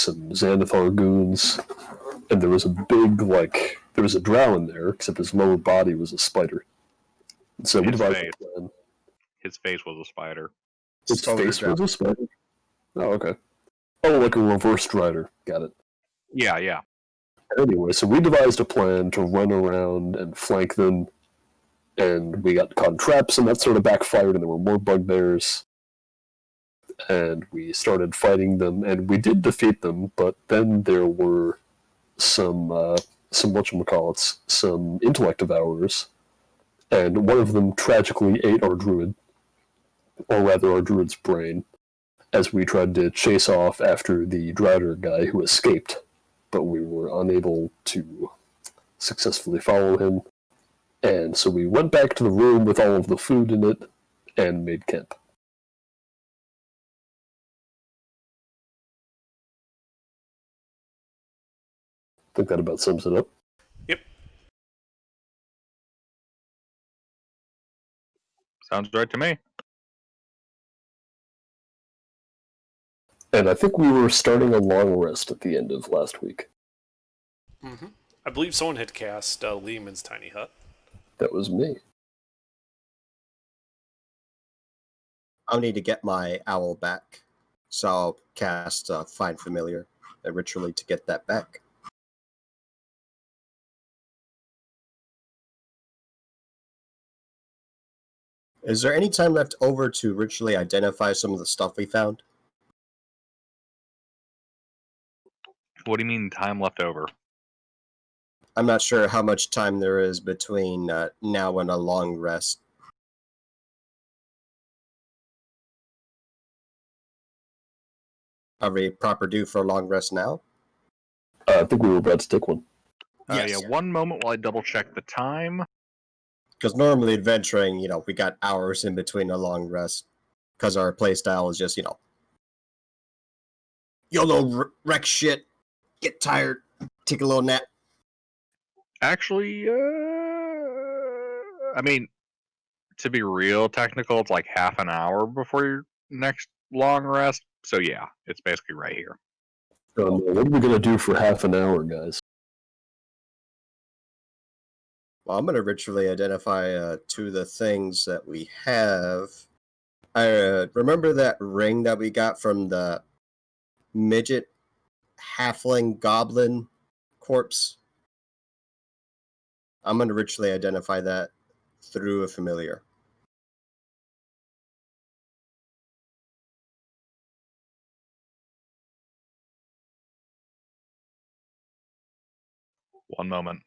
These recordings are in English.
some Xanathar goons, and there was a big, there was a drow in there, except his lower body was a spider. And so we devised a plan. His face was a spider. His face was a spider? Oh, okay. Oh, like a reverse strider. Got it. Yeah. Anyway, so we devised a plan to run around and flank them, and we got caught in traps, and that sort of backfired, and there were more bugbears. And we started fighting them, and we did defeat them, but then there were some whatchamacallits, some intellect devourers, and one of them tragically ate our druid, or rather our druid's brain, as we tried to chase off after the Drouder guy who escaped, but we were unable to successfully follow him, and so we went back to the room with all of the food in it, and made camp. I think that about sums it up. Yep. Sounds right to me. And I think we were starting a long rest at the end of last week. Mm-hmm. I believe someone had cast Lehman's Tiny Hut. That was me. I'll need to get my owl back, so I'll cast Find Familiar ritually to get that back. Is there any time left over to ritually identify some of the stuff we found? What do you mean time left over? I'm not sure how much time there is between now and a long rest. Are we proper due for a long rest now? I think we were about to take one. Yes. Yeah, one moment while I double check the time. Because normally adventuring, we got hours in between a long rest. Because our playstyle is just, YOLO wreck shit, get tired, take a little nap. Actually, I mean, to be real technical, it's like half an hour before your next long rest. So yeah, it's basically right here. What are we going to do for half an hour, guys? Well, I'm going to ritually identify two of the things that we have. I remember that ring that we got from the midget halfling goblin corpse. I'm going to ritually identify that through a familiar. One moment.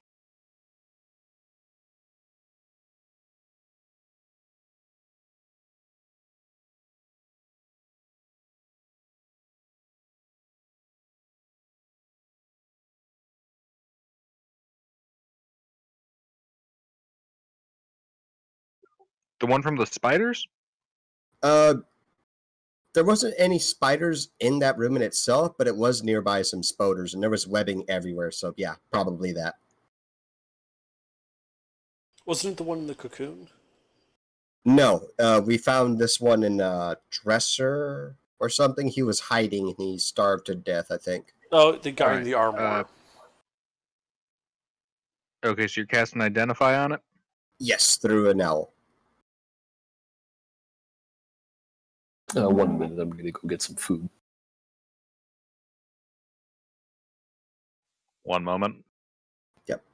The one from the spiders? There wasn't any spiders in that room in itself, but it was nearby some spoders, and there was webbing everywhere, so yeah, probably that. Wasn't it the one in the cocoon? No, we found this one in a dresser or something. He was hiding, and he starved to death, I think. Oh, the guy in the armor. Okay, so you're casting Identify on it? Yes, through an owl. 1 minute, I'm going to go get some food. One moment. Yep.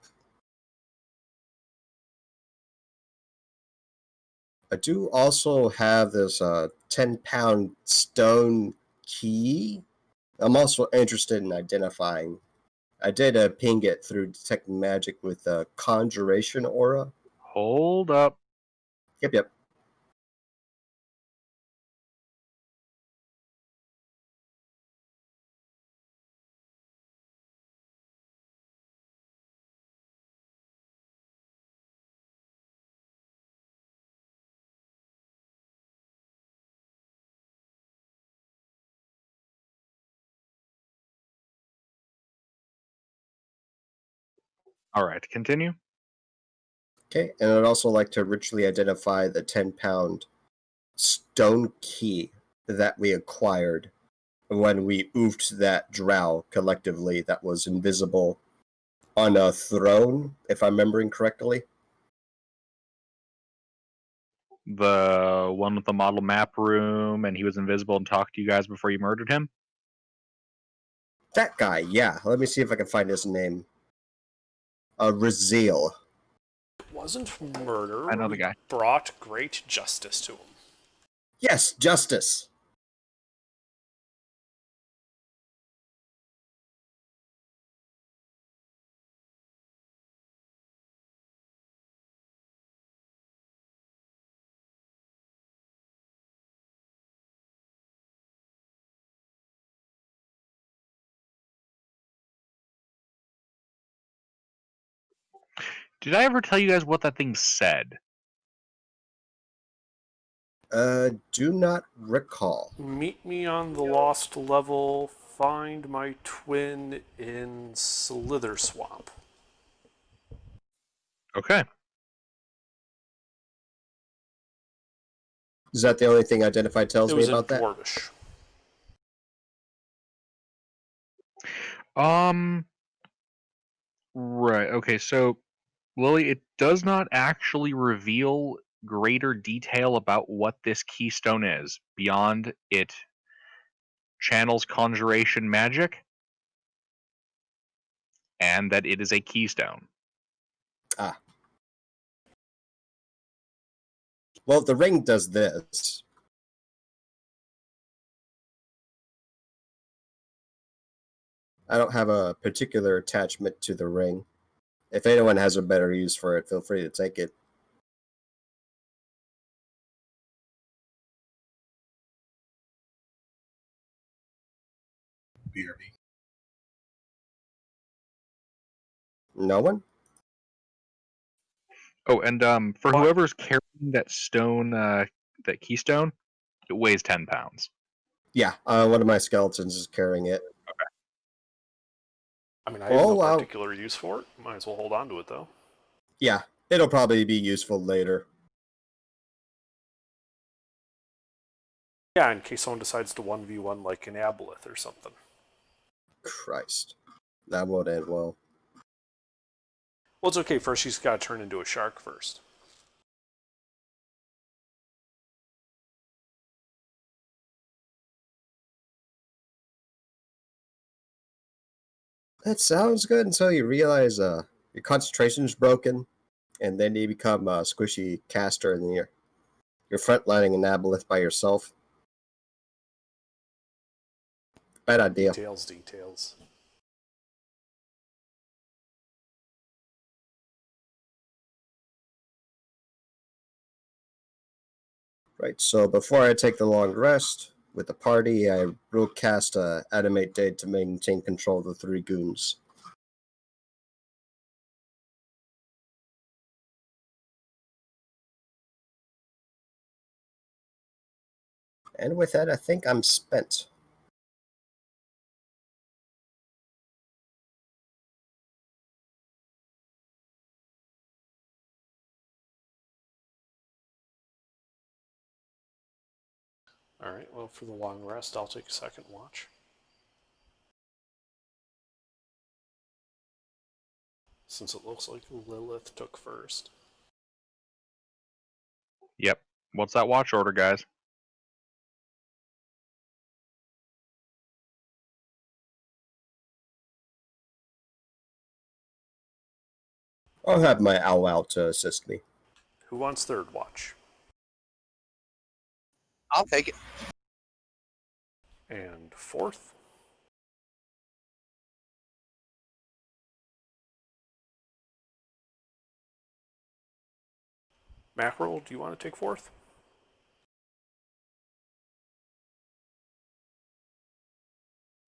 I do also have this 10-pound stone key. I'm also interested in identifying. I did ping it through Detect Magic with a Conjuration Aura. Hold up. Yep. All right, continue. Okay, and I'd also like to ritually identify the 10-pound stone key that we acquired when we oofed that drow collectively that was invisible on a throne, if I'm remembering correctly. The one with the model map room, and he was invisible and talked to you guys before you murdered him? That guy, yeah. Let me see if I can find his name. Raziel. It wasn't murder. I know the We guy. brought great justice to him. Yes, Justice. Did I ever tell you guys what that thing said? Do not recall. Meet me on the lost level. Find my twin in Slither Swamp. Okay. Is that the only thing Identified tells It me was in about that? Dwarvish. Right. Okay, so Lily, it does not actually reveal greater detail about what this keystone is beyond it channels conjuration magic and that it is a keystone. Ah. Well, the ring does this. I don't have a particular attachment to the ring. If anyone has a better use for it, feel free to take it. BRB. No one? Oh, and for What? whoever's carrying that stone, that keystone, it weighs 10 pounds. Yeah, one of my skeletons is carrying it. I mean, I have no Oh, particular use for it. Might as well hold on to it, though. yeah, it'll probably be useful later. Yeah, in case someone decides to 1v1 like an aboleth or something. Christ. That won't end well. Well, it's okay. First, she's got to turn into a shark first. That sounds good until you realize your concentration's broken, and then you become a squishy caster, and you're frontlining an aboleth by yourself. Bad idea. Details. Right, so before I take the long rest with the party, I will cast Animate Day to maintain control of the 3 goons. And with that, I think I'm spent. Alright, well, for the long rest, I'll take a second watch. Since it looks like Lilith took first. Yep. What's that watch order, guys? I'll have my owl out to assist me. Who wants third watch? I'll take it. And fourth? Mackerel, do you want to take fourth?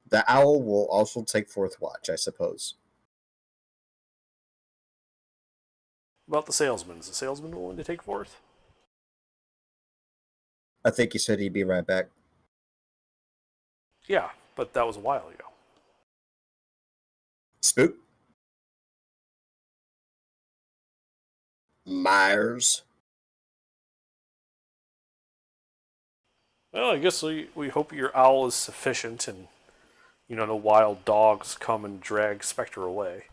The owl will also take 4th watch, I suppose. About the salesman. Is the salesman willing to take fourth? I think he said he'd be right back. Yeah, but that was a while ago. Spook? Myers? Well, I guess we hope your owl is sufficient and, no wild dogs come and drag Spectre away.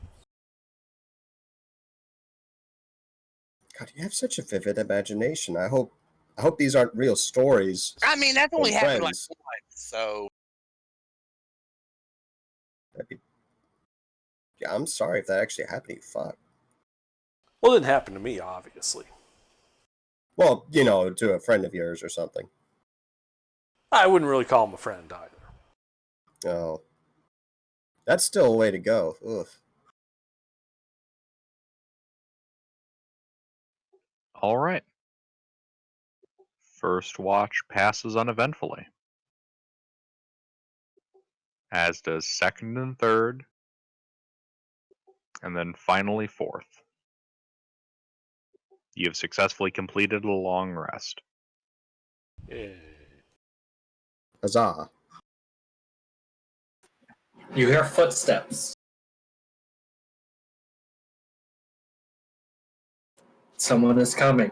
God, you have such a vivid imagination. I hope these aren't real stories. I mean, that's only from happened like friends. once, so Yeah, I'm sorry if that actually happened to you. Fuck. Well, it didn't happen to me, obviously. Well, to a friend of yours or something. I wouldn't really call him a friend either. Oh. That's still a way to go. Ugh. All right. First watch passes uneventfully, as does second and third, and then finally fourth. You have successfully completed a long rest. Yeah. Huzzah. You hear footsteps. Someone is coming.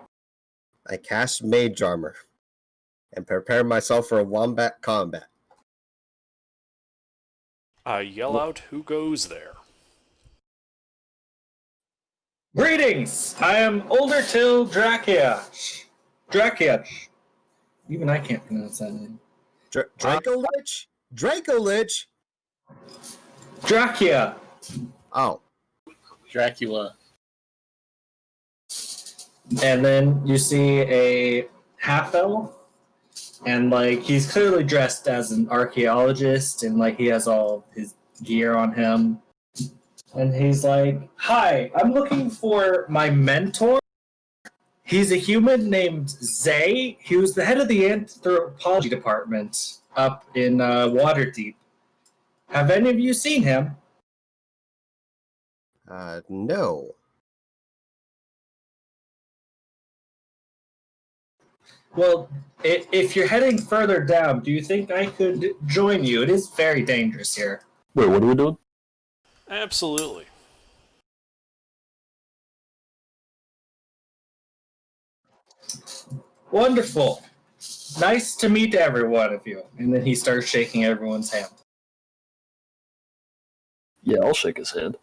I cast Mage Armor and prepare myself for a wombat combat. I yell out, "Who goes there?" Greetings! I am Oldertil Drakiach. Even I can't pronounce that name. Draco Lich? Draco Lich? Drakia! Oh. Dracula. And then you see a half-elf, and he's clearly dressed as an archaeologist, and he has all his gear on him. And he's like, "Hi, I'm looking for my mentor. He's a human named Zay. He was the head of the anthropology department up in Waterdeep. Have any of you seen him?" No. Well, if you're heading further down, do you think I could join you? It is very dangerous here. Wait, what are we doing? Absolutely. Wonderful. Nice to meet every one of you. And then he starts shaking everyone's hand. Yeah, I'll shake his hand.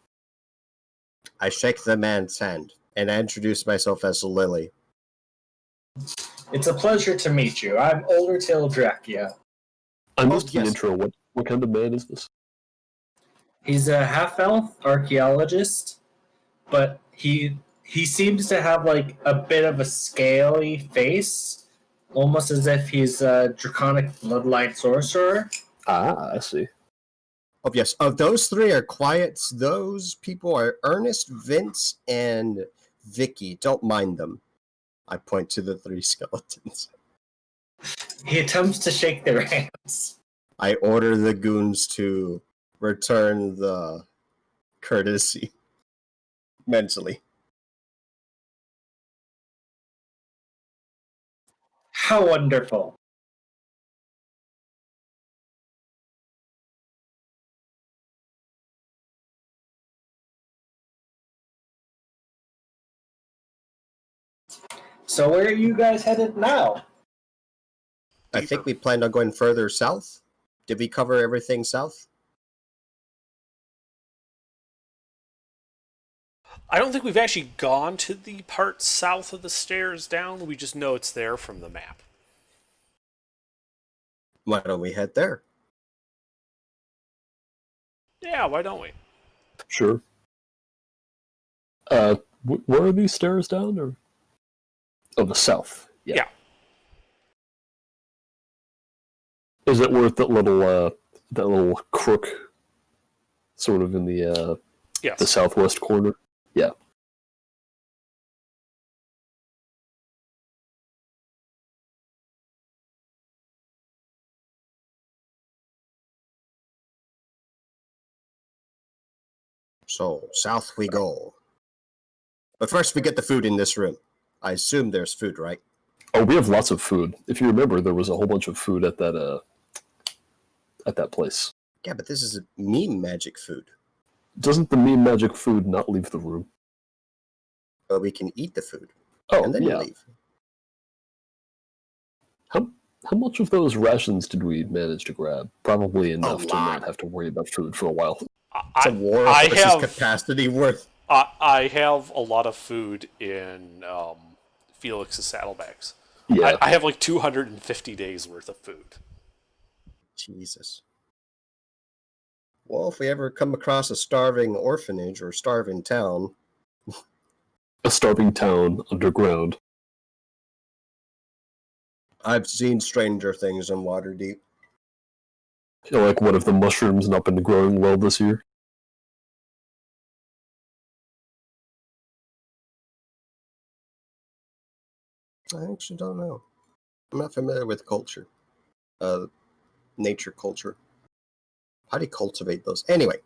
I shake the man's hand and I introduce myself as Lily. It's a pleasure to meet you. I'm Oldertil Drakia. I missed the yes. intro. What kind of man is this? He's a half-elf archaeologist, but he seems to have a bit of a scaly face, almost as if he's a draconic bloodline sorcerer. Ah, I see. Oh, yes. Of those three are quiets. Those people are Ernest, Vince, and Vicky. Don't mind them. I point to the three skeletons. He attempts to shake their hands. I order the goons to return the courtesy mentally. How wonderful. So where are you guys headed now? I think we planned on going further south. Did we cover everything south? I don't think we've actually gone to the part south of the stairs down. We just know it's there from the map. Why don't we head there? Yeah, why don't we? Sure. Where are these stairs down, or? Oh, the south. Yeah. Is it worth that little crook, sort of in the Yes. southwest corner? Yeah. So, south we go. But first we get the food in this room. I assume there's food, right? Oh, we have lots of food. If you remember, there was a whole bunch of food at that place. Yeah, but this is meme magic food. Doesn't the meme magic food not leave the room? But we can eat the food. Oh, And then yeah. you leave. How much of those rations did we manage to grab? Probably enough to lot. not have to worry about food for a while. It's a war I horse's have capacity worth. I have a lot of food in Felix's saddlebags. Yeah. I have like 250 days worth of food. Jesus. Well, if we ever come across a starving orphanage or starving town, A starving town underground. I've seen stranger things in Waterdeep. Like, what if the mushrooms not been growing well this year? I actually don't know. I'm not familiar with culture. Nature culture. How do you cultivate those? Anyway.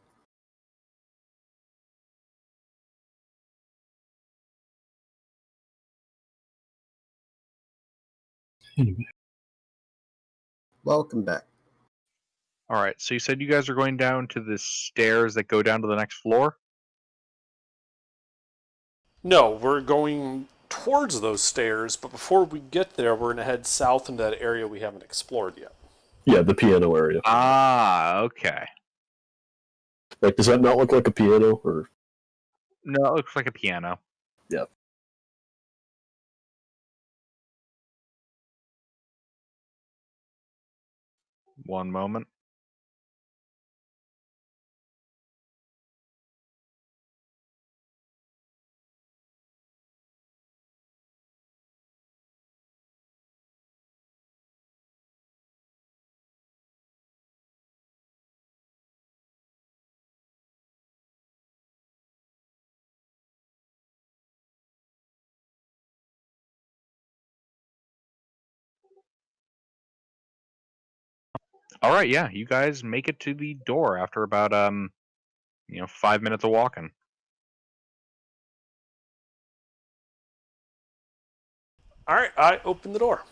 Welcome back. All right. So you said you guys are going down to the stairs that go down to the next floor? No, we're going towards those stairs, but before we get there, we're going to head south into that area we haven't explored yet. Yeah, the piano area. Ah, okay. Like, does that not look like a piano? Or No, it looks like a piano. yeah. One moment. All right, yeah, you guys make it to the door after about 5 minutes of walking. All right, I open the door.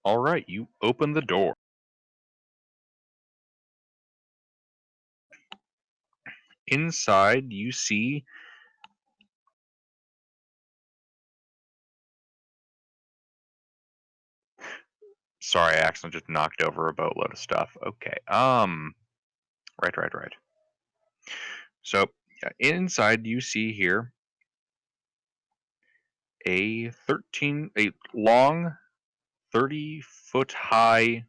All right, you open the door. Inside, you see Sorry, I accidentally just knocked over a boatload of stuff. Okay. Right. So, yeah, inside you see here a long 30-foot high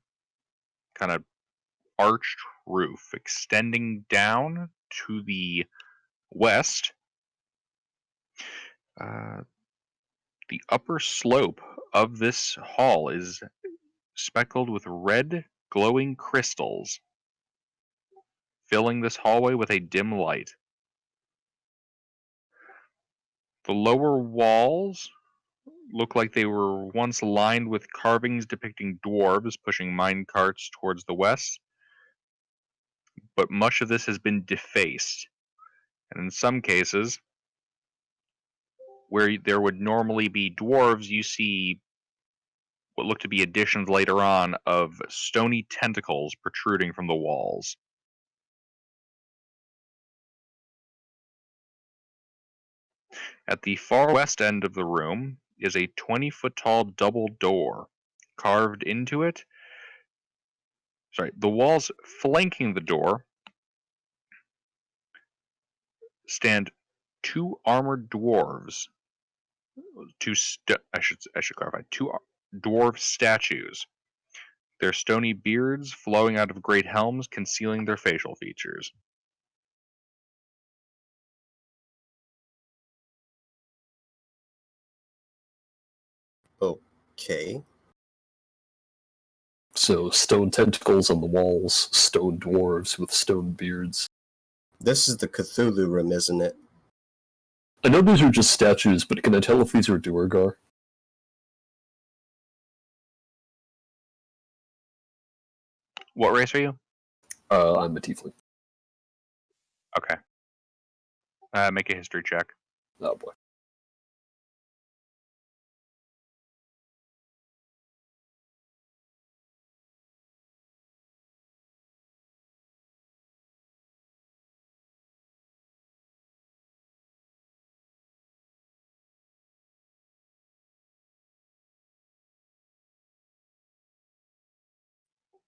kind of arched roof extending down to the west. The upper slope of this hall is speckled with red glowing crystals, filling this hallway with a dim light. The lower walls look like they were once lined with carvings depicting dwarves pushing mine carts towards the west, but much of this has been defaced. And in some cases, where there would normally be dwarves, you see what look to be additions later on of stony tentacles protruding from the walls. At the far west end of the room is a 20-foot tall double door. Carved into it, the walls flanking the door stand two armored dwarves. I should clarify. Two dwarf statues. Their stony beards flowing out of great helms, concealing their facial features. Okay. So, stone tentacles on the walls, stone dwarves with stone beards. This is the Cthulhu room, isn't it? I know these are just statues, but can I tell if these are Duergar? What race are you? I'm a tiefling. Okay. Make a history check. Oh boy.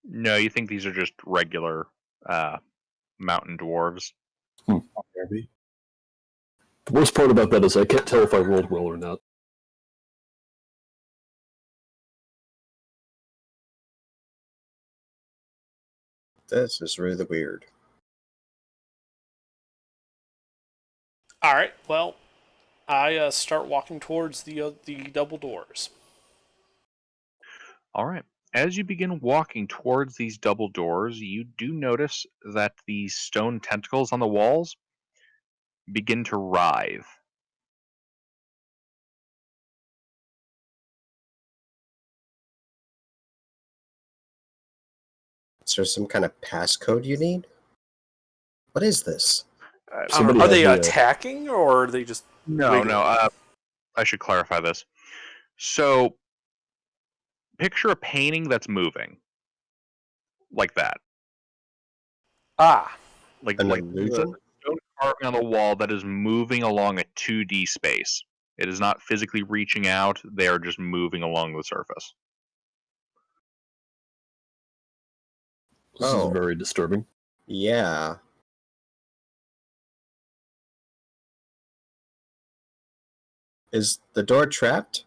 No, you think these are just regular mountain dwarves. Maybe. The worst part about that is I can't tell if I rolled well or not. This is really weird. All right. Well, I start walking towards the double doors. All right. As you begin walking towards these double doors, you do notice that the stone tentacles on the walls begin to writhe. Is there some kind of passcode you need? What is this? Somebody Are they had the, attacking or are they just No, wiggling? I should clarify this. So, picture a painting that's moving, like that, Ah, like An like illusion? the stone carving on the wall that is moving along a 2D space. It is not physically reaching out; they are just moving along the surface. This is very disturbing. Yeah. Is the door trapped?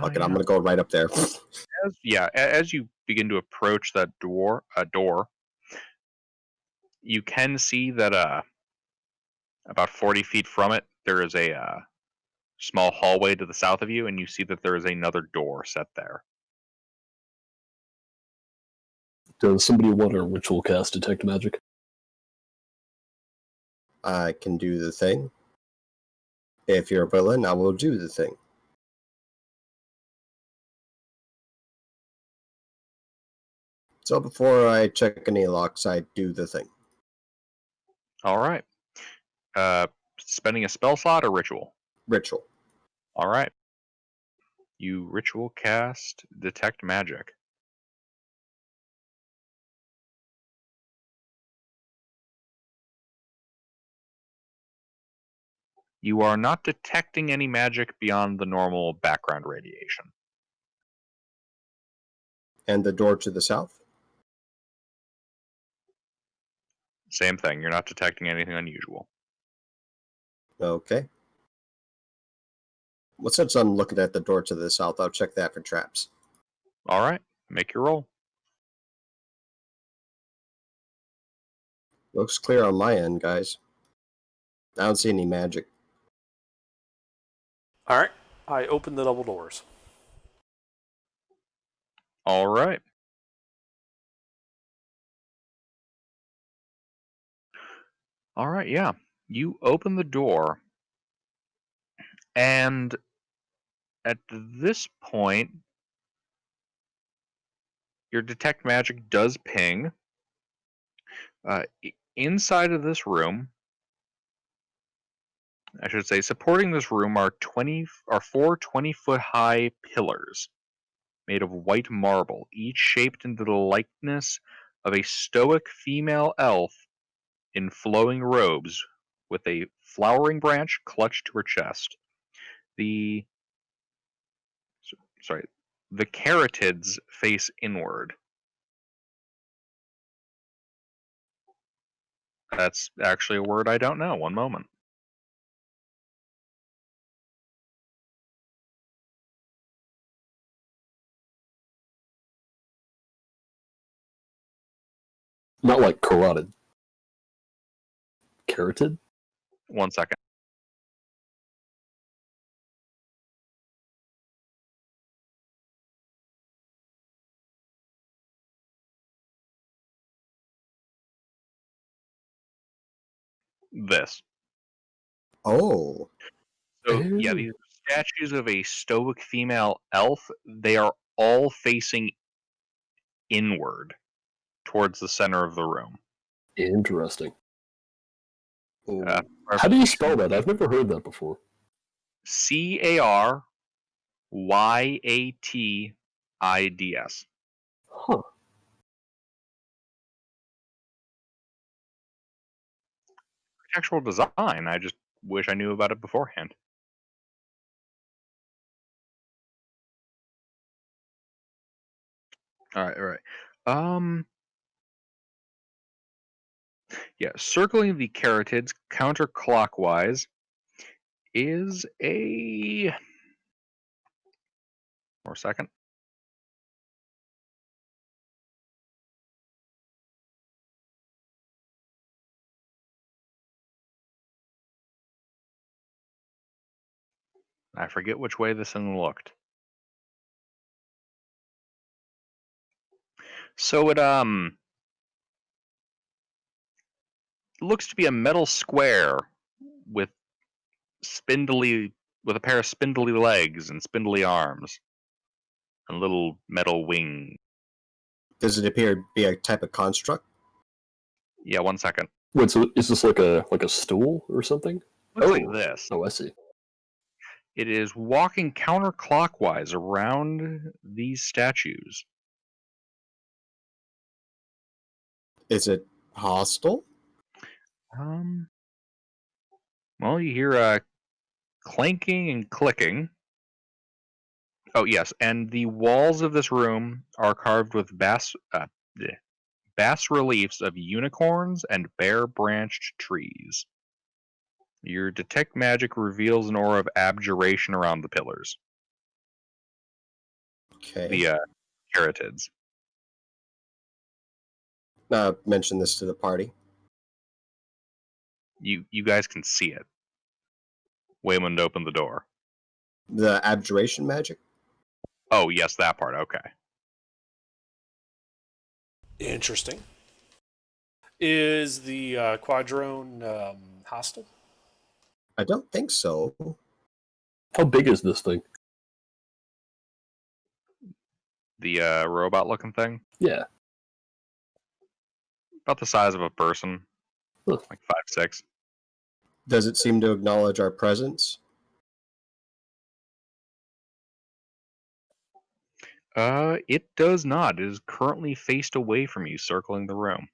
Fuck it, I'm gonna go right up there. As you begin to approach that door, you can see that about 40 feet from it, there is a small hallway to the south of you, and you see that there is another door set there. Does somebody want a ritual cast detect magic? I can do the thing. If you're willing, I will do the thing. So before I check any locks, I do the thing. All right. Spending a spell slot or ritual? Ritual. All right. You ritual cast detect magic. You are not detecting any magic beyond the normal background radiation. And the door to the south? Same thing. You're not detecting anything unusual. Okay. Well, since I'm looking at the door to the south, I'll check that for traps. All right. Make your roll. Looks clear on my end, guys. I don't see any magic. all right. I open the double doors. All right. All right. Yeah. You open the door, and at this point, your detect magic does ping. Inside of this room, I should say, supporting this room are four 20-foot high pillars made of white marble, each shaped into the likeness of a stoic female elf in flowing robes with a flowering branch clutched to her chest. The sorry, the carotids face inward. That's actually a word I don't know. One moment. Not like carotid. Carotid? One second. This. Oh. So yeah, Ew. these statues of a stoic female elf. They are all facing inward towards the center of the room. Interesting. Uh, How do you spell that? I've never heard that before. Caryatids. Huh. Architectural design. I just wish I knew about it beforehand. All right. Yeah, circling the carotids counterclockwise is a. More second. I forget which way this one looked. So it looks to be a metal square with a pair of spindly legs and spindly arms and little metal wings. Does it appear to be a type of construct? Yeah, 1 second. Wait, so is this like a stool or something? Looks like this. Oh, I see. It is walking counterclockwise around these statues. Is it hostile? Well, you hear clanking and clicking. Oh, yes, and the walls of this room are carved with bas reliefs of unicorns and bare-branched trees. Your detect magic reveals an aura of abjuration around the pillars. Okay. The carotids. Mention this to the party. You guys can see it. Waymond opened the door. The abjuration magic? Oh, yes, that part. Okay. Interesting. Is the quadrone hostile? I don't think so. How big is this thing? The robot-looking thing? Yeah. About the size of a person. Huh. Like 5'6". Does it seem to acknowledge our presence? It does not. It is currently faced away from you, circling the room.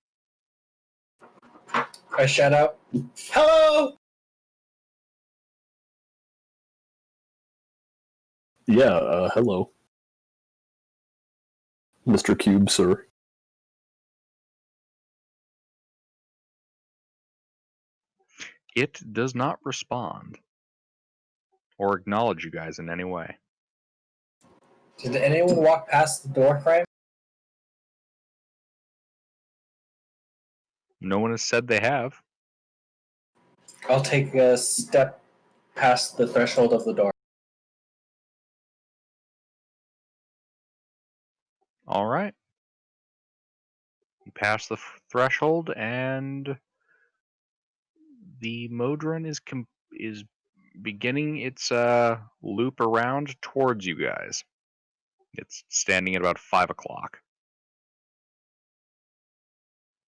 I shout out, "Hello!" Yeah, hello. Mr. Cube, sir. It does not respond or acknowledge you guys in any way. Did anyone walk past the door frame? No one has said they have. I'll take a step past the threshold of the door. All right. You pass the threshold, and the Modron is beginning its loop around towards you guys. It's standing at about 5 o'clock.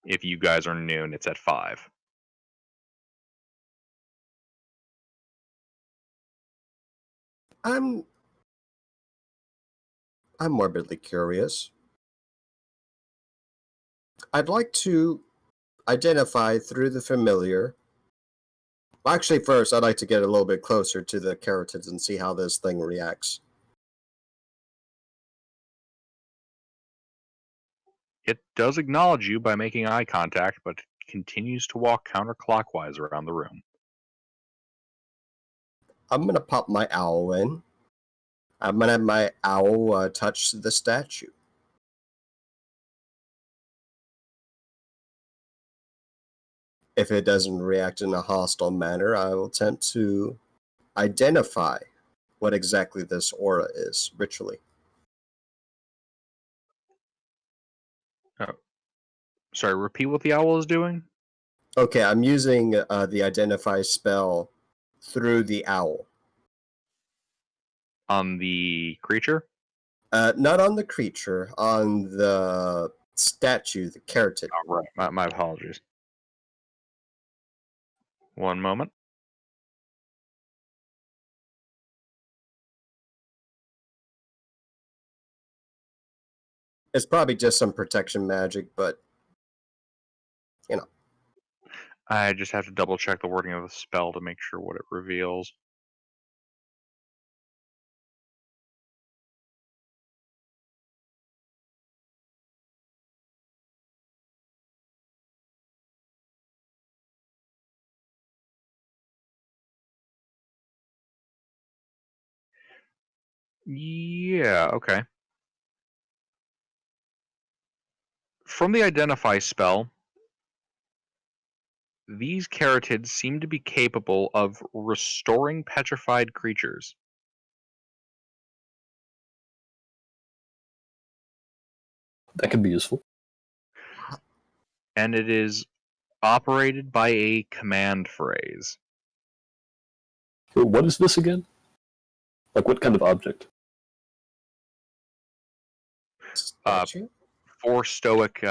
If you guys are noon, it's at 5. I'm morbidly curious. I'd like to identify through the familiar. Well, actually, first, I'd like to get a little bit closer to the carotids and see how this thing reacts. It does acknowledge you by making eye contact, but continues to walk counterclockwise around the room. I'm going to pop my owl in. I'm going to have my owl touch the statue. If it doesn't react in a hostile manner, I will attempt to identify what exactly this aura is ritually. Oh, sorry, repeat what the owl is doing? Okay, I'm using the identify spell through the owl. On the creature? Not on the creature, on the statue, the carotid. Oh, right. My apologies. One moment. It's probably just some protection magic, but you know. I just have to double check the wording of the spell to make sure what it reveals. Yeah, okay. From the Identify spell, these caratids seem to be capable of restoring petrified creatures. That could be useful. And it is operated by a command phrase. So what is this again? Like, what kind of object? Statue? 4 stoic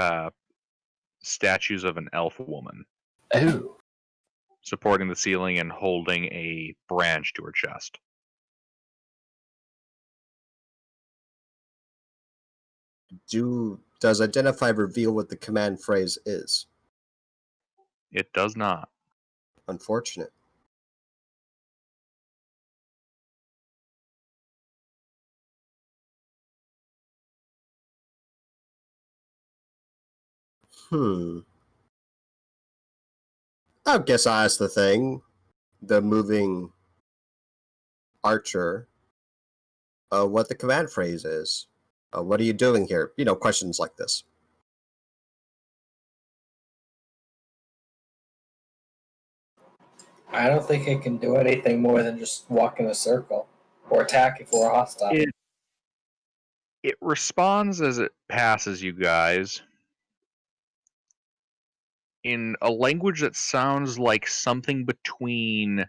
statues of an elf woman Oh, supporting the ceiling and holding a branch to her chest. Does identify reveal what the command phrase is? It does not. Unfortunate. I guess I asked the thing, the moving archer, what the command phrase is. What are you doing here? You know, questions like this. I don't think it can do anything more than just walk in a circle or attack if we're hostile. It responds as it passes you guys in a language that sounds like something between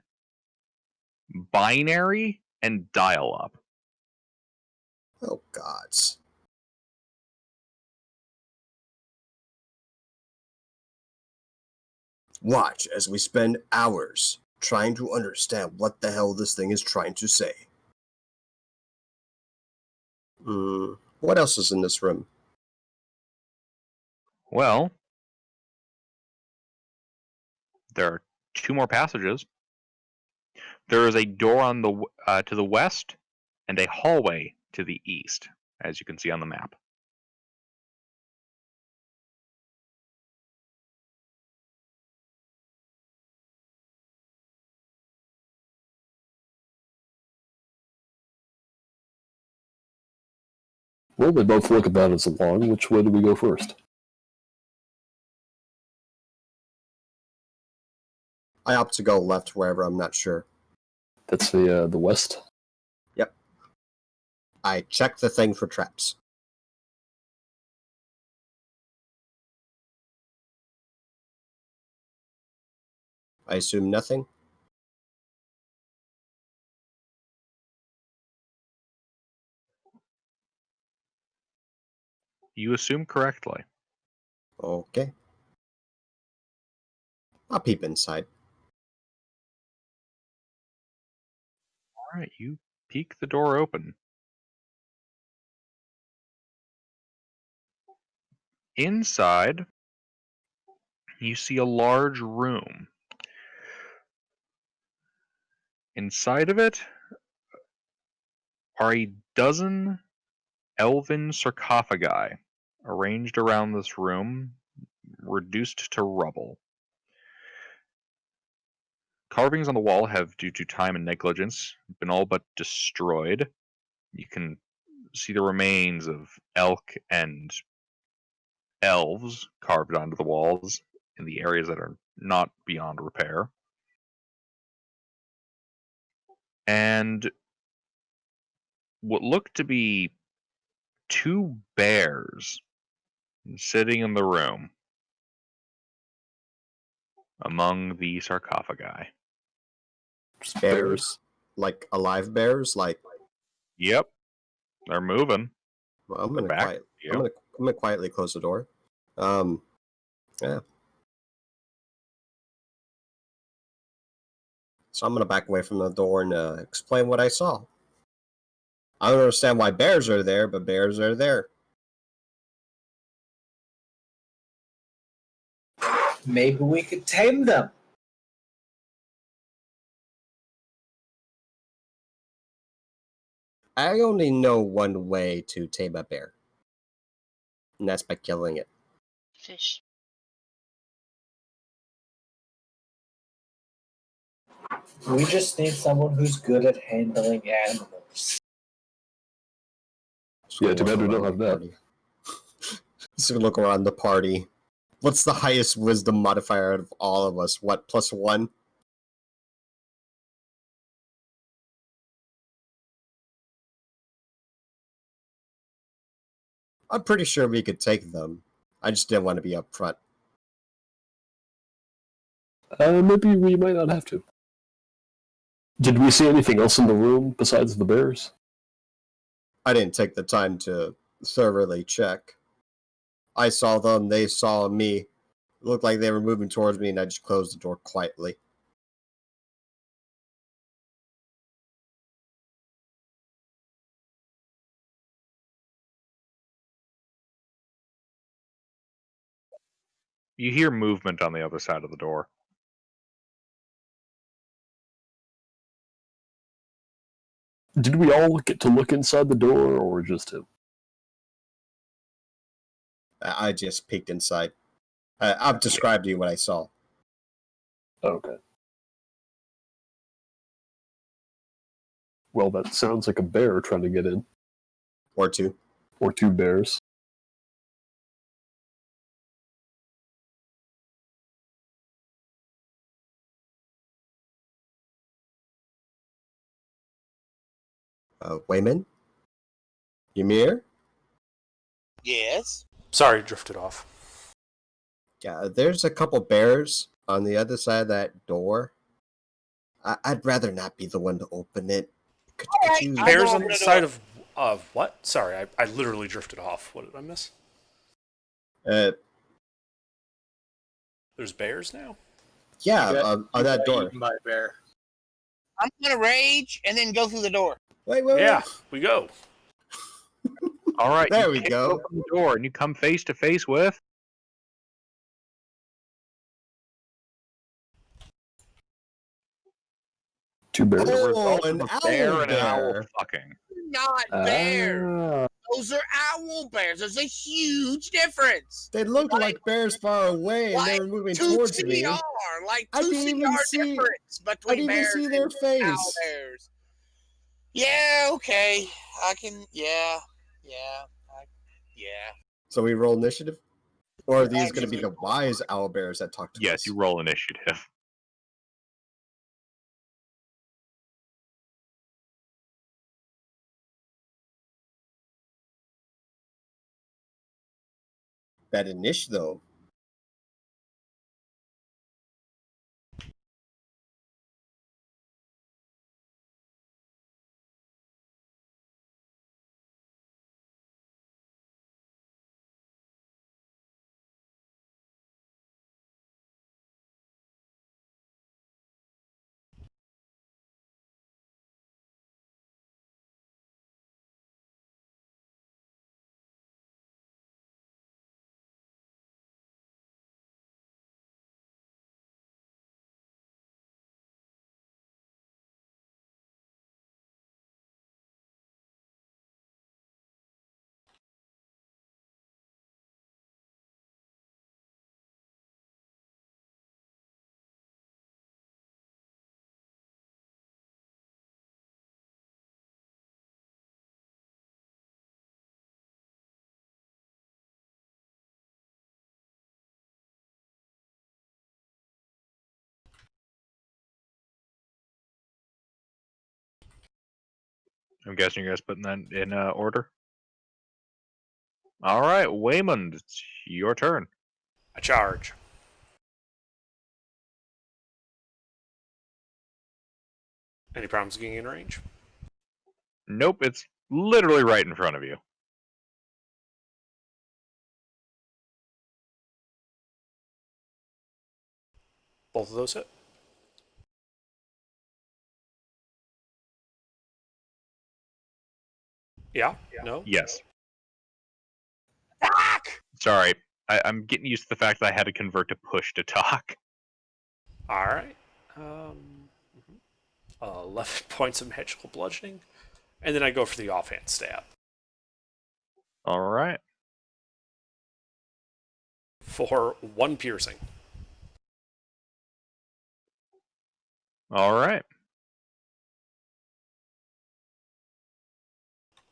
binary and dial-up. Oh, gods. Watch as we spend hours trying to understand what the hell this thing is trying to say. What else is in this room? Well, there are 2 more passages. There is a door on the to the west and a hallway to the east, as you can see on the map. well, they both look about as long. Which way do we go first? I opt to go left wherever I'm not sure. That's the west. Yep. I check the thing for traps. I assume nothing. You assume correctly. Okay. I'll peep inside. All right, you peek the door open. Inside, you see a large room. Inside of it are a dozen elven sarcophagi arranged around this room, reduced to rubble. Carvings on the wall have, due to time and negligence, been all but destroyed. You can see the remains of elk and elves carved onto the walls in the areas that are not beyond repair. And what look to be 2 bears sitting in the room among the sarcophagi. Just Bears? Like alive bears? Like, Yep, they're moving. well, I'm They're gonna back. Yep. I'm gonna quietly close the door. Yeah. So I'm gonna back away from the door and explain what I saw. I don't understand why bears are there, but bears are there. Maybe we could tame them. I only know one way to tame a bear, and that's by killing it. Fish. We just need someone who's good at handling animals. Yeah, too bad we don't have that. Just gonna look around the party. What's the highest wisdom modifier out of all of us? What, +1? I'm pretty sure we could take them. I just didn't want to be up front. Maybe we might not have to. Did we see anything else in the room besides the bears? I didn't take the time to thoroughly check. I saw them, they saw me. It looked like they were moving towards me, and I just closed the door quietly. You hear movement on the other side of the door. Did we all get to look inside the door, or just him? I just peeked inside. I've described to you what I saw. Okay. Well, that sounds like a bear trying to get in. Or two. Or two bears. Wayman? Ymir? Yes. Sorry, drifted off. Yeah, there's a couple bears on the other side of that door. I'd rather not be the one to open it. Could Alright, you... I'll Bears go on open the the side door. of what? Sorry, I literally drifted off. What did I miss? There's bears now? Yeah, You got- on you that got door. eaten by a bear. I'm gonna rage and then go through the door. Wait, Yeah, wait. we go. All right, There you we kick go. open the door and you come face to face with Two bears. the result an of a bear owl and an owl bear. fucking. Not bears. Ah, Those are owl bears. There's a huge difference. They looked like bears far away, and they Like were moving Two towards me. CR, like I two didn't CR even see- difference I between didn't even bears see their and face. owl bears. Yeah, okay. I can. Yeah. So we roll initiative? Or are these going to be the wise owl bears that talk to us? Yes, you roll initiative. That initiative, though. I'm guessing you guys putting that in order. All right, Waymond, it's your turn. I charge. Any problems getting in range? Nope, it's literally right in front of you. Both of those hit. Yeah? No? Yes. Fuck! Sorry, I'm getting used to the fact that I had to convert to push to talk. All right. 11 points of magical bludgeoning. And then I go for the offhand stab. All right. For 1 piercing. All right.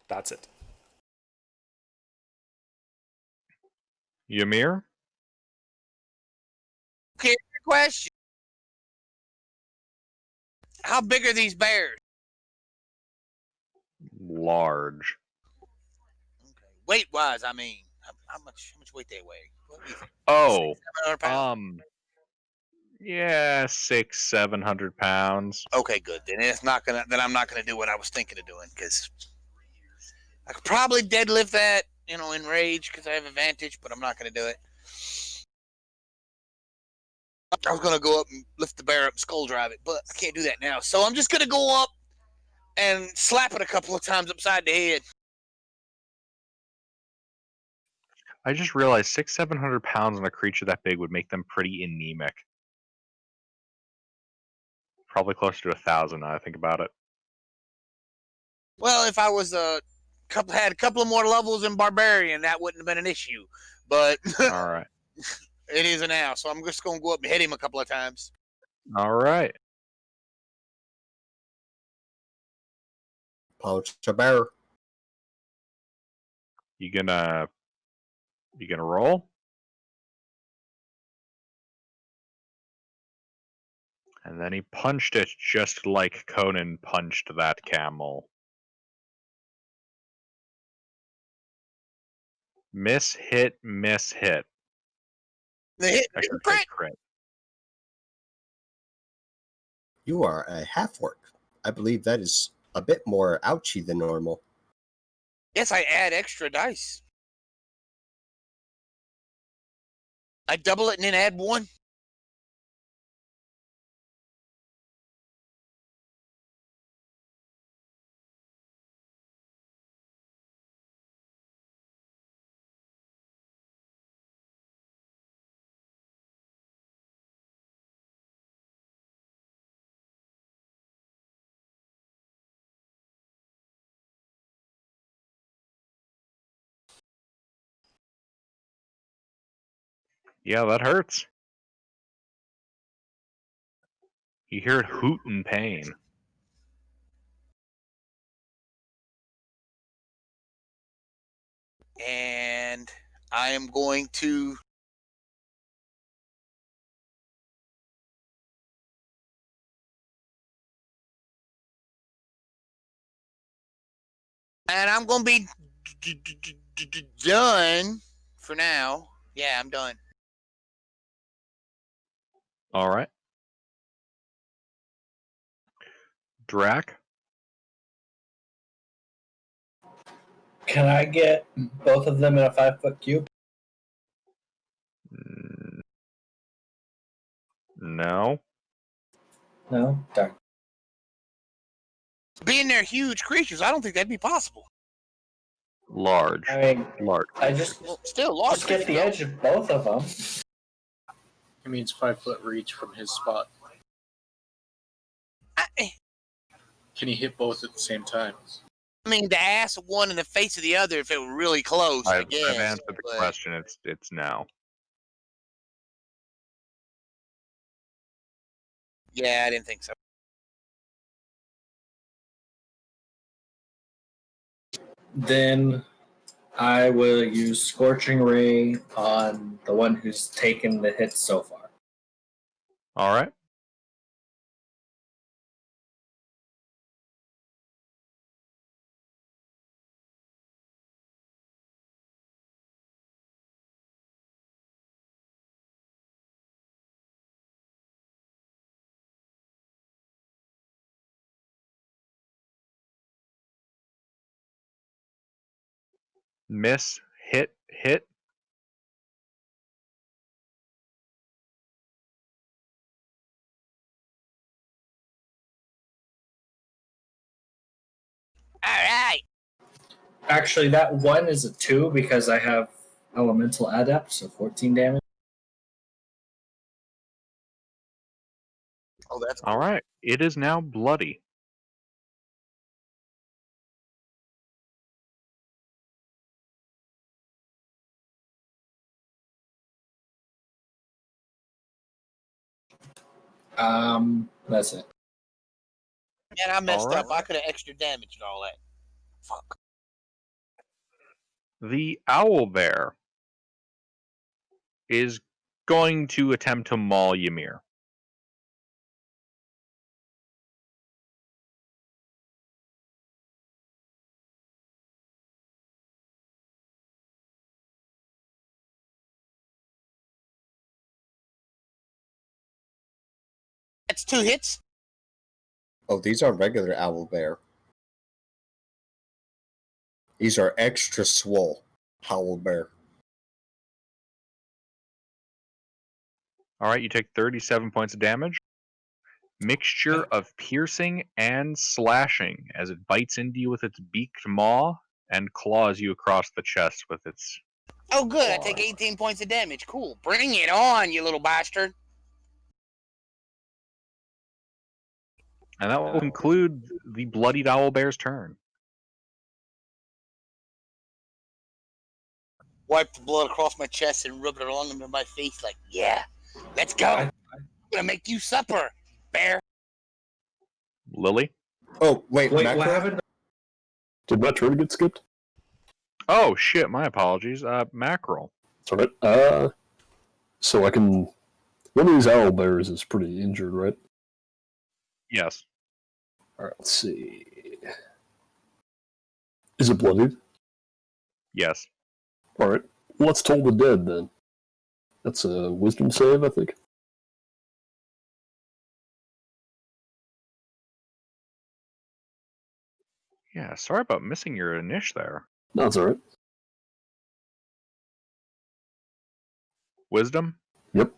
That's it. Ymir? Okay, question. How big are these bears? Large. Okay. Weight-wise, I mean, how much weight they weigh? What do you think? Oh, 700 pounds? yeah, 600-700 pounds. Okay, good. Then it's not gonna. Then I'm not gonna do what I was thinking of doing because I could probably deadlift that, in rage because I have advantage, but I'm not gonna do it. I was gonna go up and lift the bear up and skull drive it, but I can't do that now. So I'm just gonna go up and slap it a couple of times upside the head. I just realized 600-700 pounds on a creature that big would make them pretty anemic. Probably closer to 1,000 now I think about it. Well, if I was had a couple of more levels in barbarian, that wouldn't have been an issue. But All right. it is now, so I'm just gonna go up and hit him a couple of times. All right. Punch a bear. You gonna roll? And then he punched it just like Conan punched that camel. Miss, hit, miss, hit. The hit I should crit. say crit. You are a half-orc. I believe that is a bit more ouchy than normal. Yes, I add extra dice. I double it and then add one. Yeah, that hurts. You hear it hoot in pain. And I am going to be done for now. Yeah, I'm done. All right. Drac? Can I get both of them in a 5-foot cube? No. No? Darn. Being they're huge creatures, I don't think that'd be possible. Large. I mean, Large. I just Well, still, large just get the creatures, edge of both of them. It means 5-foot reach from his spot. Can he hit both at the same time? I mean, the ass of one and the face of the other if it were really close, I I've guess. answered the but- question. It's no. Yeah, I didn't think so. Then I will use Scorching Ray on the one who's taken the hit so far. All right. Miss, hit, hit. All right. Actually, that one is a 2 because I have Elemental Adept, so 14 damage. Oh, that's All right. It is now bloody. That's it. Man, I messed All right. up. I could have extra damaged and all that. Fuck. The owl bear is going to attempt to maul Ymir. That's 2 hits. Oh, these aren't regular owl bear. These are extra swole howl bear. All right, you take 37 points of damage. Mixture of piercing and slashing as it bites into you with its beaked maw and claws you across the chest with its... Oh, good. I claw. take 18 points of damage. Cool. Bring it on, you little bastard. And that will conclude the bloodied owlbear's turn. Wipe the blood across my chest and rub it along into my face like, yeah, let's go. I'm going to make you supper, bear. Lily? Oh, wait, Wait, macro? what happened? Did my turn get skipped? Oh, shit, my apologies. Mackerel. That's alright. So I can... One of these owl bears is pretty injured, right? Yes. Alright, let's see. Is it bloodied? Yes. Alright. Let's toll the dead, then. That's a wisdom save, I think. Yeah, sorry about missing your niche there. No, that's alright. Wisdom? Yep.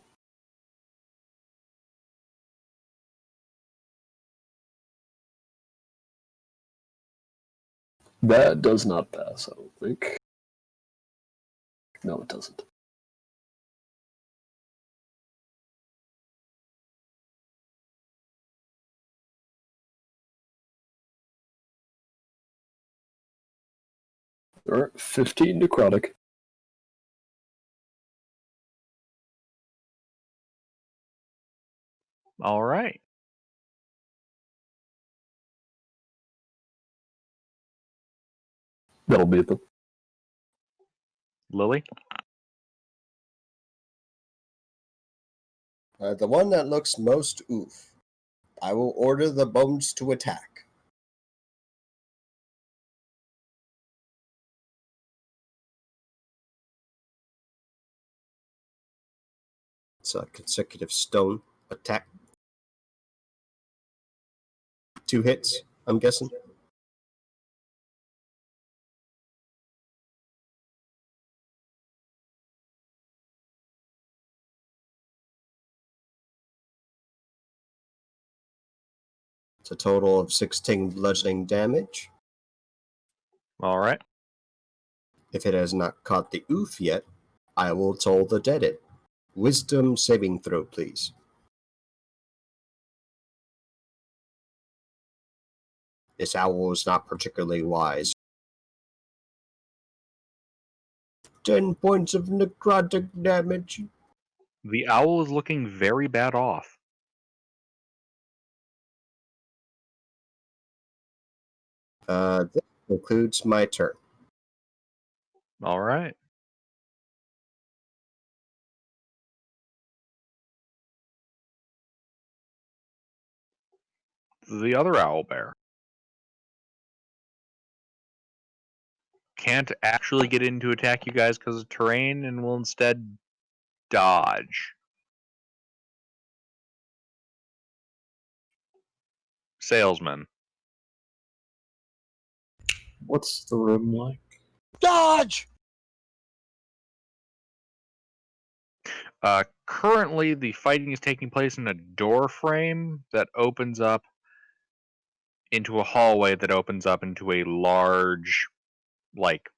That does not pass, I don't think. No, it doesn't. Alright, 15 necrotic. All right. That'll be it then. Lily? The one that looks most oof. I will order the bones to attack. It's a consecutive stone attack. 2 hits, I'm guessing. It's a total of 16 bludgeoning damage. All right. If it has not caught the oof yet, I will toll the dead it. Wisdom saving throw, please. This owl is not particularly wise. 10 points of necrotic damage. The owl is looking very bad off. That concludes my turn. All right. The other owlbear can't actually get in to attack you guys because of terrain and will instead dodge. Salesman. What's the room like? Dodge! Currently, the fighting is taking place in a door frame that opens up into a hallway that opens up into a large, like,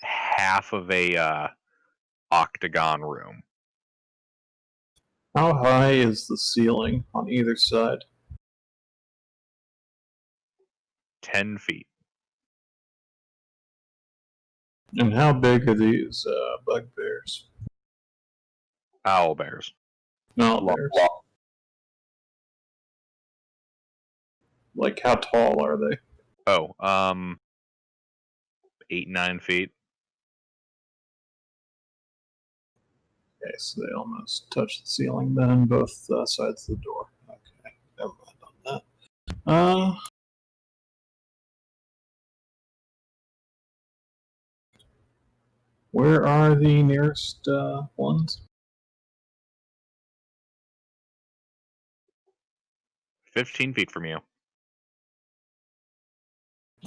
half of a octagon room. How high is the ceiling on either side? 10 feet. And how big are these bugbears? Owlbears. No, bears. Like, how tall are they? Oh, 8, 9 feet. Okay, so they almost touch the ceiling then on both sides of the door. Okay, never mind on that. Where are the nearest ones? 15 feet from you.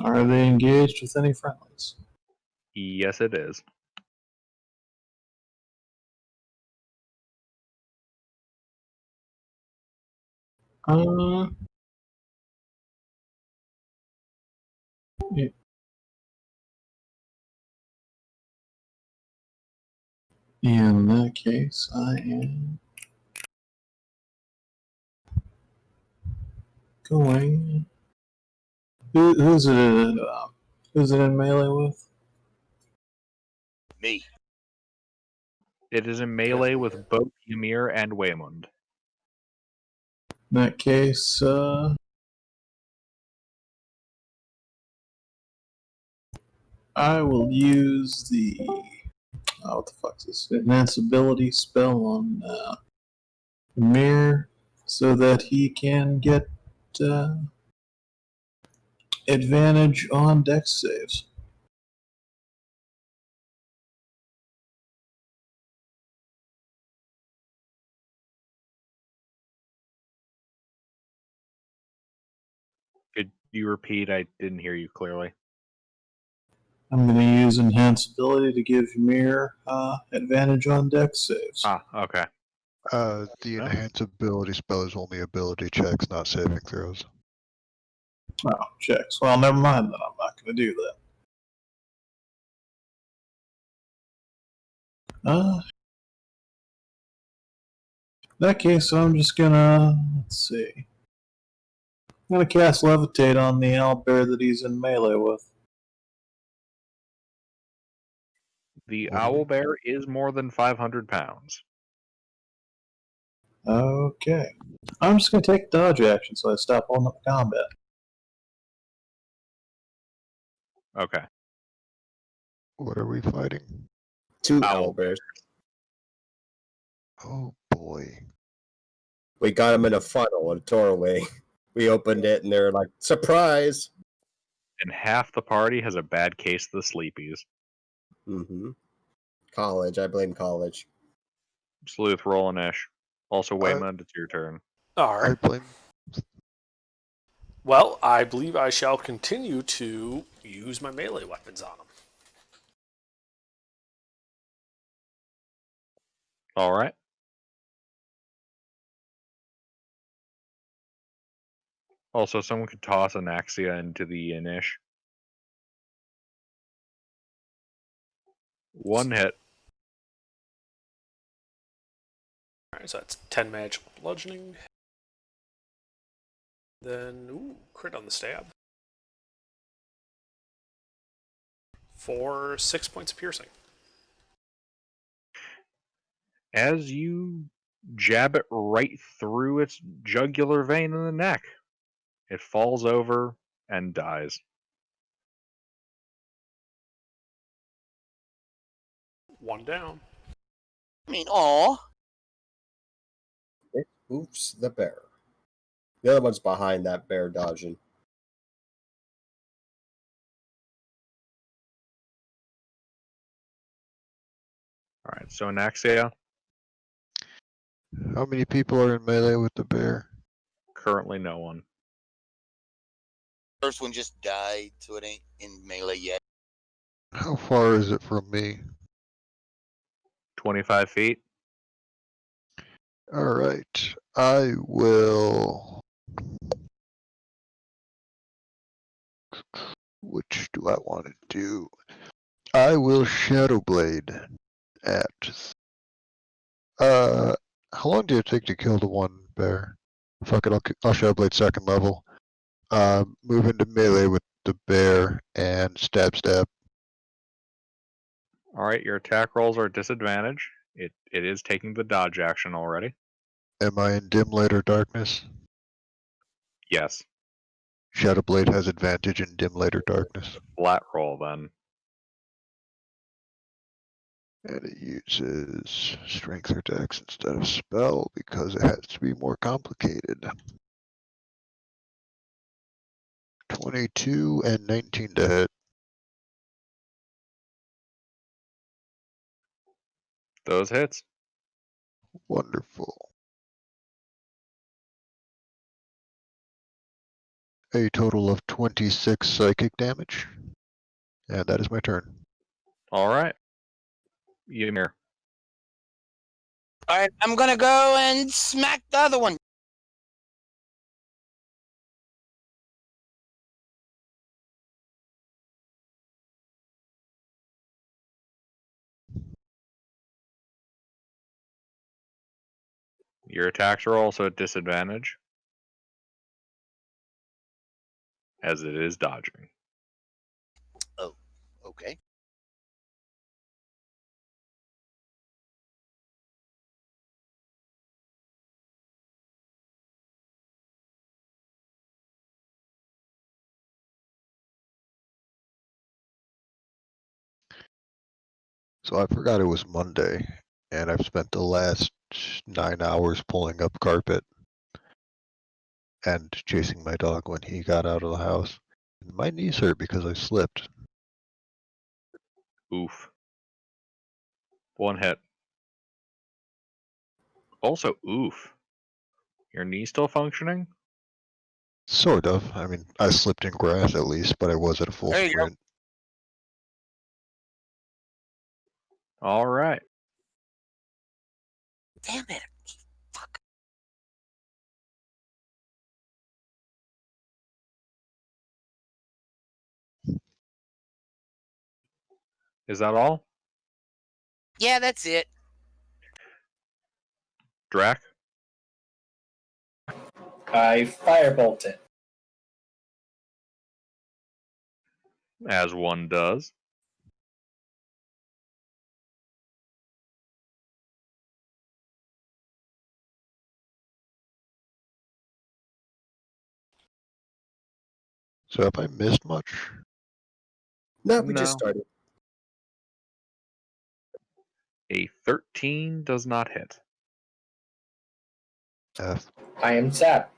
Are they engaged with any friendlies? Yes, it is. In that case, I am going. Who's it in melee with? Me. It is in melee with both Ymir and Waymond. In that case, I will use the what the fuck is this? Invincibility spell on Mir so that he can get advantage on dex saves. Could you repeat? I didn't hear you clearly. I'm going to use enhance ability to give Mir advantage on dex saves. Ah, okay. The Yeah. enhance ability spell is only ability checks, not saving throws. Oh, checks. Well, never mind then. I'm not going to do that. In that case, I'm just gonna, let's see. I'm gonna cast Levitate on the owlbear that he's in melee with. The owlbear is more than 500 pounds. Okay. I'm just gonna take dodge action so I stop holding up combat. Okay. What are we fighting? Two Owl owlbears. Oh boy. We got them in a funnel, a doorway. We opened it and they're like, surprise! And half the party has a bad case of the sleepies. Mm-hmm. College. I blame college. Sleuth, roll an ish. Also, Waymond, it's your turn. All I right. blame. Well, I believe I shall continue to use my melee weapons on them. All right. Also, someone could toss an Axia into the Inish. One hit. All right, so that's 10 magical bludgeoning. Then, ooh, crit on the stab. For 6 points of piercing. As you jab it right through its jugular vein in the neck, it falls over and dies. One down. I mean, aw. Oops, the bear. The other one's behind that bear dodging. All right, so Anaxia, How many people are in melee with the bear? currently no one. First one just died, so it ain't in melee yet. How far is it from me? 25 feet. Alright. I will. Which do I want to do? I will Shadow Blade at. How long did it take to kill the one bear? Fuck it, I'll Shadow Blade second level. Move into melee with the bear and stab. All right, your attack rolls are at disadvantage. It is taking the dodge action already. Am I in dim light or darkness? Yes. Shadow Blade has advantage in dim light or darkness. Flat roll then. And it uses strength or dex instead of spell because it has to be more complicated. 22 and 19 to hit. Those hits. Wonderful. A total of 26 psychic damage. And that is my turn. All right. Ymir. All right, I'm gonna go and smack the other one. Your attacks are also at disadvantage, as it is dodging. Oh, okay. So I forgot it was Monday, and I've spent the last 9 hours pulling up carpet and chasing my dog when he got out of the house. My knees hurt because I slipped. Oof. 1 hit. Also, oof. Your knee still functioning? Sort of. I mean, I slipped in grass at least, but I was at a full There you go. sprint. All right. Damn it. Fuck. Is that all? Yeah, that's it. Drac? I firebolt it. As one does. So have I missed much? No, we just No. started. A 13 does not hit. F. I am sad.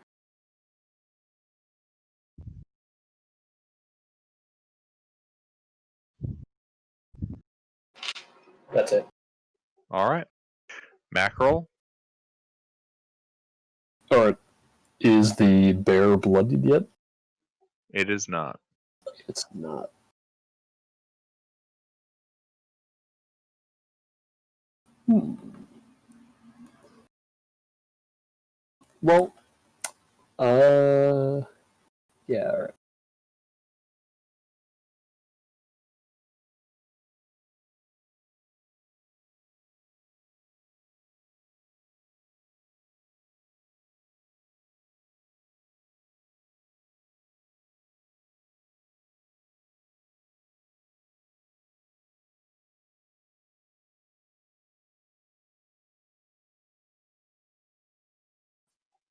That's it. All right. Mackerel? Alright. Is the bear bloodied yet? It is not. It's not. Well, yeah, alright.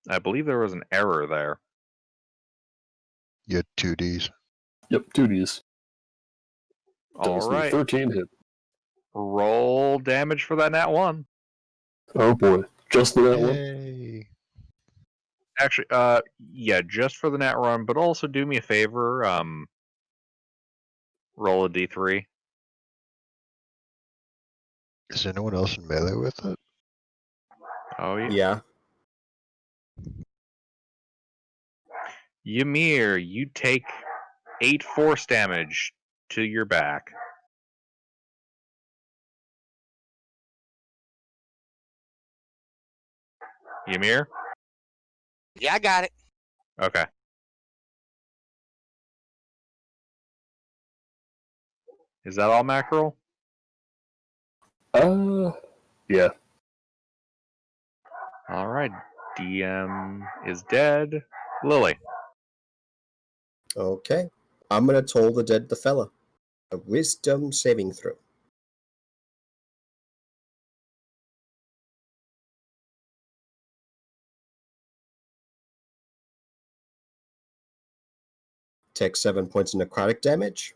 I believe there was an error there. You had 2Ds. Yep, 2Ds. All Dice me right. 13 hit. Roll damage for that nat 1. Oh boy. Just the that one? Yay. Actually, yeah, just for the nat run, but also do me a favor, roll a d3. Is anyone else in melee with it? Oh, yeah. Yeah. Ymir, you take 8 force damage to your back. Ymir? Yeah, I got it. Okay. Is that all, Mackerel? Yeah. All right. DM is dead. Lily. Okay. I'm gonna toll the dead the fella. A wisdom saving throw. Take 7 points of necrotic damage.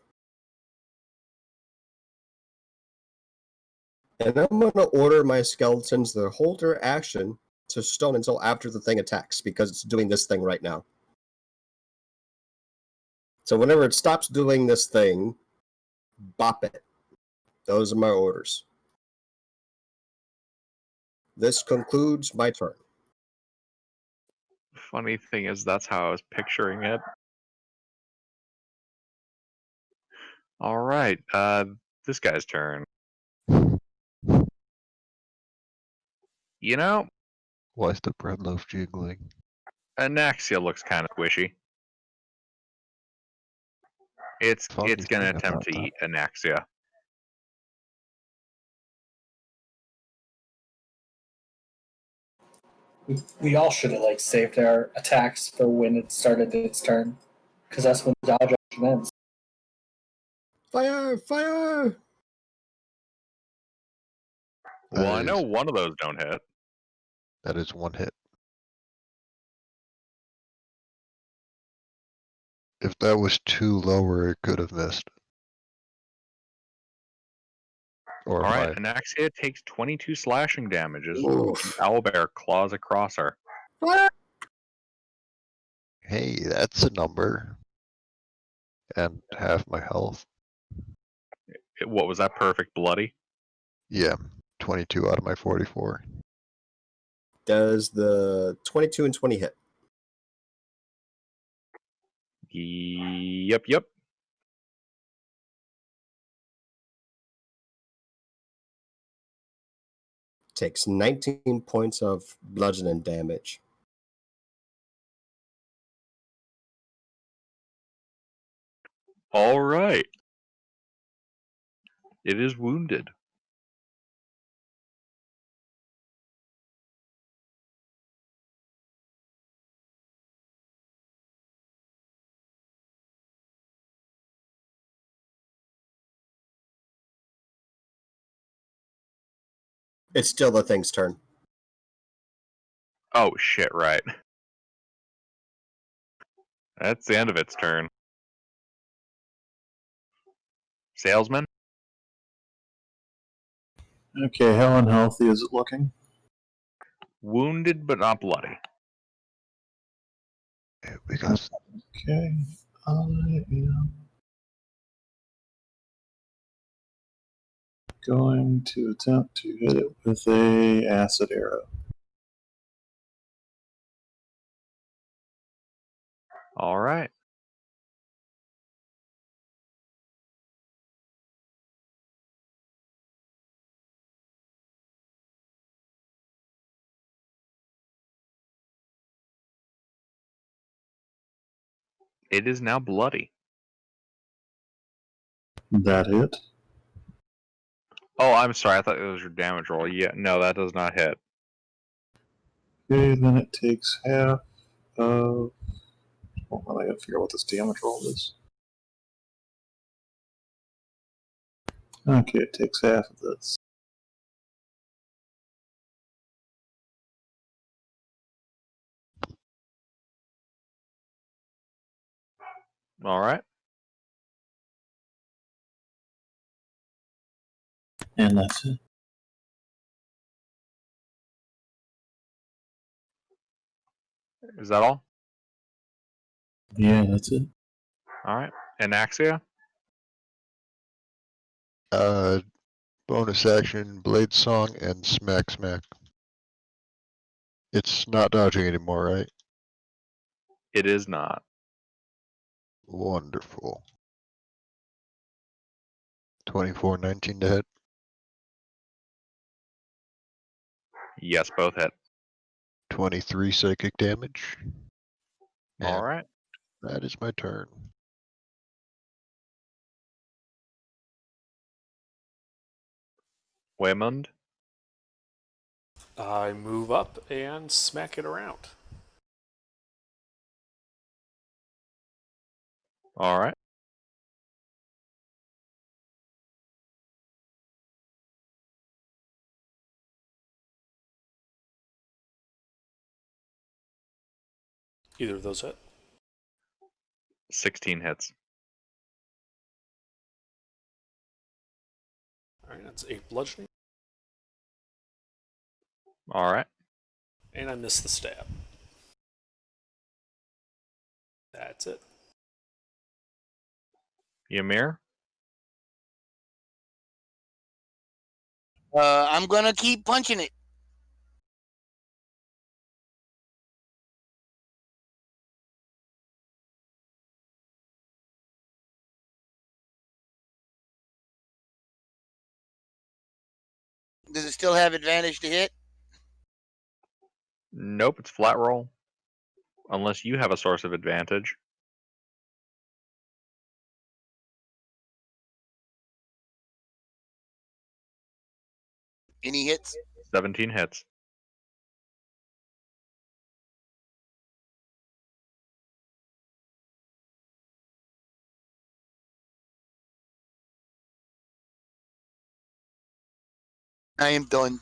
And I'm going to order my skeletons to hold their action to stone until after the thing attacks, because it's doing this thing right now. So whenever it stops doing this thing, bop it. Those are my orders. This concludes my turn. Funny thing is, that's how I was picturing it. All right, this guy's turn. You know, Why is the bread loaf jiggling? Anaxia looks kind of squishy. It's Funny gonna thing attempt about to that. eat Anaxia. We all should have like saved our attacks for when it started its turn, because that's when the dodge action ends. Fire! Fire! Well, I That know is- one of those don't hit. That is one hit. If that was too lower, it could have missed. Or All if right, I Anaxia takes 22 slashing damages. Oof. Owlbear claws across her. Fire! Hey, that's a number. And half my health. What was that? Perfect bloody? Yeah, 22 out of my 44. Does the 22 and 20 hit? Yep. Takes 19 points of bludgeoning damage. All right. It is wounded. It's still the thing's turn. Oh shit! Right. That's the end of its turn. Salesman. Okay, how unhealthy is it looking? Wounded but not bloody. Because Okay, I am going to attempt to hit it with a acid arrow. All right. It is now bloody. That hit. Oh, I'm sorry. I thought it was your damage roll. Yeah, no, that does not hit. Okay, then it takes half of. Hold on, I gotta figure out what this damage roll is. Okay, it takes half of this. All right. And that's it. Is that all? Yeah, that's it. All right. Anaxia. bonus action, blade song, and smack smack. It's not dodging anymore, right? It is not. Wonderful. 24-19 to hit. Yes, both hit. 23 psychic damage. All And right. that is my turn. Waymond. I move up and smack it around. All right. Either of those hit. 16 hits. All right, that's 8 bludgeoning. All right. And I missed the stab. That's it. Ymir? I'm gonna keep punching it. Does it still have advantage to hit? Nope, it's flat roll. Unless you have a source of advantage. Any hits? 17 hits. I am done.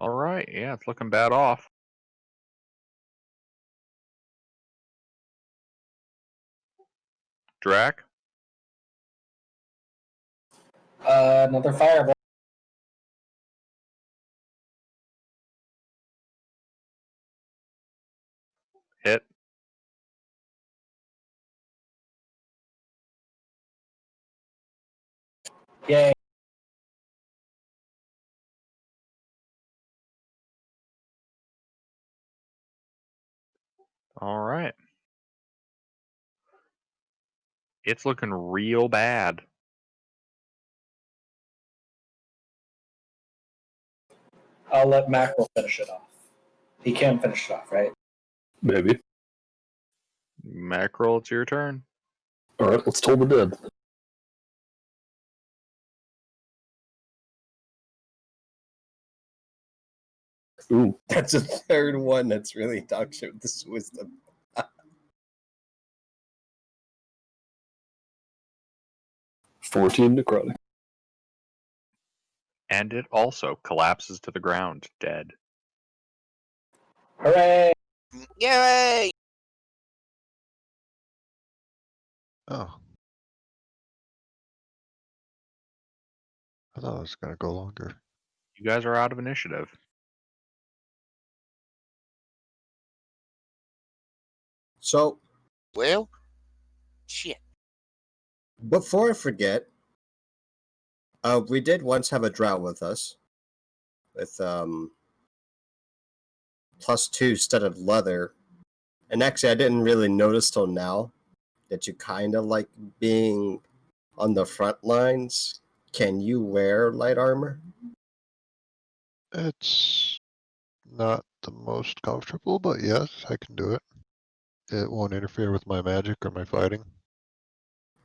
All right, yeah, it's looking bad off. Drac? Another fireball. Hit. Yay. All right. It's looking real bad. I'll let Mackerel finish it off. He can finish it off, right? Maybe. Mackerel, it's your turn. All right, let's toll the dead. Ooh, That's a third one that's really dog shit with this wisdom. 14 necrotic. And it also collapses to the ground, dead. Hooray! Yay! Oh. I thought it was gonna go longer. You guys are out of initiative. So, Well, shit. before I forget, we did once have a drought with us. With +2 studded leather. And actually, I didn't really notice till now that you kind of like being on the front lines. Can you wear light armor? It's not the most comfortable, but yes, I can do it. It won't interfere with my magic or my fighting.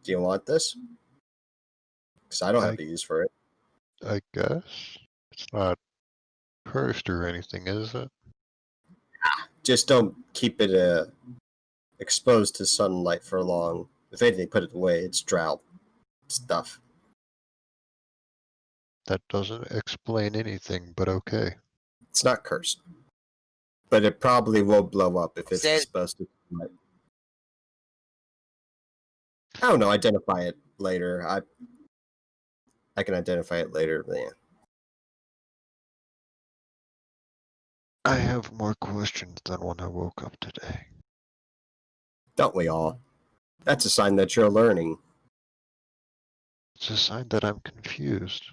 Do you want this? Because I don't have I- to use for it. I guess. It's not cursed or anything, is it? Just don't keep it exposed to sunlight for long. If anything, put it away. It's drought stuff. That doesn't explain anything, but okay. It's not cursed. But it probably will blow up if it's Says- exposed to sunlight. I don't know. Identify it later. I can identify it later. But yeah. I have more questions than when I woke up today. Don't we all? That's a sign that you're learning. It's a sign that I'm confused.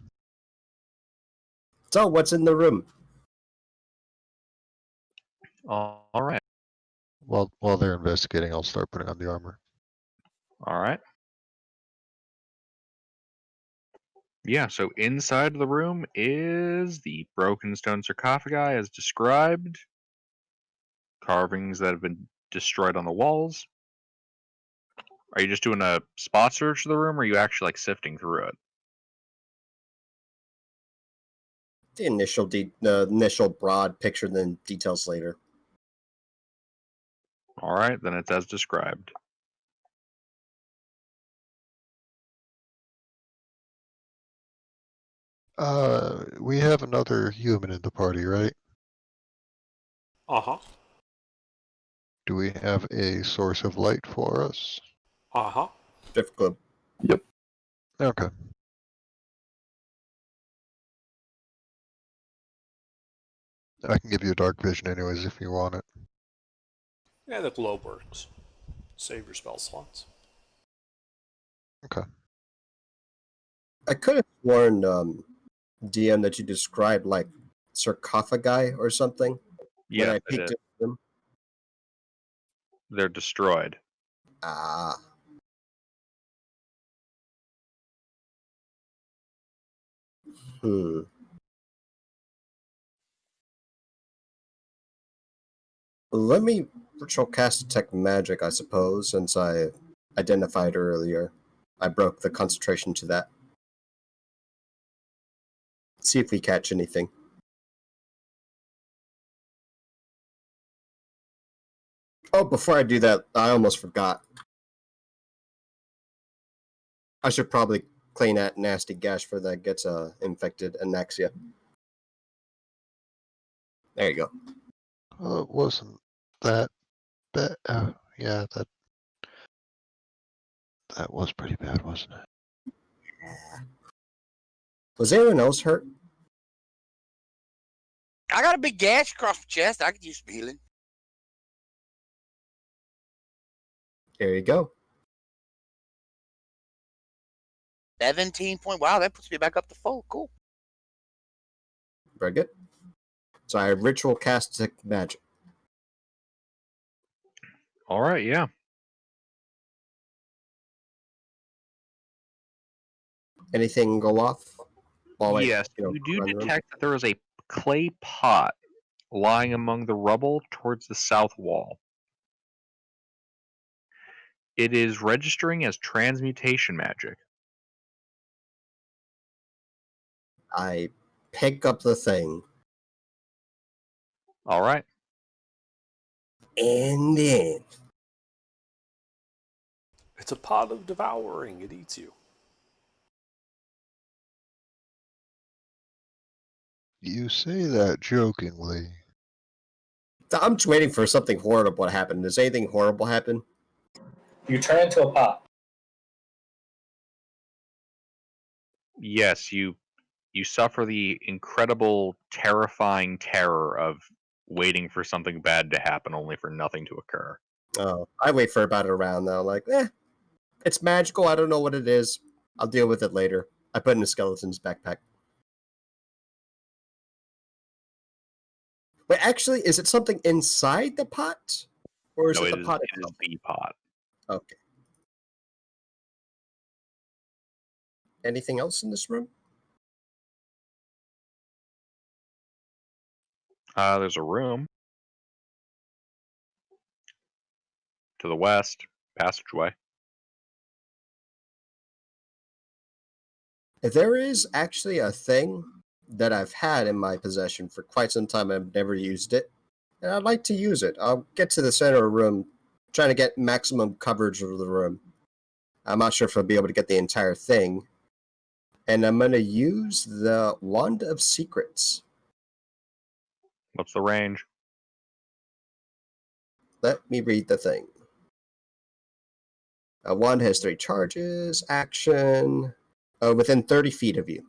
So, what's in the room? All right. While they're investigating, I'll start putting on the armor. All right. Yeah, so inside the room is the broken stone sarcophagi as described, carvings that have been destroyed on the walls. Are you just doing a spot search of the room, or are you actually like sifting through it? The initial broad picture, then details later. All right, then it's as described. We have another human in the party, right? Uh-huh. Do we have a source of light for us? Uh-huh. Drift Club. Okay. I can give you a dark vision anyways if you want it. Yeah, the globe works. Save your spell slots. Okay. I could have sworn, DM, that you described like sarcophagi or something when Yes, I it peeked is. into them. They're destroyed. Ah. Hmm. Let me ritual cast detect magic, I suppose, since I identified earlier. I broke the concentration to that. See if we catch anything. Oh, before I do that, I almost forgot. I should probably clean that nasty gash for that gets infected Anaxia. There you go. Well, it wasn't that bad. Yeah, that was pretty bad, wasn't it? Was anyone else hurt? I got a big gash across my chest. I could use some healing. There you go. 17 point. Wow, that puts me back up to full. Cool. Very good. So I ritual cast detect magic. All right, yeah. Anything go off? While Yes, I, you do run the room? detect that there is a clay pot lying among the rubble towards the south wall. It is registering as transmutation magic. I pick up the thing. All right. And then It's a pot of devouring. It eats you. You say that jokingly. I'm just waiting for something horrible to happen. Does anything horrible happen? You turn into a pot. Yes, you suffer the incredible, terrifying terror of waiting for something bad to happen only for nothing to occur. Oh, I wait for about a round though. Like, it's magical. I don't know what it is. I'll deal with it later. I put it in the skeleton's backpack. Wait, actually, is it something inside the pot? Or is No, it it the is pot it is itself? the pot. Okay. Anything else in this room? There's a room to the west, passageway. There is actually a thing that I've had in my possession for quite some time. I've never used it, and I'd like to use it. I'll get to the center of the room, trying to get maximum coverage of the room. I'm not sure if I'll be able to get the entire thing. And I'm going to use the Wand of Secrets. What's the range? Let me read the thing. A wand has 3 charges, action, within 30 feet of you.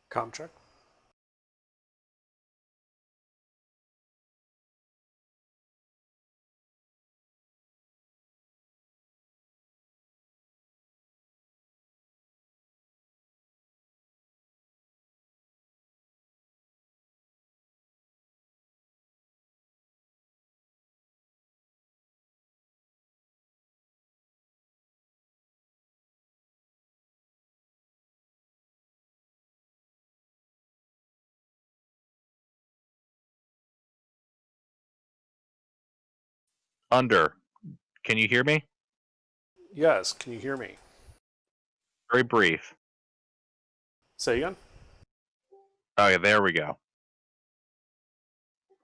Com check. Under, can you hear me? Yes, can you hear me? Very brief. Say again? Oh yeah, there we go.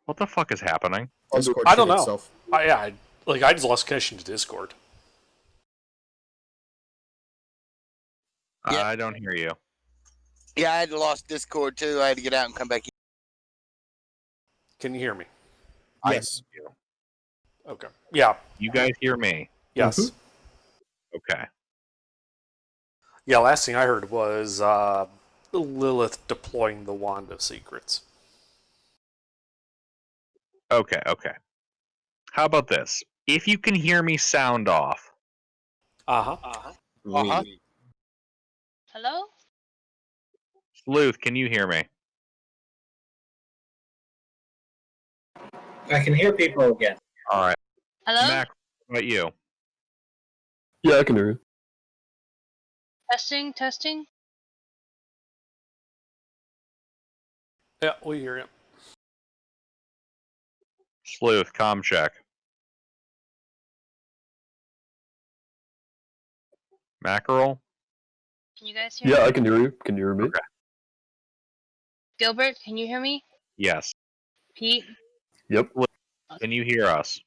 What the fuck is happening? Discord I don't shit know. itself. I just lost connection to Discord. Yep. I don't hear you. Yeah, I had lost Discord too. I had to get out and come back in. Can you hear me? Yes. I hear you. Okay. Yeah. You guys hear me? Yes. Okay. Yeah, last thing I heard was Lilith deploying the Wand of Secrets. Okay. How about this? If you can hear me, sound off. Uh-huh. Uh-huh. Hello? Sleuth, can you hear me? I can hear people again. All right. Hello? Mac, what about you? Yeah, I can hear you. Testing? Yeah, we hear you. Sleuth, comm check. Mackerel? Can you guys hear Yeah, me? I can hear you. Can you hear me? Okay. Gilbert, can you hear me? Yes. Pete? Yep. Can you hear us?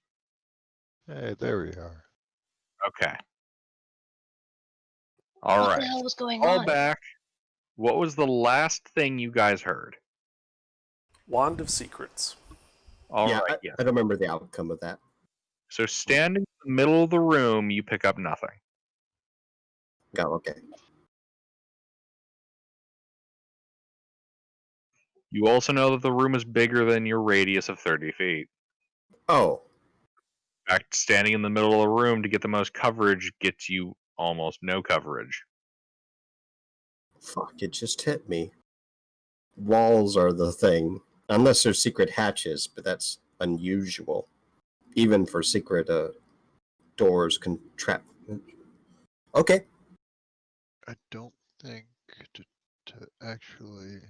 Hey, there we are. Okay. All What right. the hell was going All on? back. What was the last thing you guys heard? Wand of Secrets. All right. Yeah, Yeah. I don't remember the outcome of that. So standing in the middle of the room, you pick up nothing. Oh, okay. You also know that the room is bigger than your radius of 30 feet. Oh, In fact, standing in the middle of the room to get the most coverage gets you almost no coverage. fuck, it just hit me. Walls are the thing. Unless there's secret hatches, but that's unusual. Even for secret doors can trap. Okay. I don't think to actually.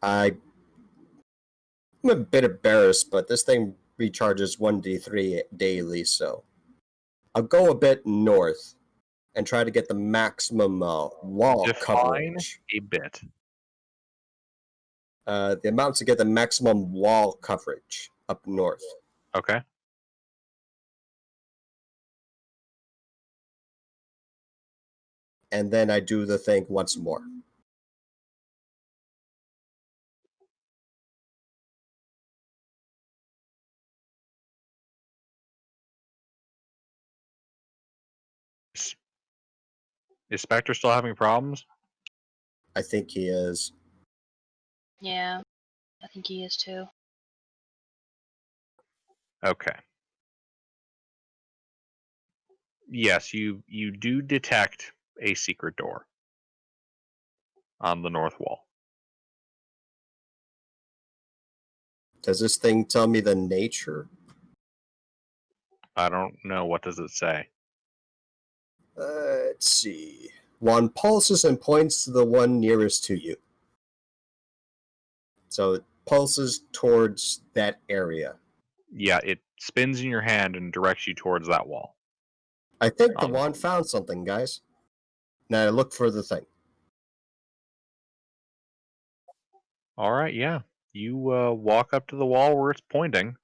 I'm a bit embarrassed, but this thing recharges 1d3 daily, so I'll go a bit north and try to get the maximum wall Define coverage. a bit. The amount to get the maximum wall coverage up north. Okay. And then I do the thing once more. Is Spectre still having problems? I think he is. Yeah, I think he is too. Okay. Yes, you do detect a secret door on the north wall. Does this thing tell me the nature? I don't know. What does it say? Let's see. One pulses and points to the one nearest to you. So it pulses towards that area. Yeah, it spins in your hand and directs you towards that wall. I think the wand found something, guys. Now I look for the thing. All right, yeah. You walk up to the wall where it's pointing.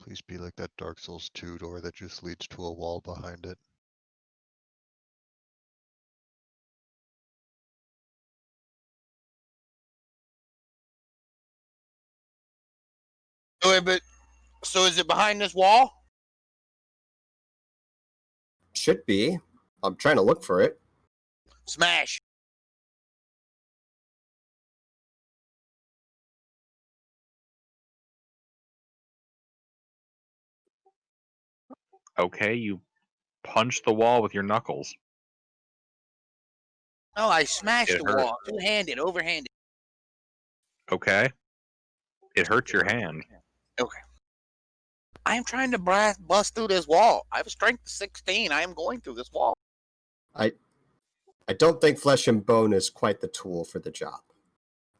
Please be like that Dark Souls 2 door that just leads to a wall behind it. Wait, but so is it behind this wall? Should be. I'm trying to look for it. Smash. Okay, you punch the wall with your knuckles. No, I smashed It the hurt. wall. Two-handed, overhanded. Okay. It hurts your hand. Okay. I am trying to bust through this wall. I have a strength of 16. I am going through this wall. I don't think flesh and bone is quite the tool for the job.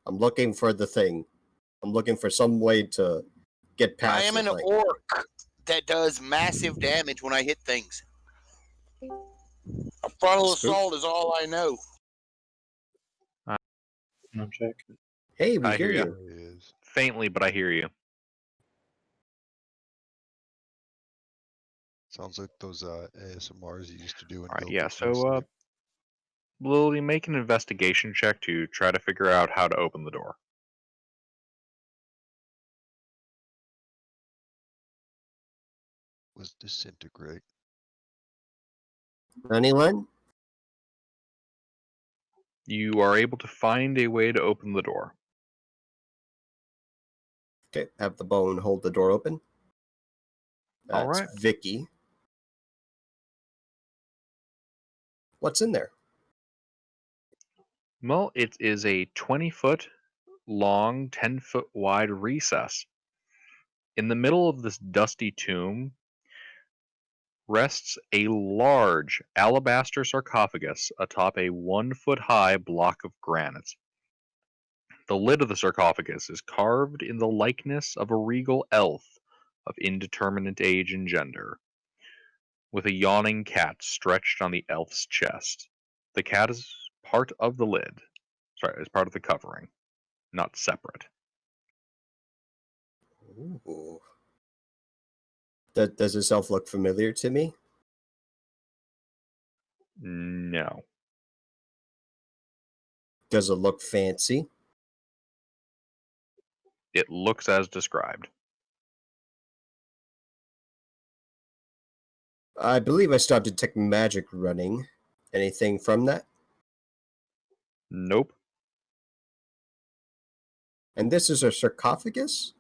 I'm looking for the thing. I'm looking for some way to get past I am the an thing. orc that does massive damage when I hit things. A frontal Spook. assault is all I know. No check. Hey, we I hear hear ya. you. There he is. Faintly, but I hear you. Sounds like those ASMRs you used to do in All right, Guild yeah. Before So, Sleep. Lily, make an investigation check to try to figure out how to open the door. Was disintegrate. Anyone? You are able to find a way to open the door. Okay, have the bone hold the door open. All That's right. Vicky. What's in there? Well, it is a 20-foot long, 10-foot wide recess. In the middle of this dusty tomb rests a large alabaster sarcophagus atop a 1-foot high block of granite. The lid of the sarcophagus is carved in the likeness of a regal elf of indeterminate age and gender, with a yawning cat stretched on the elf's chest. The cat is part of the lid. Sorry, is part of the covering, not separate. Ooh. Does this elf look familiar to me? No. Does it look fancy? It looks as described. I believe I stopped to detect magic running. Anything from that? Nope. And this is a sarcophagus?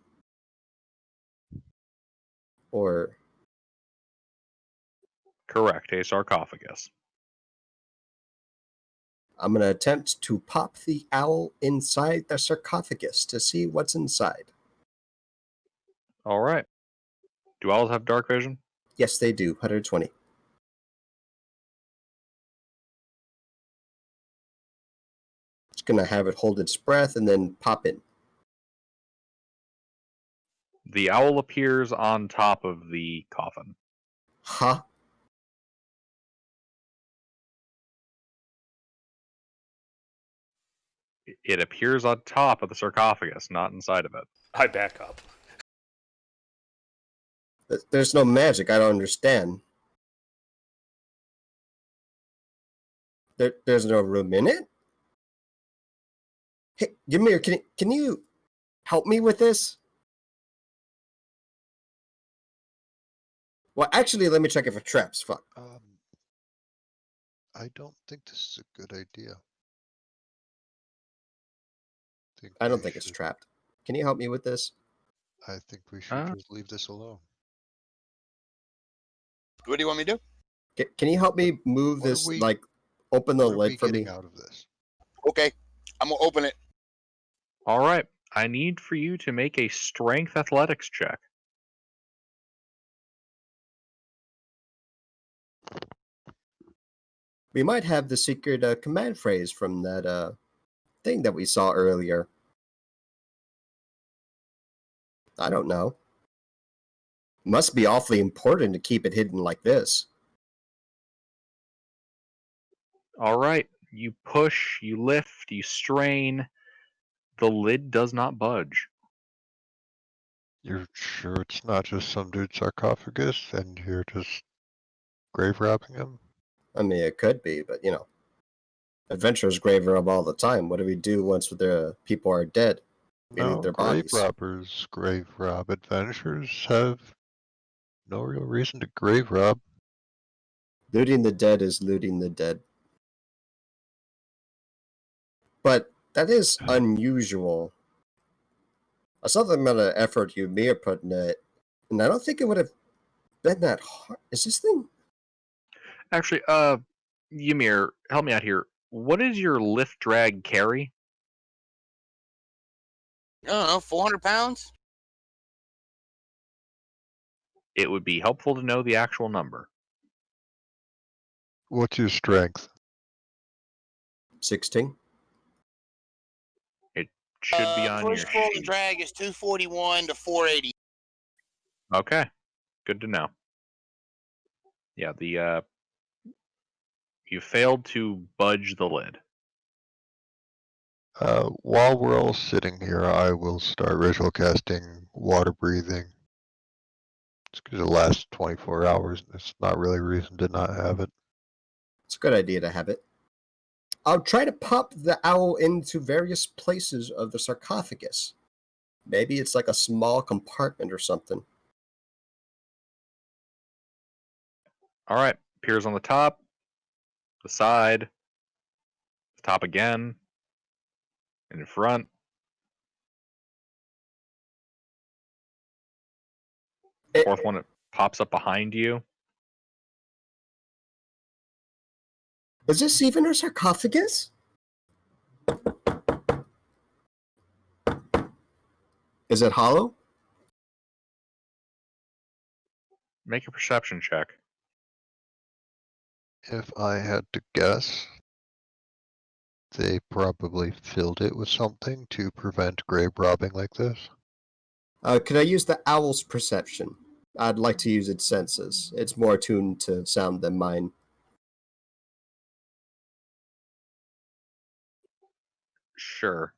Or Correct, a sarcophagus. I'm going to attempt to pop the owl inside the sarcophagus to see what's inside. All right. Do owls have dark vision? Yes, they do. 120. It's going to have it hold its breath and then pop in. The owl appears on top of the coffin. Huh? It appears on top of the sarcophagus, not inside of it. I back up. There's no magic. I don't understand. There's no room in it? Hey, Ymir, can you help me with this? Well, actually, let me check it for traps. Fuck. I don't think this is a good idea. I don't think it's trapped. Can you help me with this? I think we should just leave this alone. What do you want me to do? Can you help me move What are this, we- like, open the What are we lid for getting me? out of this? Okay, I'm gonna open it. All right. I need for you to make a strength athletics check. We might have the secret command phrase from that thing that we saw earlier. I don't know. Must be awfully important to keep it hidden like this. All right. You push, you lift, you strain. The lid does not budge. You're sure it's not just some dude's sarcophagus and you're just grave robbing him? I mean, it could be, but you know, adventurers grave rob all the time. What do we do once the people are dead? We leave No, their grave bodies. robbers grave rob. Adventurers have no real reason to grave rob. Looting the dead is looting the dead. But that is unusual. I saw the amount of effort Ymir put in it, and I don't think it would have been that hard. Is this thing? Actually, Ymir, help me out here. What is your lift, drag, carry? I don't know, 400 pounds? It would be helpful to know the actual number. What's your strength? 16. It should be on Push, your pull, and sheet. drag is 241 to 480. Okay, good to know. Yeah, you failed to budge the lid. While we're all sitting here, I will start ritual casting water breathing. It's because it lasts 24 hours. There's not really a reason to not have it. It's a good idea to have it. I'll try to pop the owl into various places of the sarcophagus. Maybe it's like a small compartment or something. All right, appears on the top, the side, the top again, in front. Fourth one, it pops up behind you. Is this even a sarcophagus? Is it hollow? Make a perception check. If I had to guess, they probably filled it with something to prevent grave robbing like this. Could I use the owl's perception? I'd like to use its senses. It's more attuned to sound than mine. Sure.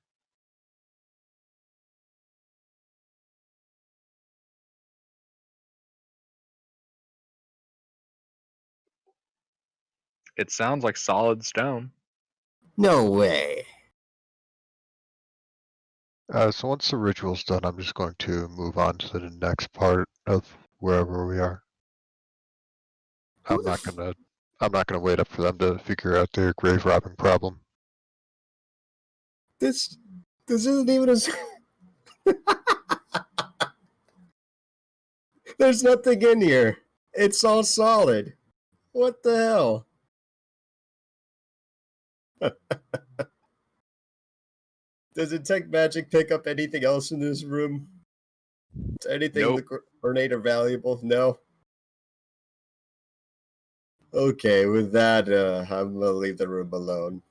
It sounds like solid stone. No way. So once the ritual's done, I'm just going to move on to the next part of wherever we are. I'm not gonna wait up for them to figure out their grave robbing problem. This isn't even as. There's nothing in here. It's all solid. What the hell? Does Detect Magic pick up anything else in this room? Anything Nope. the ornate or valuable? No? Okay, with that, I'm gonna leave the room alone.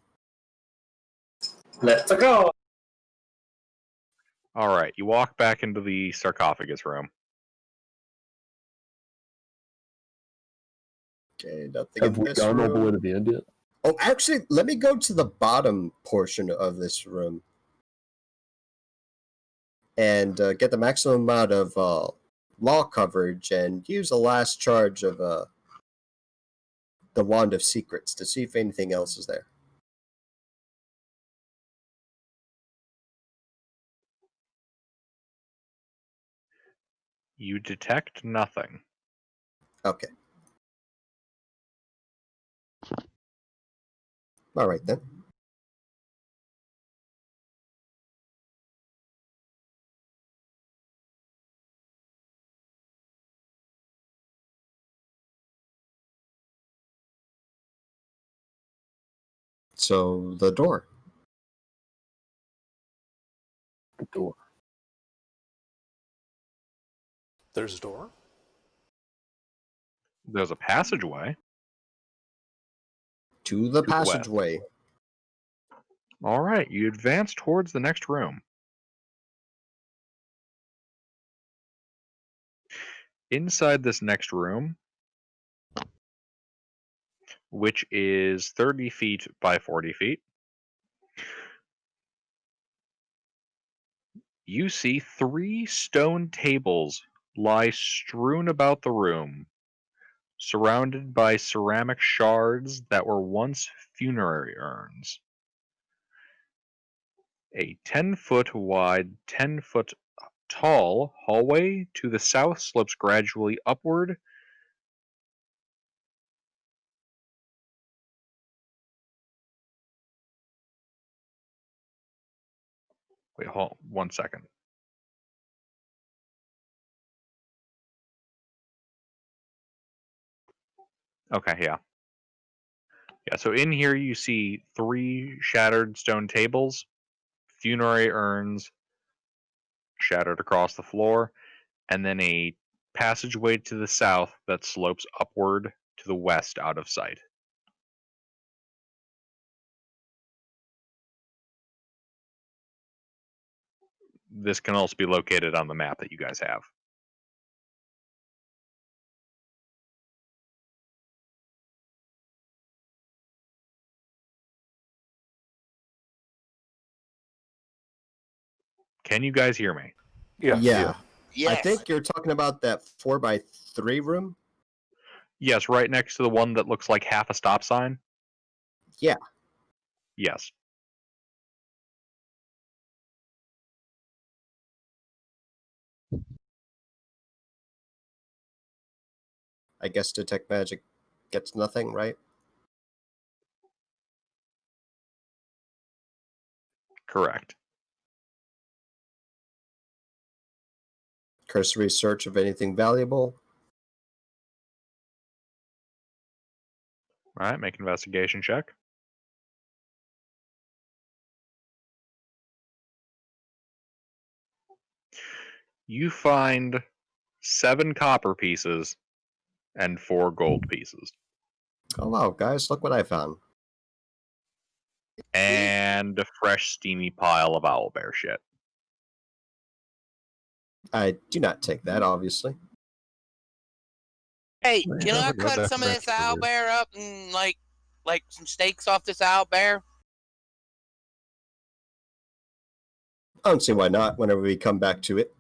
Let's go. All right, you walk back into the sarcophagus room. Okay, nothing Have in we this gone all the way room. to the end yet? Oh, actually, let me go to the bottom portion of this room and get the maximum amount of law coverage and use the last charge of the Wand of Secrets to see if anything else is there. You detect nothing. Okay. All right, then. So, the door. The door. There's a door. There's a passageway. To the To the west. passageway. All right, you advance towards the next room. Inside this next room, which is 30 feet by 40 feet, you see 3 stone tables lie strewn about the room, surrounded by ceramic shards that were once funerary urns. A 10-foot wide, 10-foot tall hallway to the south slopes gradually upward. Wait, hold 1 second. Okay, yeah. Yeah, so in here you see 3 shattered stone tables, funerary urns shattered across the floor, and then a passageway to the south that slopes upward to the west out of sight. This can also be located on the map that you guys have. Can you guys hear me? Yes. Yeah. Yes. I think you're talking about that 4x3 room. Yes, right next to the one that looks like half a stop sign. Yeah. Yes. I guess detect magic gets nothing, right? Correct. Cursory search of anything valuable. All right, make an investigation check. You find 7 copper pieces and 4 gold pieces. Oh wow, guys, look what I found. And a fresh steamy pile of owlbear shit. I do not take that, obviously. Hey, Well, can yeah, I we're going cut back some to of this Mexico owl here. bear up and like some steaks off this owl bear? I don't see why not whenever we come back to it.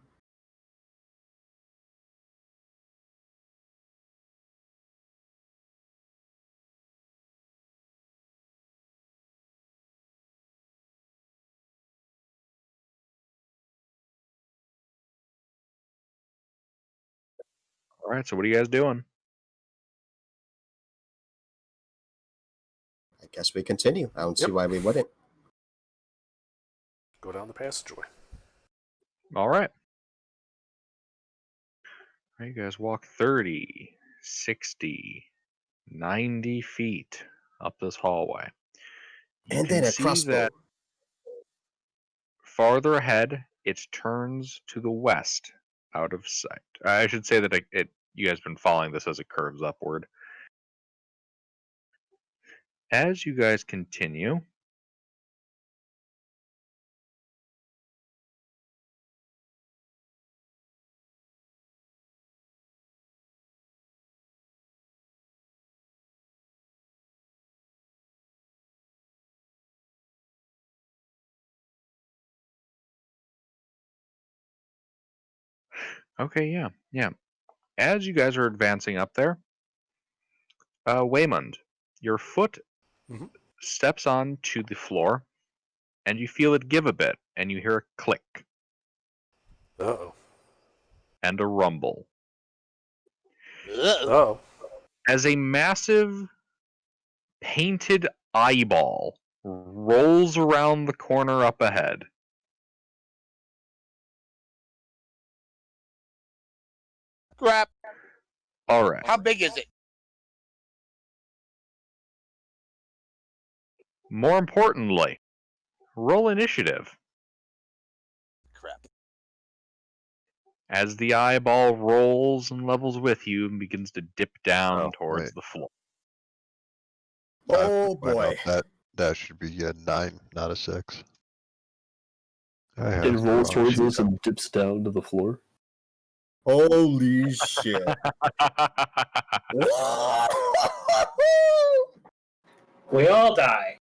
All right, so what are you guys doing? I guess we continue. I don't see Yep. why we wouldn't. Go down the passageway. All right. You guys walk 30, 60, 90 feet up this hallway. You And can then a see crossbow. that farther ahead, it turns to the west out of sight. I should say that you guys have been following this as it curves upward. As you guys continue, okay, yeah. As you guys are advancing up there, Waymond, your foot Mhm. steps on to the floor, and you feel it give a bit, and you hear a click Uh-oh. and a rumble. Ugh. Uh-oh. As a massive painted eyeball rolls around the corner up ahead. Crap. All right. How big is it? More importantly, roll initiative. Crap. As the eyeball rolls and levels with you and begins to dip down Oh, towards wait. the floor. I have to Oh point boy. out that should be a 9, not a 6. I have It the rolls wrong towards sheet us and dips down to the floor. Holy shit. We all die.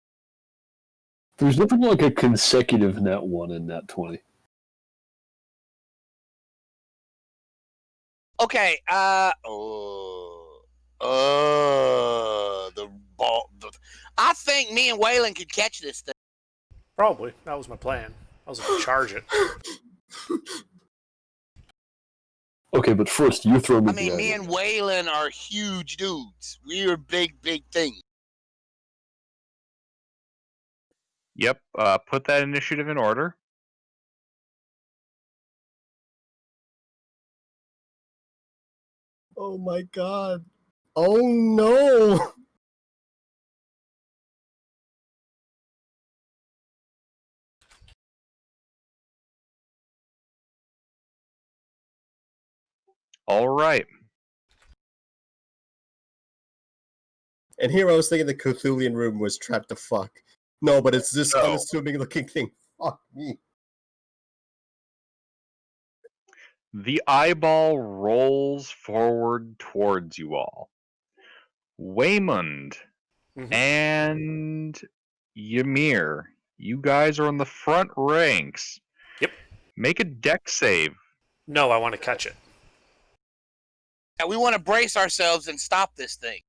There's nothing like a consecutive nat 1 and nat 20. Okay. The ball. I think me and Waylon could catch this thing. Probably. That was my plan. I was going to charge it. Okay, but first you throw me I the mean, me idol. and Waylon are huge dudes. We're big things. Yep. Put that initiative in order. Oh my god. Oh no. All right. And here I was thinking the Cthulhian room was trapped to fuck. No, but it's this No. unassuming looking thing. Fuck me. The eyeball rolls forward towards you all. Waymond and Ymir, you guys are in the front ranks. Yep. Make a dex save. No, I want to catch it. Yeah, we want to brace ourselves and stop this thing.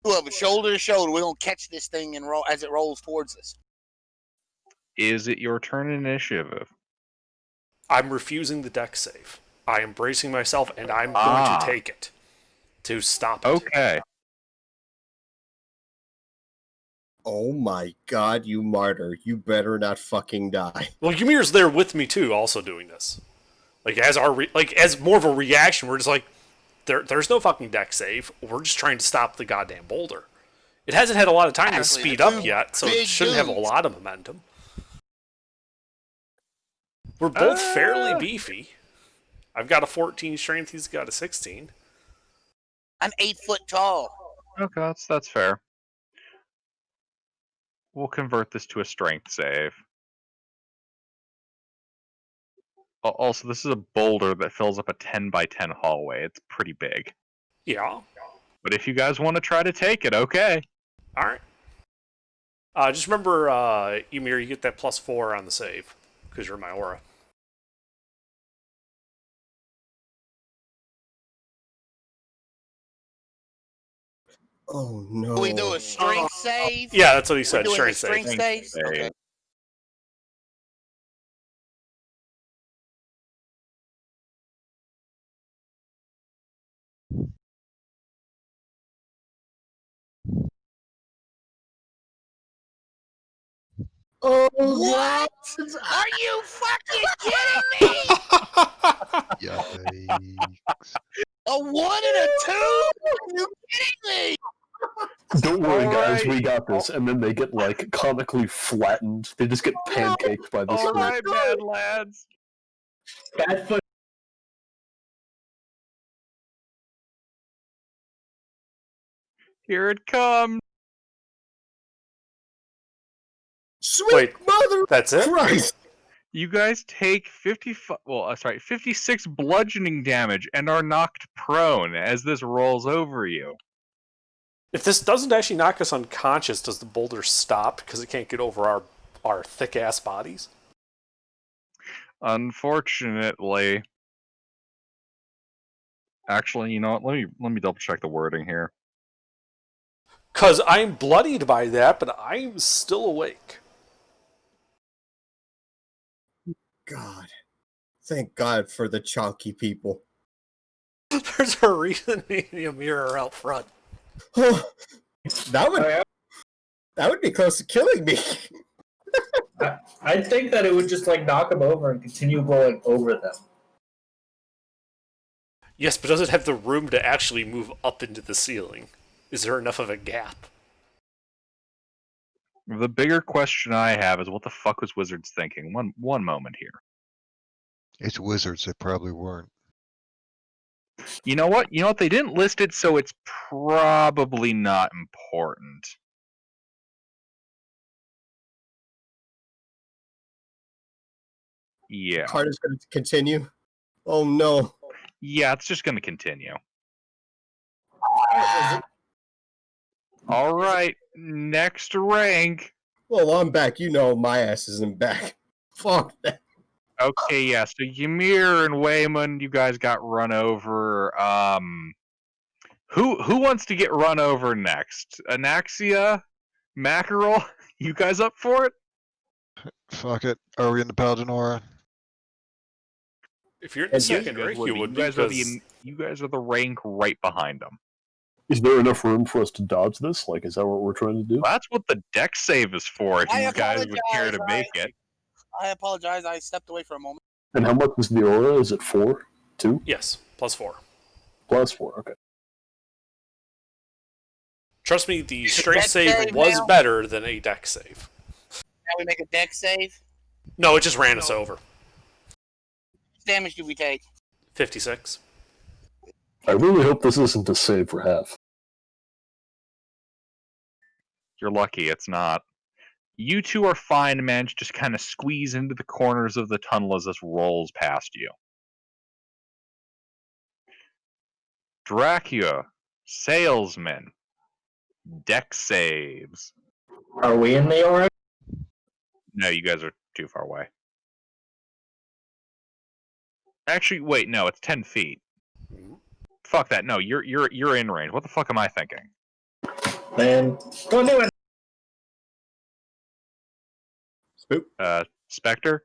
We'll have a shoulder to shoulder. We're going to catch this thing and roll as it rolls towards us. Is it your turn initiative? I'm refusing the deck save. I am bracing myself, and I'm going to take it to stop it. Okay. Oh my god, you martyr. You better not fucking die. Well, Ymir's there with me, too, also doing this. Like, as more of a reaction, we're just like, there's no fucking deck save. We're just trying to stop the goddamn boulder. It hasn't had a lot of time to speed up yet, so it shouldn't have a lot of momentum. We're both fairly beefy. I've got a 14 strength, he's got a 16. I'm 8 foot tall. Okay, that's fair. We'll convert this to a strength save. Also, this is a boulder that fills up a 10 by 10 hallway. It's pretty big. Yeah. But if you guys want to try to take it, okay. Alright. Just remember, Ymir, you get that +4 on the save, because you're my aura. Oh no. Do we do a strength save? Yeah, that's what he said, We're doing a strength strength save. save? Okay. Oh, What? Are you fucking kidding me? Yikes. A 1 and a 2? Are you kidding me? Don't worry, guys, Alright. we got this. And then they get, like, comically flattened. They just get pancaked by this group. Alright, bad lads. Bad foot. Here it comes. Sweet Wait, mother that's it? Christ! You guys take 56 bludgeoning damage and are knocked prone as this rolls over you. If this doesn't actually knock us unconscious, does the boulder stop because it can't get over our thick-ass bodies? Unfortunately. Actually, you know what? Let me double check the wording here. Because I'm bloodied by that, but I'm still awake. God. Thank God for the chalky people. There's a reason me and Ymir are out front. That would be close to killing me. I think that it would just like knock them over and continue going over them. Yes, but does it have the room to actually move up into the ceiling? Is there enough of a gap? The bigger question I have is what the fuck was Wizards thinking? One moment here. It's wizards, they probably weren't. You know what? They didn't list it, so it's probably not important. Yeah. Card is going to continue. Oh no. Yeah, it's just going to continue. Alright, next rank. Well, I'm back. You know my ass isn't back. Fuck that. Okay, yeah, so Ymir and Waymond, you guys got run over. Who wants to get run over next? Anaxia? Mackerel? You guys up for it? Fuck it. Are we in the Paladin aura? If you're in the And you second guys rank, would you be. would You be, guys are because you guys are the rank right behind them. Is there enough room for us to dodge this? Like, is that what we're trying to do? That's what the deck save is for, if I you guys would care to apologize, make it. I apologize. I stepped away for a moment. And how much is the aura? Is it 4? 2? yes, +4. +4, okay. Trust me, the Is it strength dex save save was now? better than a deck save. Now we make a deck save. No, it just ran us over. How much damage do we take? 56. I really hope this isn't a save for half. You're lucky it's not. You two are fine, man. Just kind of squeeze into the corners of the tunnel as this rolls past you. Dracula, salesman, deck saves. Are we in the aura? No, you guys are too far away. Actually, wait, no, it's 10 feet. Fuck that. No, you're in range. What the fuck am I thinking? Then go do it. Spook. Spectre?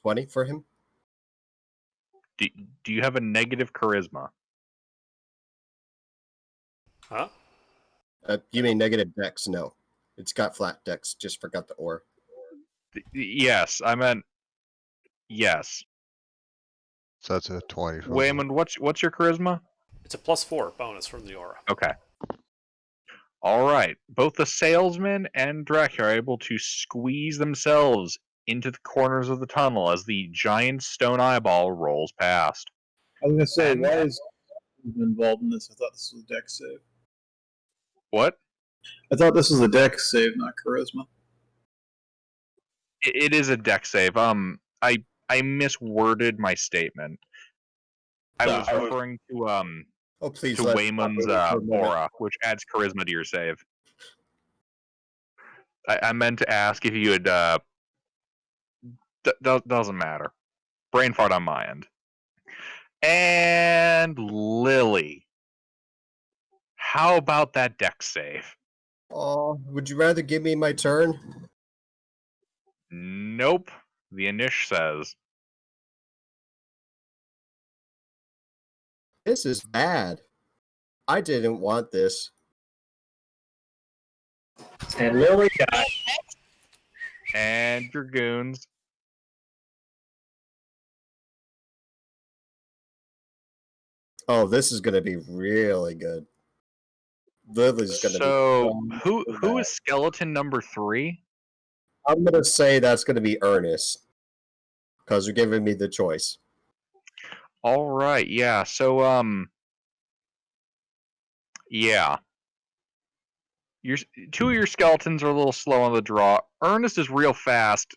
20 for him. Do you have a negative charisma? Huh? You mean negative dex? No. It's got flat dex. Just forgot the ore. Yes, I meant yes. So that's a 20. Waymond, what's your charisma? It's a +4 bonus from the aura. Okay. All right. Both the salesman and Dracula are able to squeeze themselves into the corners of the tunnel as the giant stone eyeball rolls past. I was gonna say, And- why is involved in this? I thought this was a dex save. What? I thought this was a dex save, not charisma. It is a deck save. I misworded my statement. I was referring to Oh, please. to let's Waymond's stop it for a moment. aura, which adds charisma to your save. I meant to ask if you had. Doesn't matter. Brain fart on my end. And Lily, how about that deck save? Oh, would you rather give me my turn? Nope. The Anish says. This is bad. I didn't want this. And Lily got And Dragoons. Oh, this is going to be really good. Lily's going to So be who is skeleton number 3? I'm going to say that's going to be Ernest. Because you're giving me the choice. All right, yeah. So yeah. Two of your skeletons are a little slow on the draw. Ernest is real fast,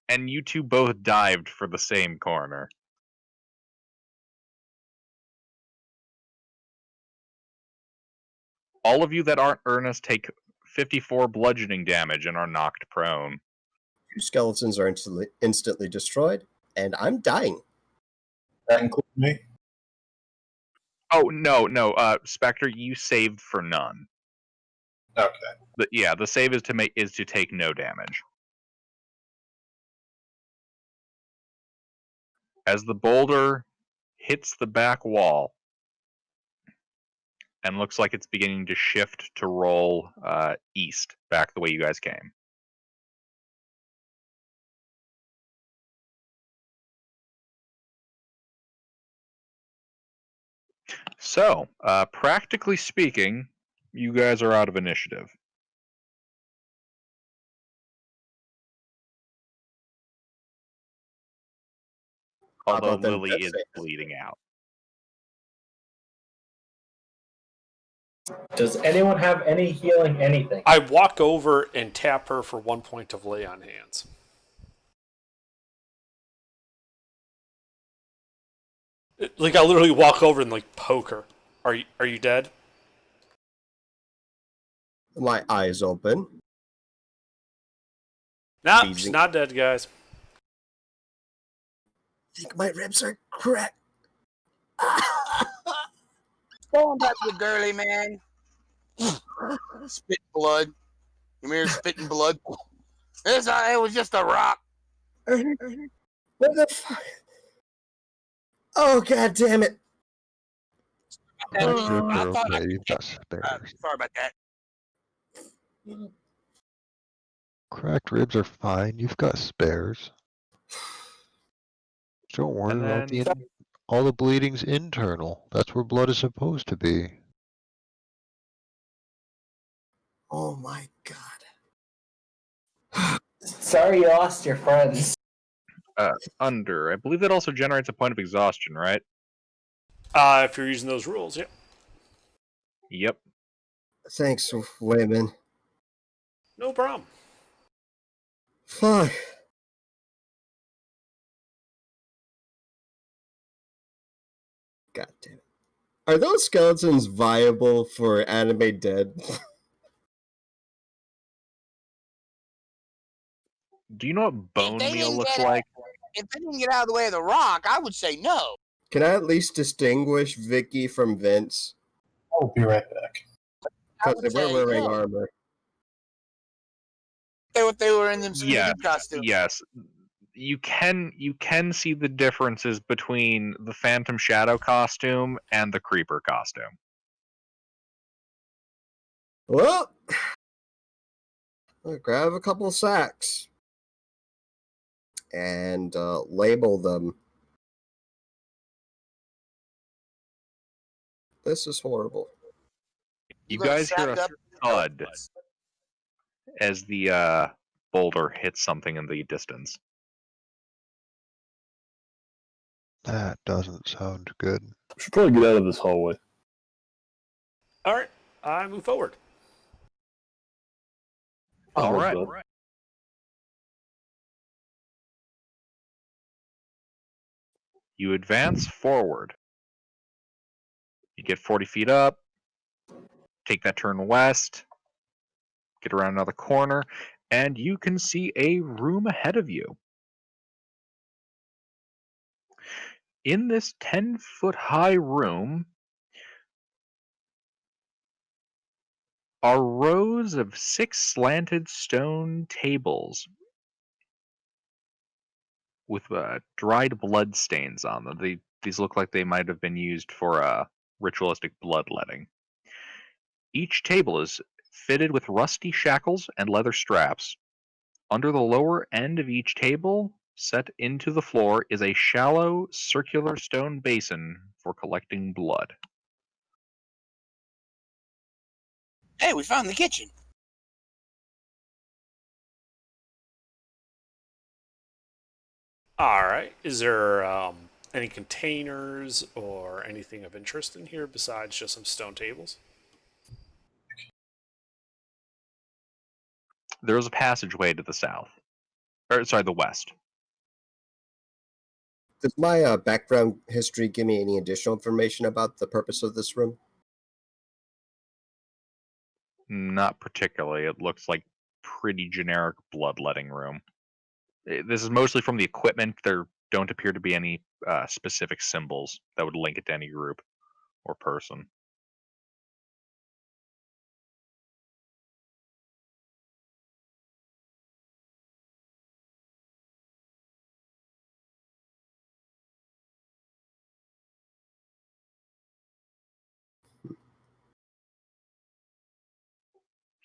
and you two both dived for the same corner. All of you that aren't Ernest take 54 bludgeoning damage and are knocked prone. 2 skeletons are instantly destroyed, and I'm dying. That includes me. Oh no, Spectre, you saved for none. Okay. The save is to take no damage. As the boulder hits the back wall and looks like it's beginning to shift to roll east, back the way you guys came. So, practically speaking, you guys are out of initiative. How Although about them Lily death is saves? bleeding out. Does anyone have any healing anything? I walk over and tap her for 1 point of lay on hands. Like, I literally walk over and, like, poke her. Are you dead? My eyes open. Nah, Feeding. she's not dead, guys. I think my ribs are cracked. Going back to the girly man. Spit blood. Come here, spitting blood. It was just a rock. What the fuck? Oh, god damn it. I thought I Okay, could you've get. got spares. Sorry about that. Cracked ribs are fine. You've got spares. Don't worry And about then- all the bleeding's internal. That's where blood is supposed to be. Oh my god. Sorry you lost your friends. Under. I believe that also generates a point of exhaustion, right? If you're using those rules, yeah. Yep. Thanks, Wayman. No problem. Fuck. God damn it. Are those skeletons viable for Anime Dead? Do you know what bone meal looks like? If they didn't get out of the way of the rock, I would say no. Can I at least distinguish Vicky from Vince? I'll be right back. I Because would they were say wearing no. armor. They were in them Yeah. costumes. Yes. You can see the differences between the Phantom Shadow costume and the Creeper costume. Well, I'll grab a couple of sacks and label them. This is horrible. You gonna guys hear a sack up thud as the boulder hits something in the distance. That doesn't sound good. We should probably get out of this hallway. All right, I move forward. All right. You advance forward. You get 40 feet up, take that turn west, get around another corner, and you can see a room ahead of you. In this 10-foot high room are rows of 6 slanted stone tables with dried blood stains on them. These look like they might have been used for ritualistic bloodletting. Each table is fitted with rusty shackles and leather straps. Under the lower end of each table, set into the floor, is a shallow, circular stone basin for collecting blood. Hey, we found the kitchen. All right. Is there any containers or anything of interest in here besides just some stone tables? There is a passageway to the south. Or, sorry, the west. Does my background history give me any additional information about the purpose of this room? Not particularly. It looks like pretty generic bloodletting room. This is mostly from the equipment. There don't appear to be any specific symbols that would link it to any group or person.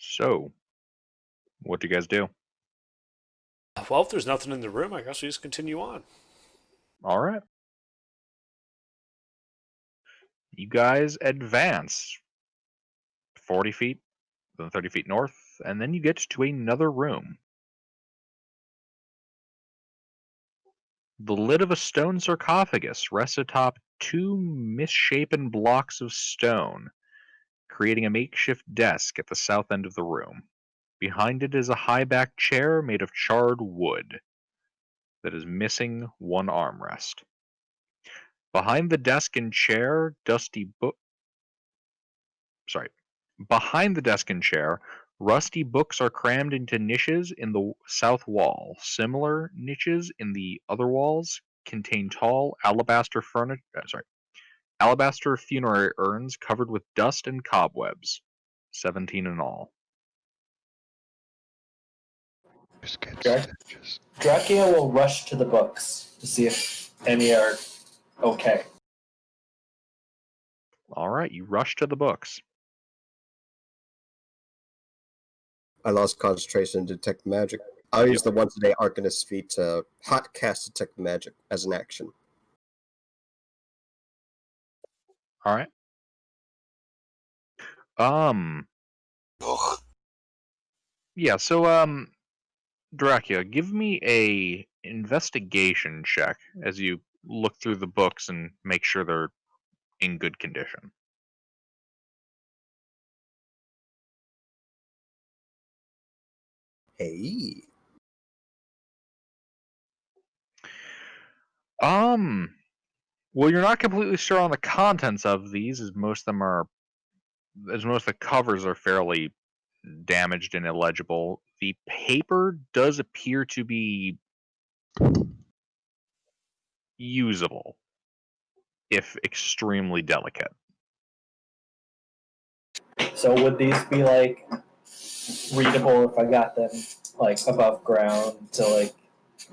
So, what do you guys do? Well, if there's nothing in the room, I guess we just continue on. All right. You guys advance 40 feet, then 30 feet north, and then you get to another room. The lid of a stone sarcophagus rests atop 2 misshapen blocks of stone, creating a makeshift desk at the south end of the room. Behind it is a high-backed chair made of charred wood that is missing one armrest. Behind the desk and chair, Behind the desk and chair, rusty books are crammed into niches in the south wall. Similar niches in the other walls contain tall alabaster funerary urns covered with dust and cobwebs, 17 in all. Just get Jack? stitches. Dracia will rush to the books to see if any are okay. All right, you rush to the books. I lost concentration to detect magic. I'll use the once a day Arcanist feat to hot cast detect magic as an action. All right. Ugh. Yeah, so Dracula, give me a investigation check as you look through the books and make sure they're in good condition. Hey. Well, you're not completely sure on the contents of these, as most of the covers are fairly damaged and illegible. The paper does appear to be usable, if extremely delicate. So would these be like readable if I got them like above ground to like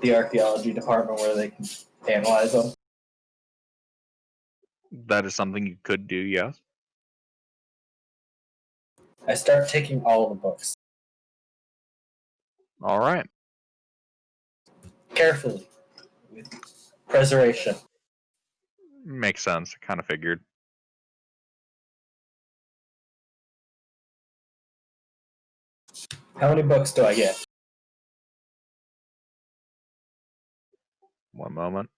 the archaeology department where they can analyze them? That is something you could do, yes. I start taking all of the books All right. carefully with preservation. Makes sense. I kind of figured. How many books do I get? One moment.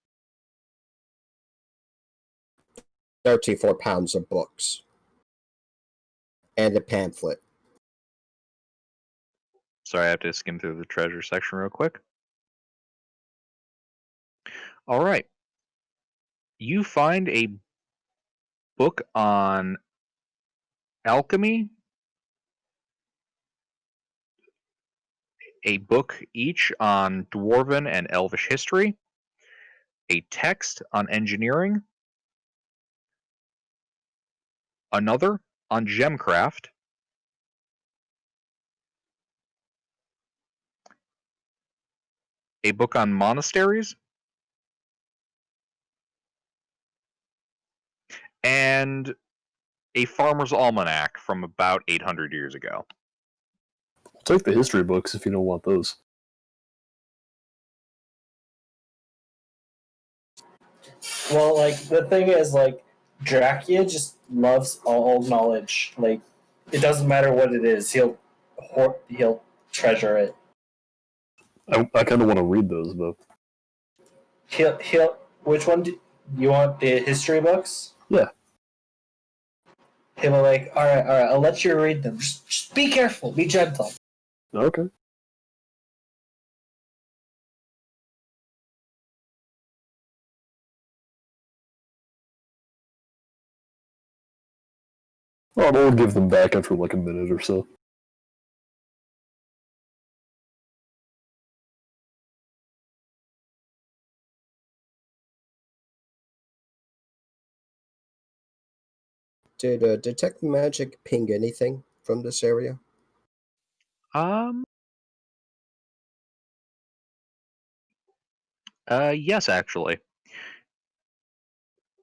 34 pounds of books. And a pamphlet. Sorry, I have to skim through the treasure section real quick. All right. You find a book on alchemy, a book each on dwarven and elvish history, a text on engineering, another on gemcraft, a book on monasteries, and a farmer's almanac from about 800 years ago. I'll take the history books if you don't want those. Well, like the thing is, like Dracula just loves all knowledge. Like it doesn't matter what it is, he'll treasure it. I kind of want to read those, though. He'll. Which one do you want? The history books? Yeah. He'll be like, all right, I'll let you read them. Just be careful, be gentle. Okay. Well, I'll give them back after like a minute or so. Did Detect Magic ping anything from this area? Yes, actually.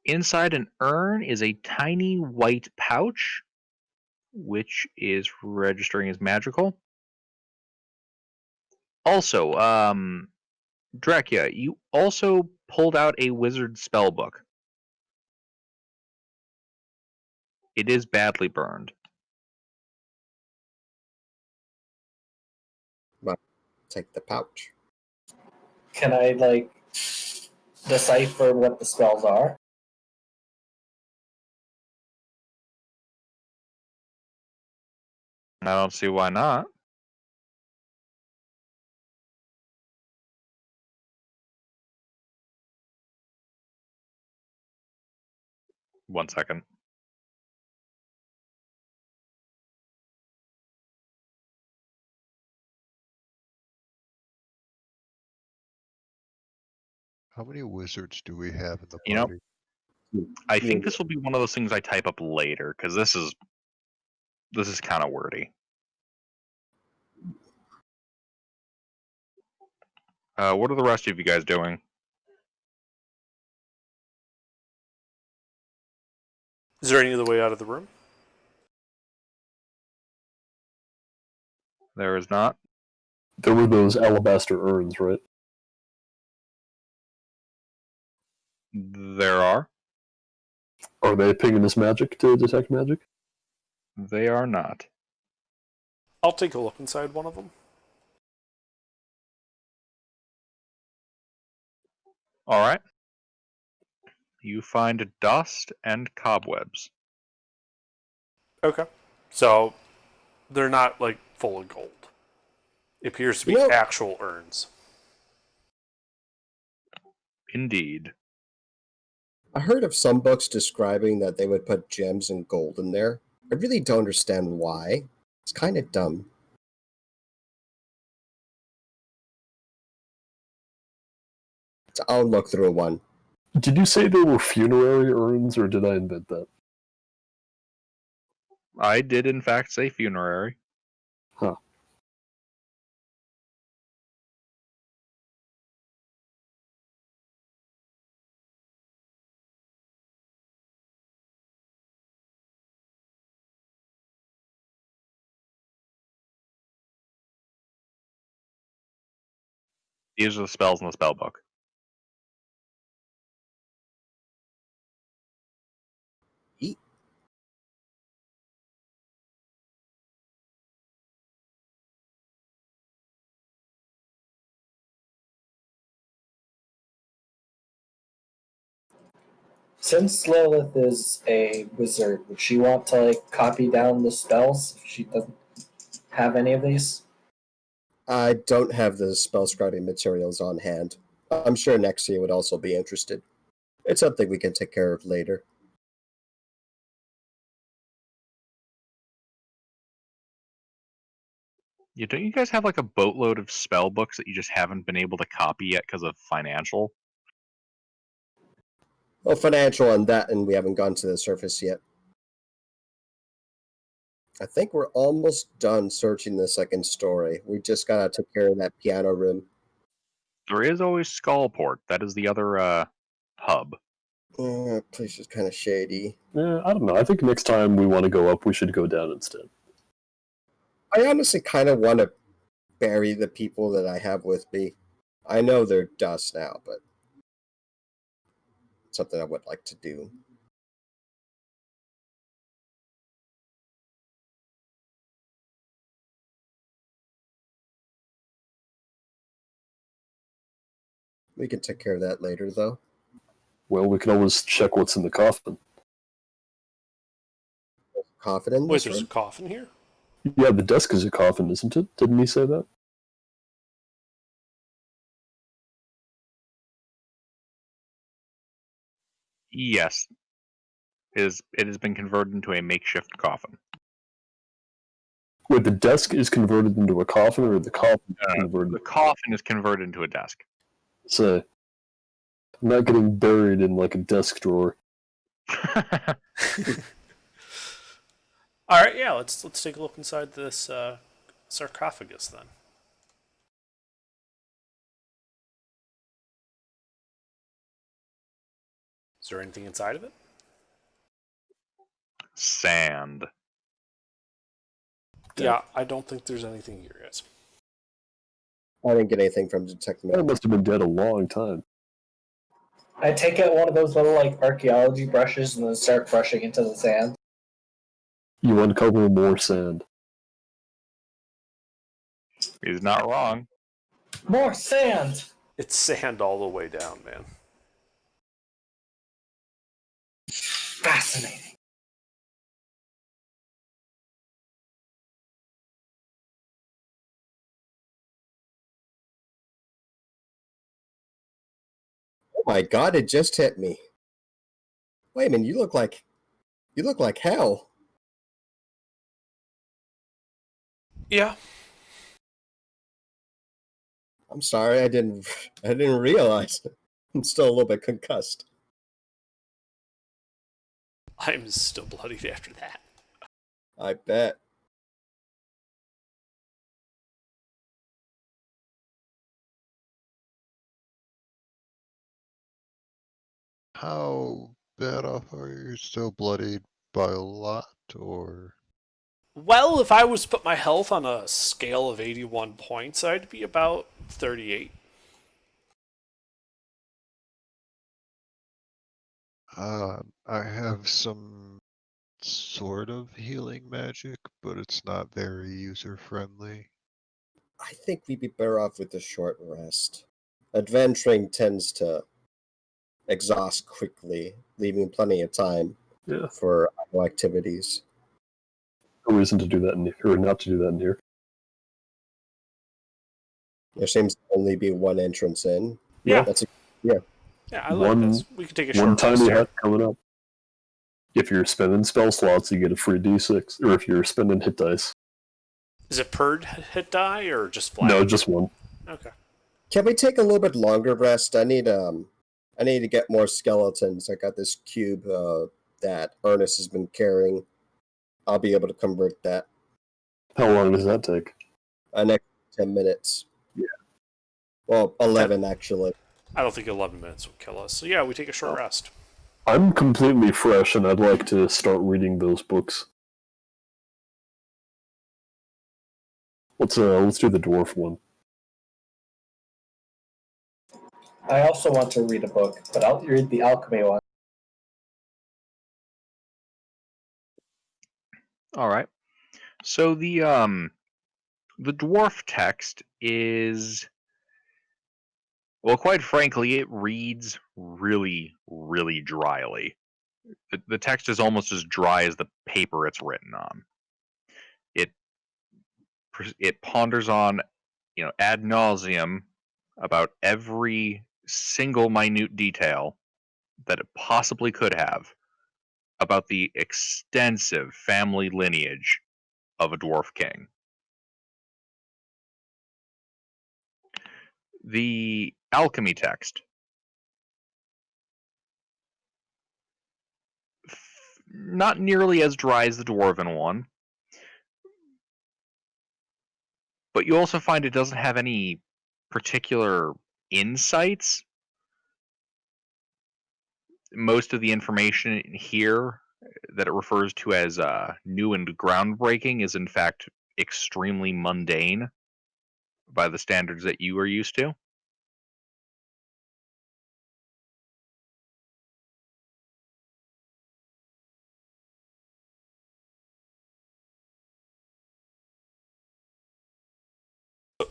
Inside an urn is a tiny white pouch, which is registering as magical. Also, Dracula, you also pulled out a wizard spell book. It is badly burned. Well, take the pouch. Can I like decipher what the spells are? I don't see why not. One second. How many wizards do we have in the You know, party? I think this will be one of those things I type up later, because this is kind of wordy. What are the rest of you guys doing? Is there any other way out of the room? There is not. There were those alabaster urns, right? There are. Are they pinging this magic to detect magic? They are not. I'll take a look inside one of them. All right. You find dust and cobwebs. Okay. So they're not like full of gold. It appears to be You know- actual urns. Indeed. I heard of some books describing that they would put gems and gold in there. I really don't understand why. It's kind of dumb. So I'll look through one. Did you say they were funerary urns, or did I invent that? I did, in fact, say funerary. Huh. These are the spells in the spell book. Eat. Since Lilith is a wizard, would she want to like copy down the spells if she doesn't have any of these? I don't have the spell scribing materials on hand. I'm sure Nexia would also be interested. It's something we can take care of later. Yeah, don't you guys have like a boatload of spell books that you just haven't been able to copy yet because of financial? Well, financial and that, and we haven't gone to the surface yet. I think we're almost done searching the second story. We just gotta take care of that piano room. There is always Skullport. That is the other hub. Place is kind of shady. Yeah, I don't know. I think next time we want to go up, we should go down instead. I honestly kind of want to bury the people that I have with me. I know they're dust now, but it's something I would like to do. We can take care of that later, though. Well, we can always check what's in the coffin. Coffin in Wait, this there's a room? coffin here? Yeah, the desk is a coffin, isn't it? Didn't he say that? Yes. It has been converted into a makeshift coffin. Wait, the desk is converted into a coffin, or the coffin is converted? The coffin is converted into a desk. So, I'm not getting buried in like a desk drawer. All right, yeah. Let's take a look inside this sarcophagus then. Is there anything inside of it? Sand. Yeah, I don't think there's anything here, guys. I didn't get anything from Detective That must have been dead a long time. I take out one of those little like archaeology brushes and then start brushing into the sand. You uncover more sand. He's not wrong. More sand! It's sand all the way down, man. Fascinating. Oh my god, it just hit me. Wait a minute, you look like hell. Yeah. I'm sorry, I didn't realize. I'm still a little bit concussed. I'm still bloodied after that. I bet. How bad off are you? You're still bloodied by a lot, or? Well, if I was to put my health on a scale of 81 points, I'd be about 38. I have some sort of healing magic, but it's not very user-friendly. I think we'd be better off with a short rest. Adventuring tends to exhaust quickly, leaving plenty of time Yeah, for idle activities. no reason to do that in here, or not to do that in here. There seems to only be one entrance in. Yeah. That's Yeah, I like One- this. We can take a One short rest tiny here. hut coming up. If you're spending spell slots, you get a free d6. Or if you're spending hit dice. Is it per hit die or just flat? No, just one. Okay. Can we take a little bit longer rest? I need to get more skeletons. I got this cube that Ernest has been carrying. I'll be able to convert that. How long does that take? Next 10 minutes. Yeah. Well, 11 actually. I don't think 11 minutes will kill us. So yeah, we take a short rest. I'm completely fresh, and I'd like to start reading those books. Let's do the dwarf one. I also want to read a book, but I'll read the alchemy one. All right. So the dwarf text is, well, quite frankly, it reads really, really dryly. The text is almost as dry as the paper it's written on. It ponders on, ad nauseum about every single minute detail that it possibly could have about the extensive family lineage of a dwarf king. The alchemy text not nearly as dry as the dwarven one, but you also find it doesn't have any particular insights. Most of the information here that it refers to as new and groundbreaking is in fact extremely mundane by the standards that you are used to.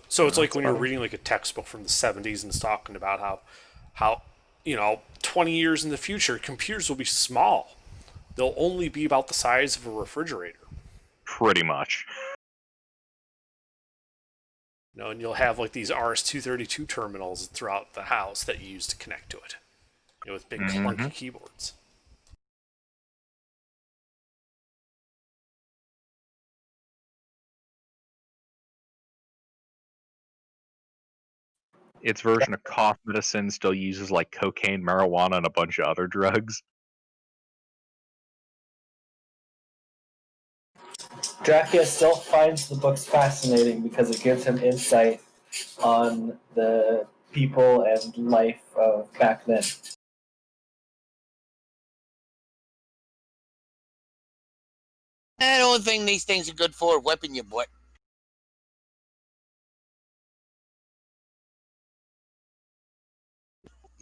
So it's like when you're reading like a textbook from the 70s and it's talking about how 20 years in the future computers will be small. They'll only be about the size of a refrigerator. Pretty much. And you'll have like these RS-232 terminals throughout the house that you use to connect to it. With big clunky keyboards. Its version of cough medicine still uses like cocaine, marijuana, and a bunch of other drugs. Dracula still finds the books fascinating because it gives him insight on the people and life of back then. The only thing these things are good for, whipping your butt.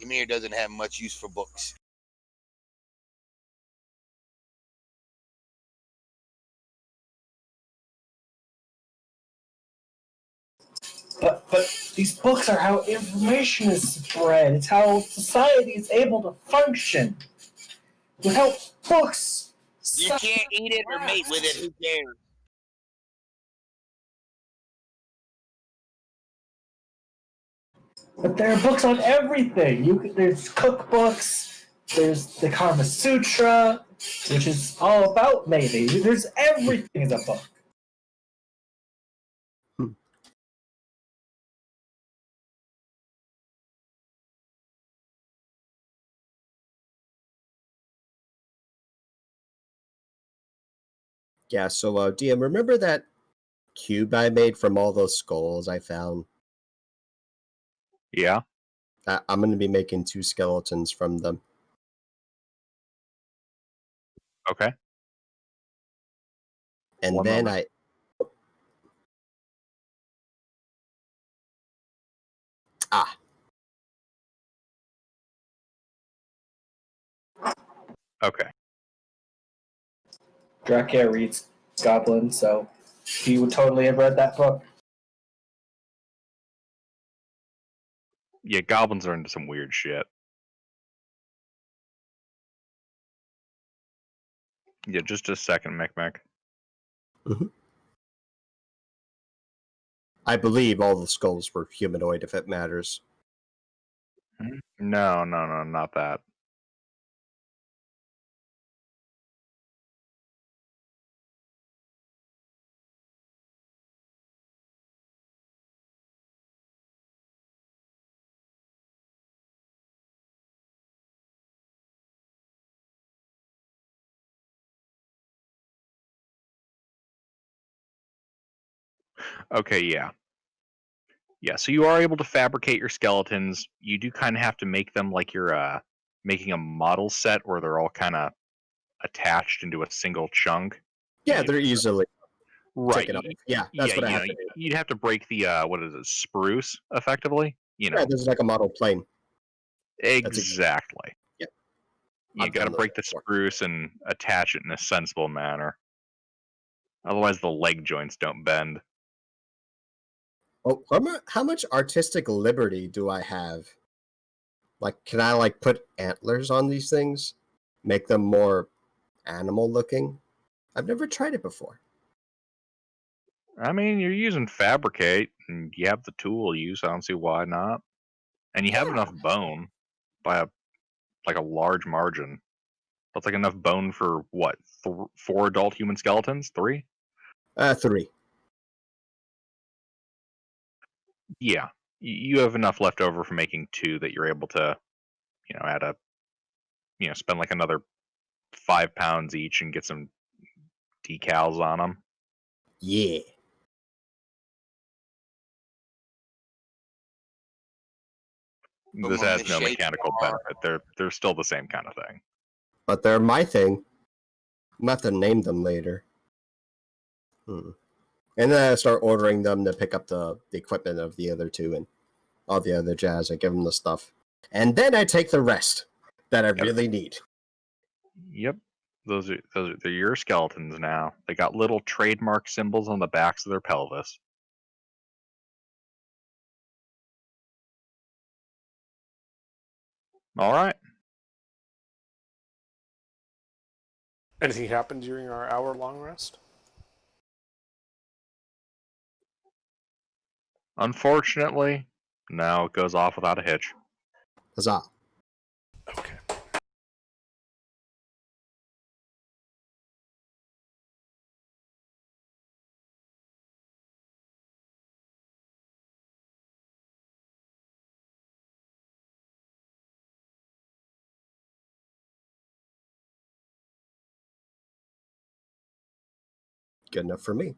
Ymir doesn't have much use for books. But these books are how information is spread. It's how society is able to function. Without books, You can't eat it or mate with it. Who cares? but there are books on everything. There's cookbooks. There's the Kama Sutra, which is all about mating. There's everything is a book. Yeah, so DM, remember that cube I made from all those skulls I found? Yeah. I'm going to be making 2 skeletons from them. Okay. And One then moment. Okay. Dracula reads Goblin, so he would totally have read that book. Yeah, goblins are into some weird shit. Yeah, just a second, Micmac. I believe all the skulls were humanoid, if it matters. No, not that. Okay, yeah. Yeah, so you are able to fabricate your skeletons. You do kind of have to make them like you're making a model set where they're all kind of attached into a single chunk. Yeah, they're easily right. taken off. Yeah, that's what I have to do. You'd have to break the what is it, spruce, effectively. You know, Yeah, this is like a model plane. exactly. Yeah. You I've got to done those break the before. spruce and attach it in a sensible manner. Otherwise, the leg joints don't bend. Oh, how much artistic liberty do I have? Like, can I like put antlers on these things, make them more animal looking? I've never tried it before. I mean, you're using fabricate, and you have the tool to use. I don't see why not. And you have enough bone by a large margin. That's like enough bone for what? 4 adult human skeletons? 3? 3. Yeah, you have enough left over for making 2 that you're able to, spend like another 5 pounds each and get some decals on them. Yeah. This has no mechanical benefit. They're still the same kind of thing. But they're my thing. I'm going to have to name them later. And then I start ordering them to pick up the equipment of the other 2 and all the other jazz. I give them the stuff. And then I take the rest that I really need. Yep. They're your skeletons now. They got little trademark symbols on the backs of their pelvis. All right. Anything happened during our hour-long rest? Unfortunately, no, it goes off without a hitch. Huzzah. Okay. Good enough for me.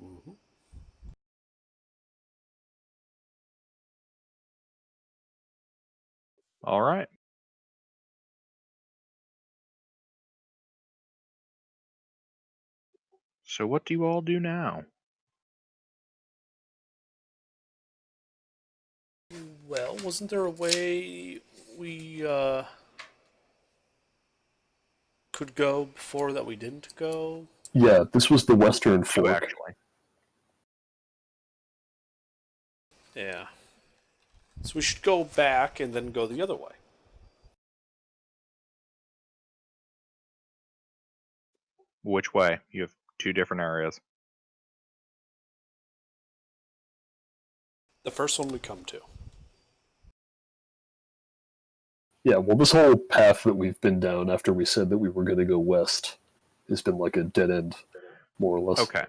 Mm-hmm. All right. So what do you all do now? Well, wasn't there a way we could go before that we didn't go? Yeah, this was the Western So Fork. actually, Yeah. So we should go back and then go the other way. which way? You have 2 different areas. The first one we come to. Yeah, well, this whole path that we've been down after we said that we were going to go west has been like a dead end, more or less. Okay.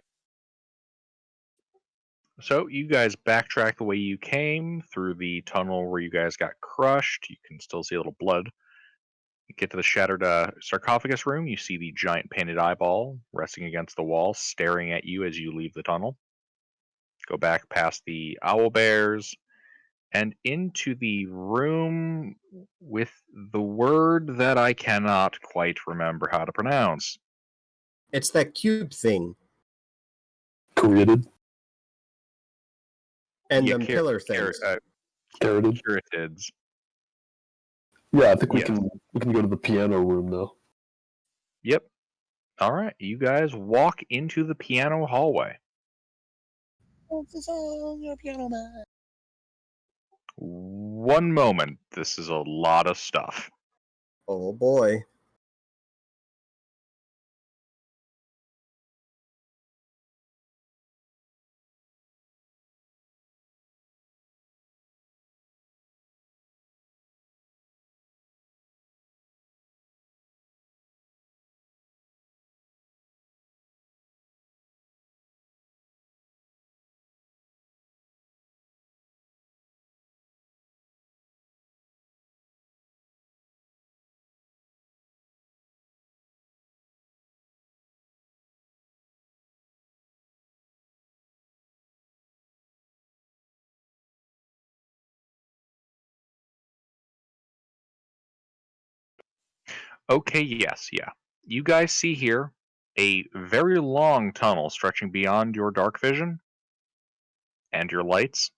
So you guys backtrack the way you came through the tunnel where you guys got crushed. You can still see a little blood. You get to the shattered sarcophagus room. You see the giant painted eyeball resting against the wall, staring at you as you leave the tunnel. Go back past the owl bears and into the room with the word that I cannot quite remember how to pronounce. It's that cube thing. Created. And them pillar things. Carroted. Curatids. Yeah, I think Yes. we can go to the piano room now. Yep. All right, you guys walk into the piano hallway. Your piano man. One moment. This is a lot of stuff. Oh boy. Okay, yes, yeah. You guys see here a very long tunnel stretching beyond your dark vision and your lights,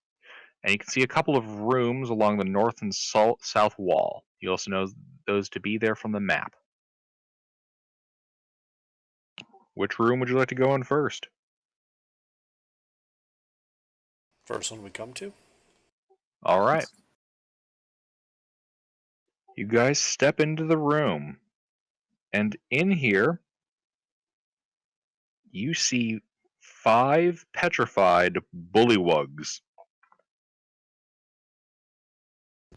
and you can see a couple of rooms along the north and south wall. You also know those to be there from the map. Which room would you like to go in first? First one we come to. All right. You guys step into the room, and in here, you see 5 petrified bullywugs.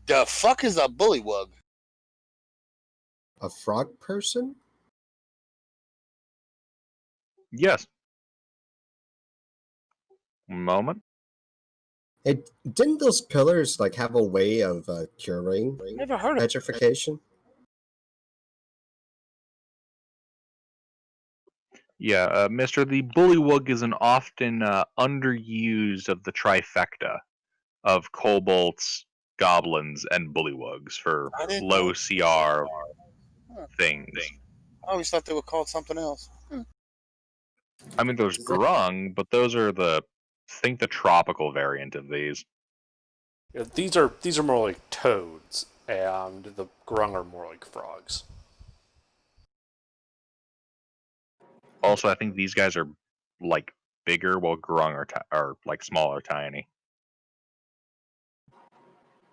The fuck is a bullywug? A frog person? Yes. Moment. Hey, didn't those pillars like have a way of curing Never heard of it. petrification? Yeah, Mister, the bullywug is an often underused of the trifecta of kobolds, goblins, and bullywugs for I didn't low know. CR Huh. things. I always thought they were called something else. I mean, there's grung, but those are think the tropical variant of these. Yeah, these are more like toads, and the grung are more like frogs. Also, I think these guys are like bigger, while grung are like smaller, tiny.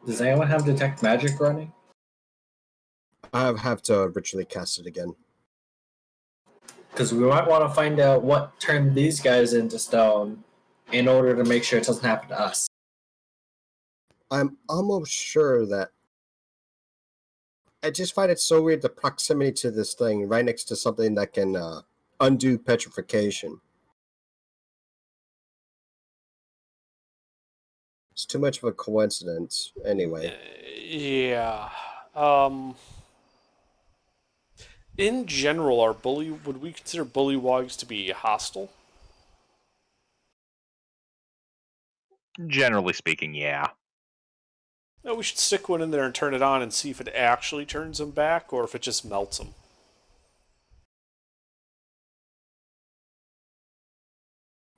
Does anyone have detect magic running? I have to ritually cast it again. Because we might want to find out what turned these guys into stone in order to make sure it doesn't happen to us. I'm almost sure that I just find it so weird the proximity to this thing right next to something that can undo petrification. It's too much of a coincidence. Anyway, Yeah. In general, would we consider bullywugs to be hostile? Generally speaking, yeah. No, we should stick one in there and turn it on and see if it actually turns them back or if it just melts them.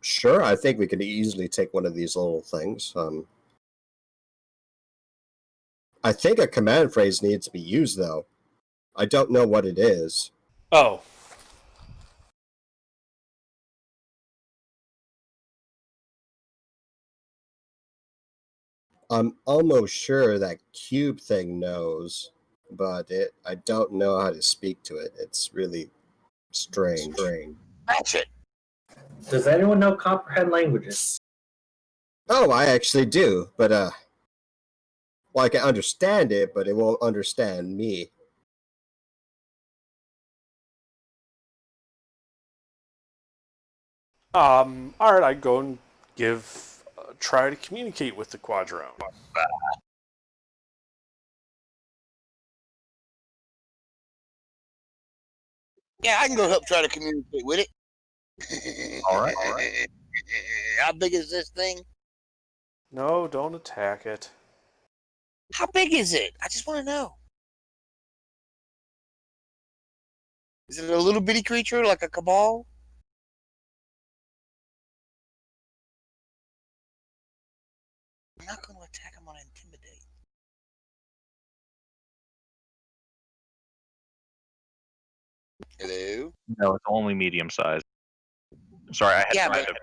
sure, I think we could easily take one of these little things. I think a command phrase needs to be used, though. I don't know what it is. Oh. I'm almost sure that cube thing knows, but I don't know how to speak to it. It's really strange. Match it. Does anyone know comprehend languages? Oh, I actually do, but well, I can understand it, but it won't understand me. Alright, I'd go and try to communicate with the Quadrone. Yeah, I can go help try to communicate with it. All right. How big is this thing? No, don't attack it. How big is it? I just want to know. Is it a little bitty creature like a cabal? I'm not going to attack him on intimidate. Hello? No, it's only medium sized. Sorry, I had Yeah, tried but to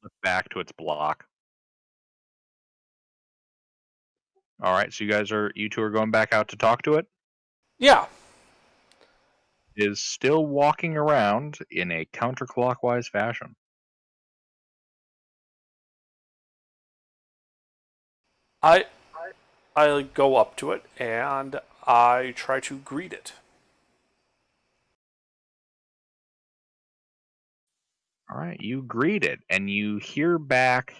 flip back to its block. All right, so you two are going back out to talk to it? Yeah. It is still walking around in a counterclockwise fashion. I go up to it and I try to greet it. All right, you greet it, and you hear back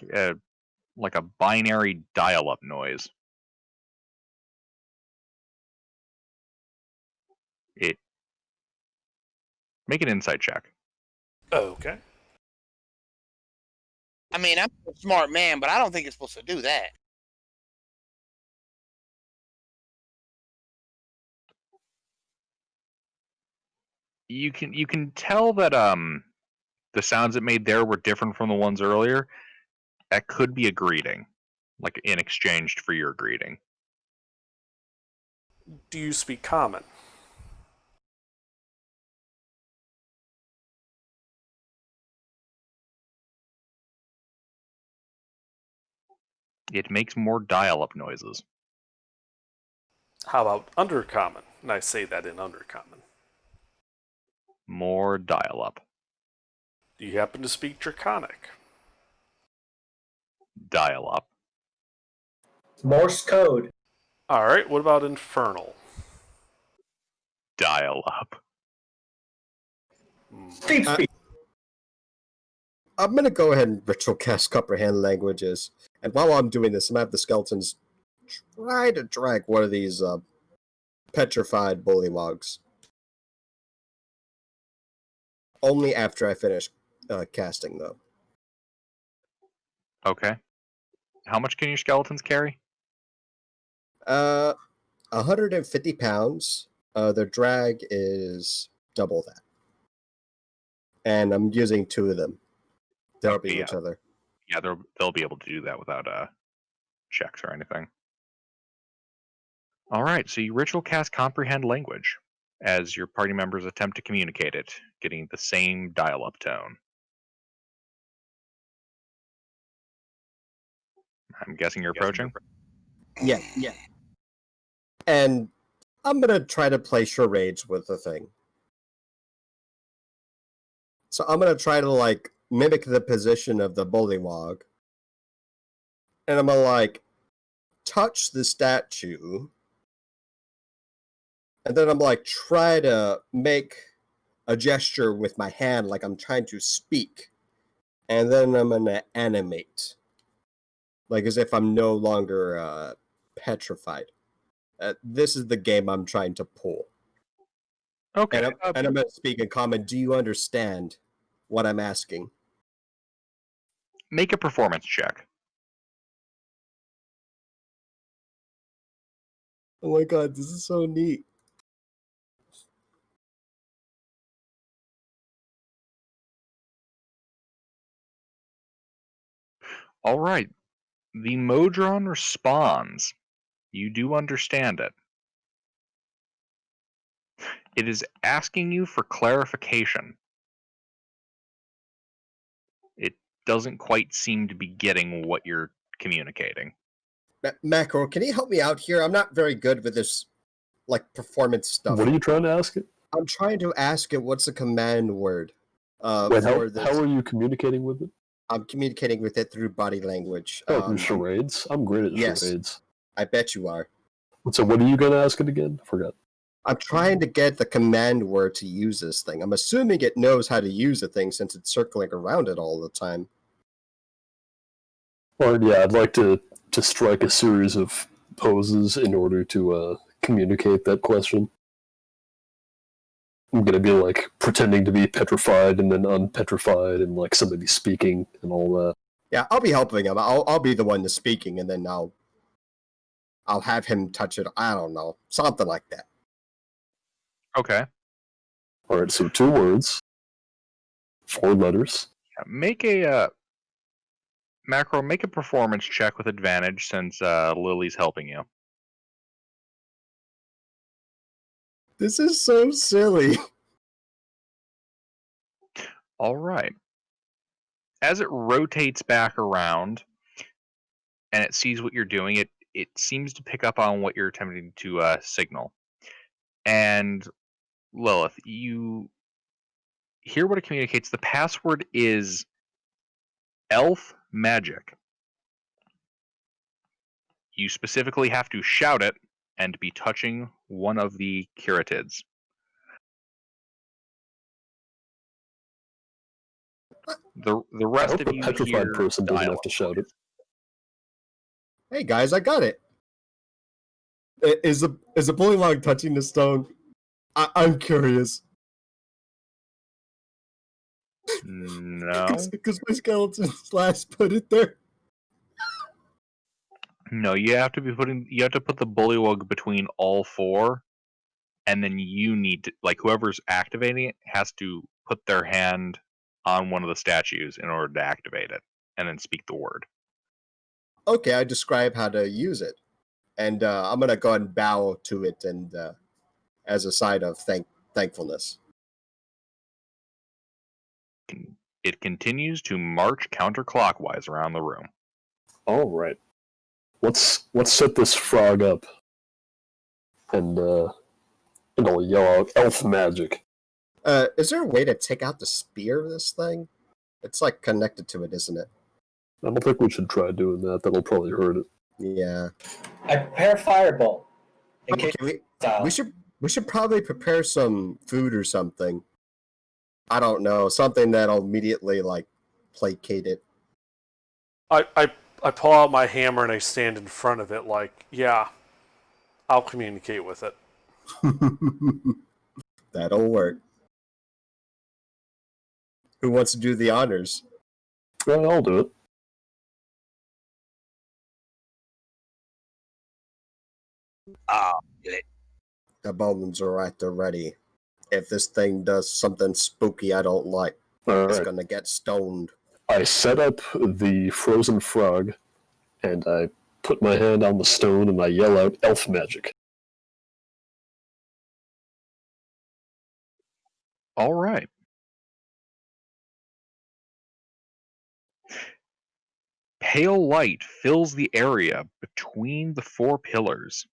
like a binary dial-up noise. Make an insight check. Okay. I mean, I'm a smart man, but I don't think it's supposed to do that. You can tell that the sounds it made there were different from the ones earlier. That could be a greeting, like in exchange for your greeting. Do you speak common? It makes more dial-up noises. How about undercommon? And I say that in undercommon. More dial-up. Do you happen to speak Draconic? Dial-up. Morse code. Alright, what about Infernal? Dial-up. Deep speak. I'm gonna go ahead and ritual cast comprehend languages, and while I'm doing this, I'm gonna have the skeletons try to drag one of these petrified bullywogs. Only after I finish casting, though. Okay. How much can your skeletons carry? 150 pounds. Their drag is double that, and I'm using 2 of them. They're helping each other. Yeah, they'll be able to do that without checks or anything. All right, so you ritual cast comprehend language as your party members attempt to communicate it, getting the same dial-up tone. I'm guessing you're approaching? Yeah. And I'm gonna try to play charades with the thing. So I'm gonna try to like mimic the position of the bullywog, and I'm gonna like touch the statue, and then I'm like try to make a gesture with my hand like I'm trying to speak, and then I'm gonna animate, like as if I'm no longer petrified. This is the game I'm trying to pull. Okay. And I'm gonna speak in common. Do you understand what I'm asking? Make a performance check. Oh my god, this is so neat. All right. The Modron responds. You do understand it. It is asking you for clarification. It doesn't quite seem to be getting what you're communicating. Macro, can you help me out here? I'm not very good with this, like, performance stuff. What are you trying to ask it? I'm trying to ask it what's the command word Wait, for this. how are you communicating with it? I'm communicating with it through body language. Oh, through charades? I'm great at yes. charades. I bet you are. So what are you going to ask it again? I forgot. I'm trying to get the command word to use this thing. I'm assuming it knows how to use the thing since it's circling around it all the time. Or yeah, I'd like to strike a series of poses in order to communicate that question. I'm gonna be like pretending to be petrified and then unpetrified and like somebody speaking and all that. Yeah, I'll be helping him. I'll be the one to speaking, and then I'll have him touch it. I don't know, something like that. Okay. All right, so 2 words, 4 letters. Make a Macro. Make a performance check with advantage since Lily's helping you. This is so silly. All right. As it rotates back around and it sees what you're doing, it seems to pick up on what you're attempting to signal. And Lilith, you hear what it communicates. The password is elf magic. You specifically have to shout it and be touching one of the keratids. The I rest hope of the you petrified hear person doesn't have dialogue. to shout it. Hey guys, I got it. Is the bullywog touching the stone? I'm curious. No. Because my skeleton slash put it there. No, you have to put the bullywug between all four, and then you need to, like, whoever's activating it has to put their hand on one of the statues in order to activate it, and then speak the word. Okay, I describe how to use it, and I'm gonna go ahead and bow to it, and as a sign of thankfulness. It continues to march counterclockwise around the room. All right. Let's set this frog up, and I'll yell out elf magic. Is there a way to take out the spear of this thing? It's like connected to it, isn't it? I don't think we should try doing that. That'll probably hurt it. Yeah. I prepare firebolt. In Okay, case we should probably prepare some food or something. I don't know, something that'll immediately like placate it. I pull out my hammer and I stand in front of it like, yeah, I'll communicate with it. That'll work. Who wants to do the honors? Well, I'll do it. Get it. The bones are right there ready. If this thing does something spooky I don't like, it's gonna get stoned. I set up the frozen frog, and I put my hand on the stone, and I yell out elf magic. All right. Pale light fills the area between the four pillars.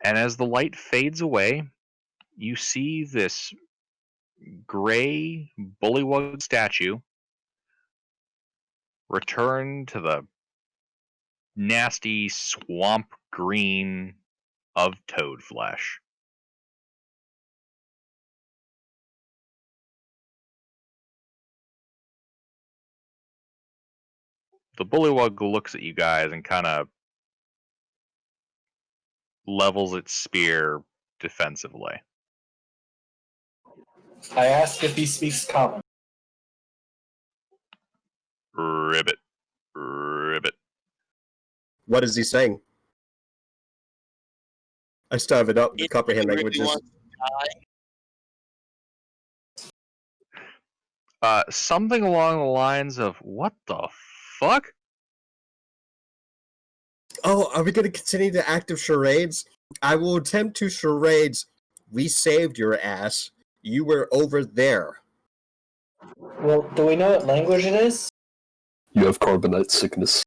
And as the light fades away, you see this gray bullywug statue return to the nasty swamp green of toad flesh. The bullywug looks at you guys and kind of levels its spear defensively. I ask if he speaks common. Ribbit. Ribbit. What is he saying? I still have it up. The If comprehend he really languages. wants to die, Something along the lines of, what the fuck? Oh, are we going to continue the active charades? I will attempt to charades. We saved your ass. You were over there. Well, do we know what language it is? You have carbonite sickness.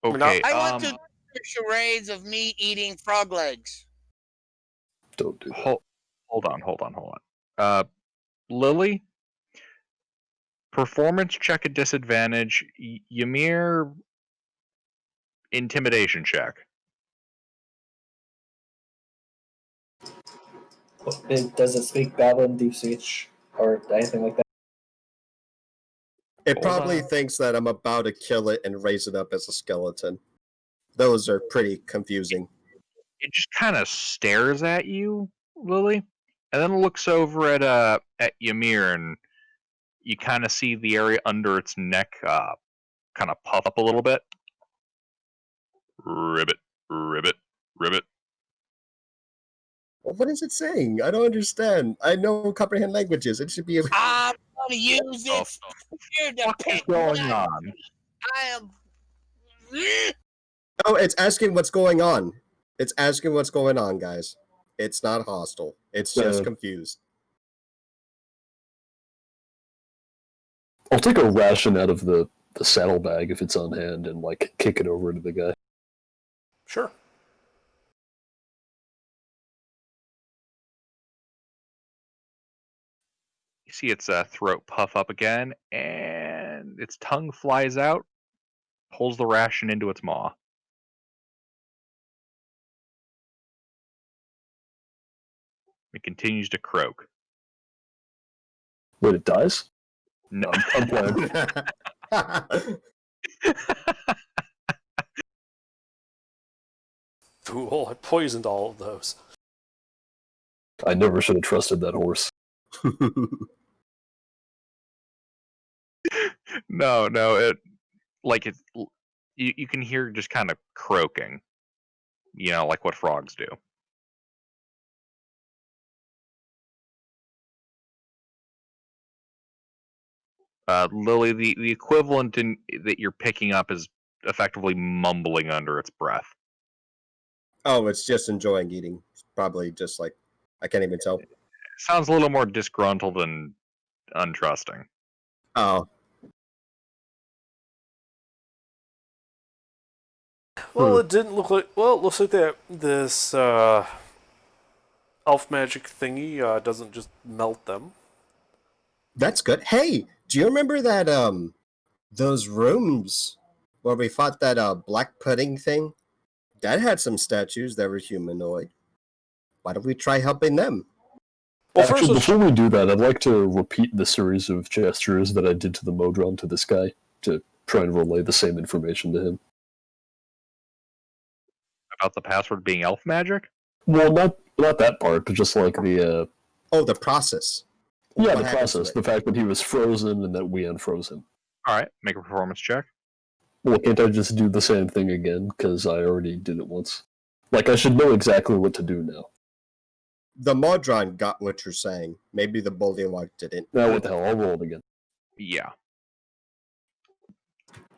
Okay, I want to do charades of me eating frog legs. Don't do that. hold on. Lily, performance check at disadvantage. Ymir, intimidation check. Does it speak Goblin, Deep Speech, or anything like that? It Hold probably on. thinks that I'm about to kill it and raise it up as a skeleton. Those are pretty confusing. It just kind of stares at you, Lily, and then looks over at Ymir, and you kind of see the area under its neck kind of puff up a little bit. Ribbit, ribbit, ribbit. Well, what is it saying? I don't understand. I know comprehend languages. It should be. I'm going to use this. Here to What's pick going one. on? I am. Oh, it's asking what's going on. It's asking what's going on, guys. It's not hostile. It's just Uh, confused. I'll take a ration out of the saddlebag if it's on hand and like kick it over to the guy. Sure. You see its throat puff up again, and its tongue flies out, pulls the ration into its maw. It continues to croak. Wait, it dies? No, I'm playing. Fool, I poisoned all of those. I never should have trusted that horse. no, it like it. You can hear just kind of croaking, like what frogs do. Lily, the equivalent that you're picking up is effectively mumbling under its breath. Oh, it's just enjoying eating. It's probably just like, I can't even tell. Sounds a little more disgruntled and untrusting. Oh. Well, it didn't look like. Well, it looks like that this elf magic thingy doesn't just melt them. That's good. Hey, do you remember that those rooms where we fought that black pudding thing? That had some statues that were humanoid. Why don't we try helping them? Well, Actually, first, before we do that, I'd like to repeat the series of gestures that I did to the Modron to this guy to try and relay the same information to him. About the password being elf magic? Well, not that part, but just like the Oh, the process. yeah, What the happens to process, it? the fact that he was frozen and that we unfroze him. All right, make a performance check. Well, can't I just do the same thing again? Because I already did it once. Like, I should know exactly what to do now. The Modron got what you're saying. Maybe the Bullywug didn't. Now what the hell? I'll roll it again. Yeah.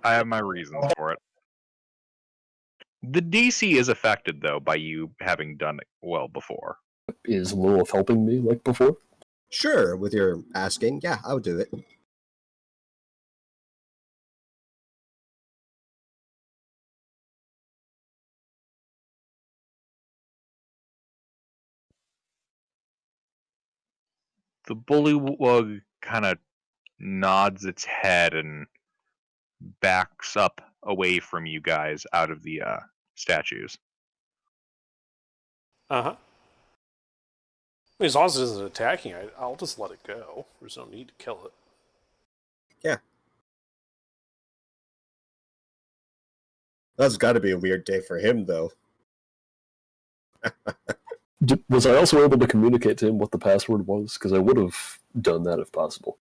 I have my reasons for it. The DC is affected, though, by you having done it well before. Is Lilith helping me like before? Sure, with your asking. Yeah, I'll do it. The bullywug kind of nods its head and backs up away from you guys out of the statues. uh-huh. As long as it isn't attacking, I'll just let it go. There's no need to kill it. Yeah. That's got to be a weird day for him, though. Was I also able to communicate to him what the password was? Because I would have done that if possible.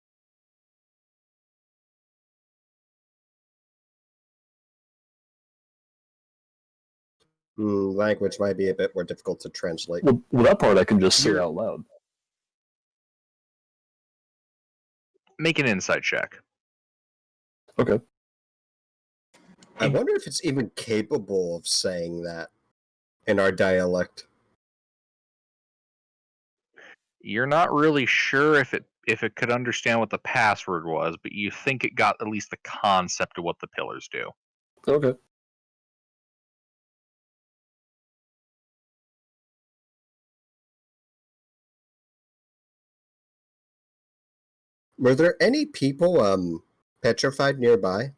Language might be a bit more difficult to translate. Well, that part I can just say out loud. Make an insight check. Okay. I wonder if it's even capable of saying that in our dialect. You're not really sure if it could understand what the password was, but you think it got at least the concept of what the pillars do. Okay. Were there any people petrified nearby?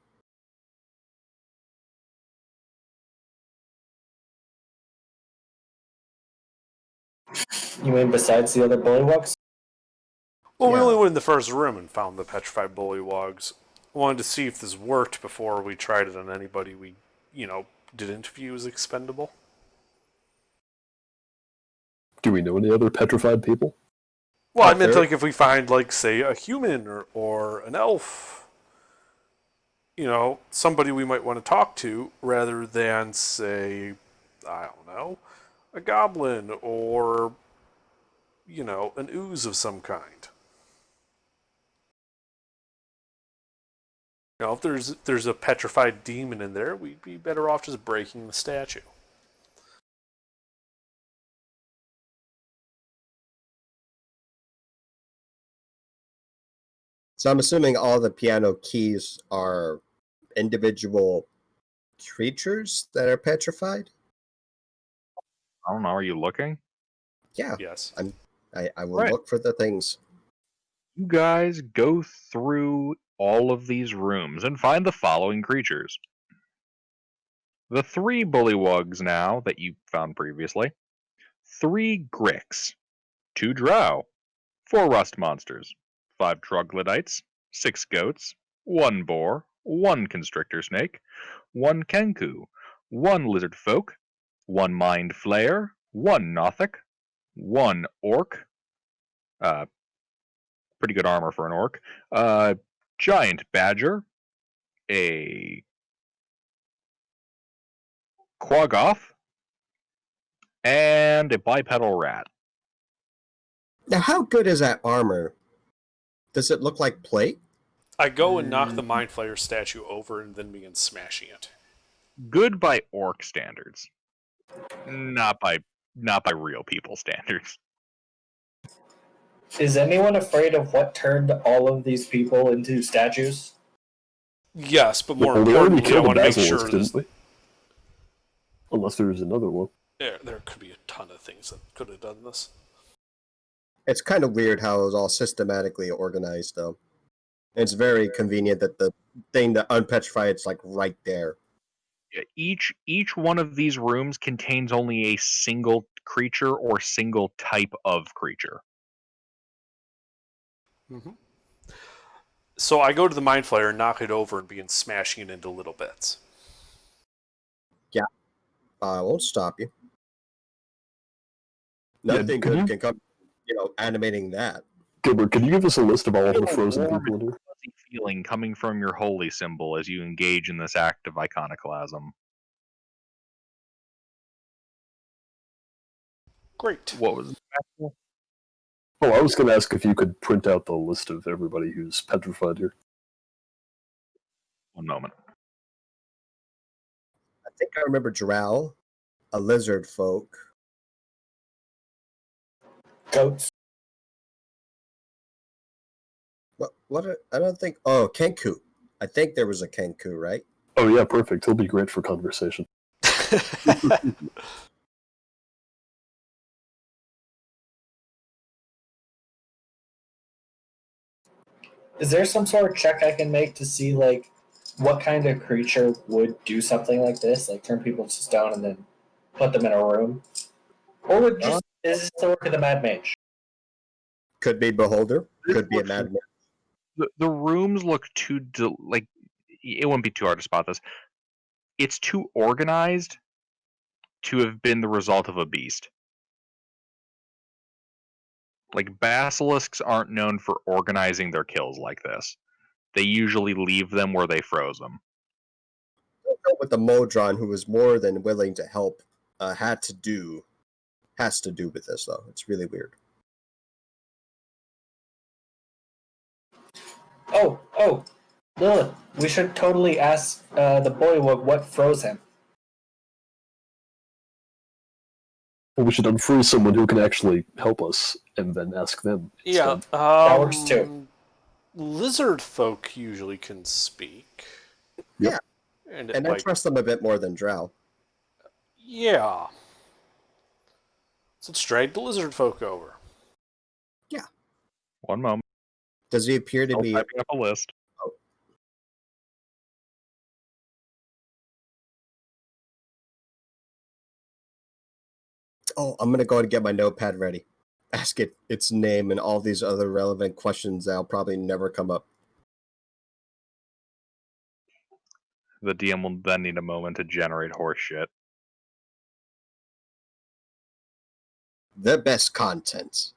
You mean besides the other bullywugs? Well, we Yeah. only went in the first room and found the petrified bullywugs. Wanted to see if this worked before we tried it on anybody we, did interview as expendable. Do we know any other petrified people? Well, I Up meant there? like if we find, like, say, a human or an elf, somebody we might want to talk to, rather than, say, I don't know, a goblin or, an ooze of some kind. If there's a petrified demon in there, we'd be better off just breaking the statue. So I'm assuming all the piano keys are individual creatures that are petrified? I don't know. Are you looking? Yeah. Yes. I will Right. look for the things. You guys go through all of these rooms and find the following creatures. The 3 bullywugs now that you found previously. 3 gricks. 2 drow. 4 rust monsters. 5 troglodytes. 6 goats. 1 boar. 1 constrictor snake. 1 kenku. 1 lizard folk. 1 mind flayer. 1 nothic. 1 orc. Pretty good armor for an orc. Giant badger. A quaggoth. And a bipedal rat. Now, how good is that armor? Does it look like plate? I go and knock the Mind Flayer statue over and then begin smashing it. Good by orc standards. Not by real people standards. Is anyone afraid of what turned all of these people into statues? Yes, but more Well, we already importantly, I killed a want to make basilisk, sure didn't this, we? Unless there was another one. there could be a ton of things that could have done this. It's kind of weird how it was all systematically organized, though. It's very convenient that the thing that unpetrified it's like right there. Each one of these rooms contains only a single creature or single type of creature. Mm-hmm. So I go to the Mind Flayer and knock it over and begin smashing it into little bits. I won't stop you. Yeah, Nothing could good you- can come, animating that. Gilbert, can you give us a list of all of Feel the a frozen warm people in and here? fuzzy feeling coming from your holy symbol as you engage in this act of iconoclasm. Great. What was that? Oh, I was going to ask if you could print out the list of everybody who's petrified here. One moment. I think I remember Drow, a lizard folk. Goats. I don't think. Oh, Kenku. I think there was a Kenku, right? Oh yeah, perfect. He'll be great for conversation. Is there some sort of check I can make to see like what kind of creature would do something like this, like turn people to stone and then put them in a room? Or would just is this the work of the Mad Mage? Could be Beholder. This Could be a looks- madman. The rooms look too like it wouldn't be too hard to spot this. It's too organized to have been the result of a beast. Like basilisks aren't known for organizing their kills like this. They usually leave them where they froze them. With the Modron, who was more than willing to help, has to do with this though. It's really weird. Oh, Lilith, we should totally ask the boy what froze him. Well, we should unfreeze someone who can actually help us, and then ask them. Yeah, instead. That works too. Lizard folk usually can speak. Yep. Yeah. And And I trust them a bit more than Drow. yeah. So let's drag the lizard folk over. One moment. Does he appear to I'll be? typing up a list. Oh, I'm gonna go and get my notepad ready. Ask it its name and all these other relevant questions that'll probably never come up. The DM will then need a moment to generate horse shit. The best content.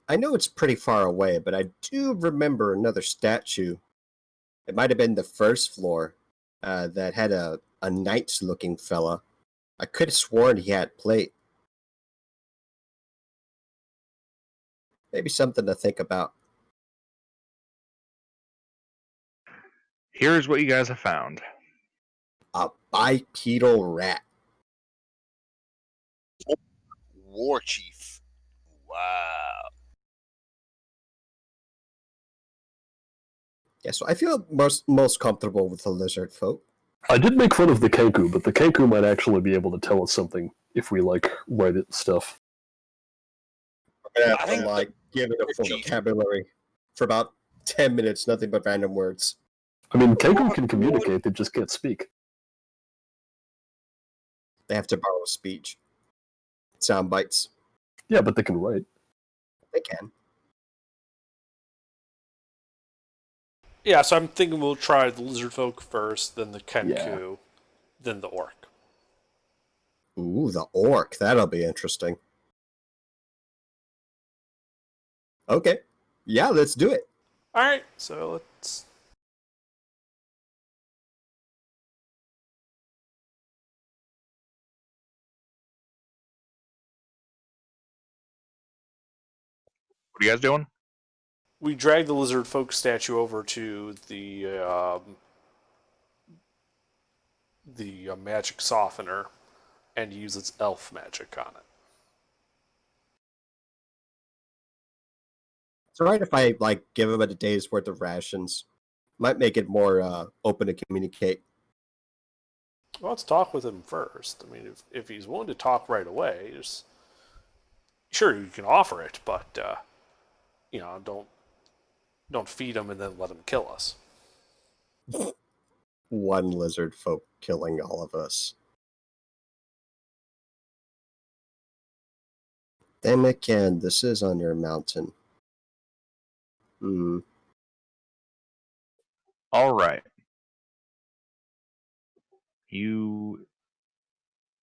I know it's pretty far away, but I do remember another statue. It might have been the first floor that had a knight-looking fella. I could have sworn he had plate. Maybe something to think about. Here's what you guys have found. A bipedal rat. War chief. Wow. Yeah, so I feel most comfortable with the lizard folk. I did make fun of the Kenku, but the Kenku might actually be able to tell us something if we write it stuff. I'm gonna I have think to give it a full chief- vocabulary for about 10 minutes, nothing but random words. I mean, Kenku can communicate; they just can't speak. They have to borrow speech. Sound bites. Yeah, but they can write. They can. Yeah, so I'm thinking we'll try the lizard folk first, then the Kenku, then the orc. Ooh, the orc. That'll be interesting. Okay. Yeah, let's do it. Alright, so let's... What are you guys doing? We drag the lizard folk statue over to the magic softener and use its elf magic on it. It's alright if I give him a day's worth of rations. Might make it more open to communicate. Well, let's talk with him first. I mean, if he's willing to talk right away, just sure you can offer it, but don't feed him and then let him kill us. One lizard folk killing all of us. Then again, this is Undermountain. All right. You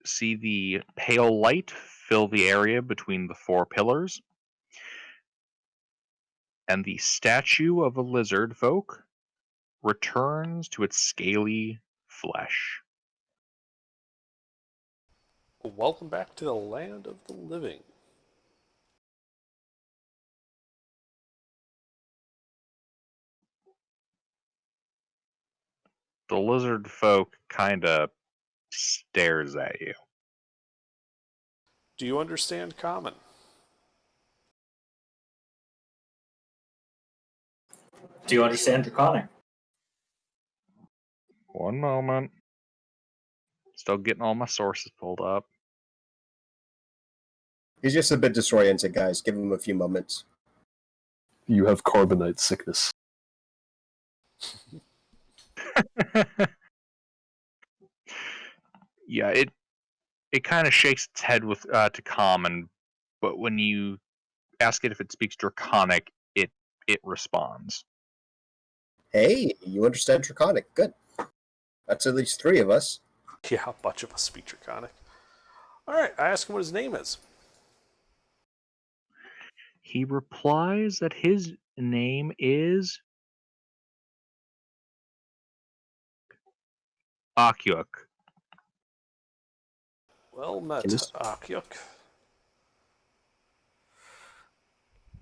see the pale light fill the area between the four pillars, and the statue of a lizard folk returns to its scaly flesh. Welcome back to the land of the living. The lizard folk kind of stares at you. Do you understand Common? Do you understand Draconic? One moment. Still getting all my sources pulled up. He's just a bit disoriented, guys. Give him a few moments. You have carbonite sickness. Yeah, it kind of shakes its head with to common, but when you ask it if it speaks Draconic, it responds. Hey, you understand Draconic. Good. That's at least 3 of us. Yeah, a bunch of us speak Draconic. Alright, I ask him what his name is. He replies that his name is Akyuk. Well met, Can this- Akyuk.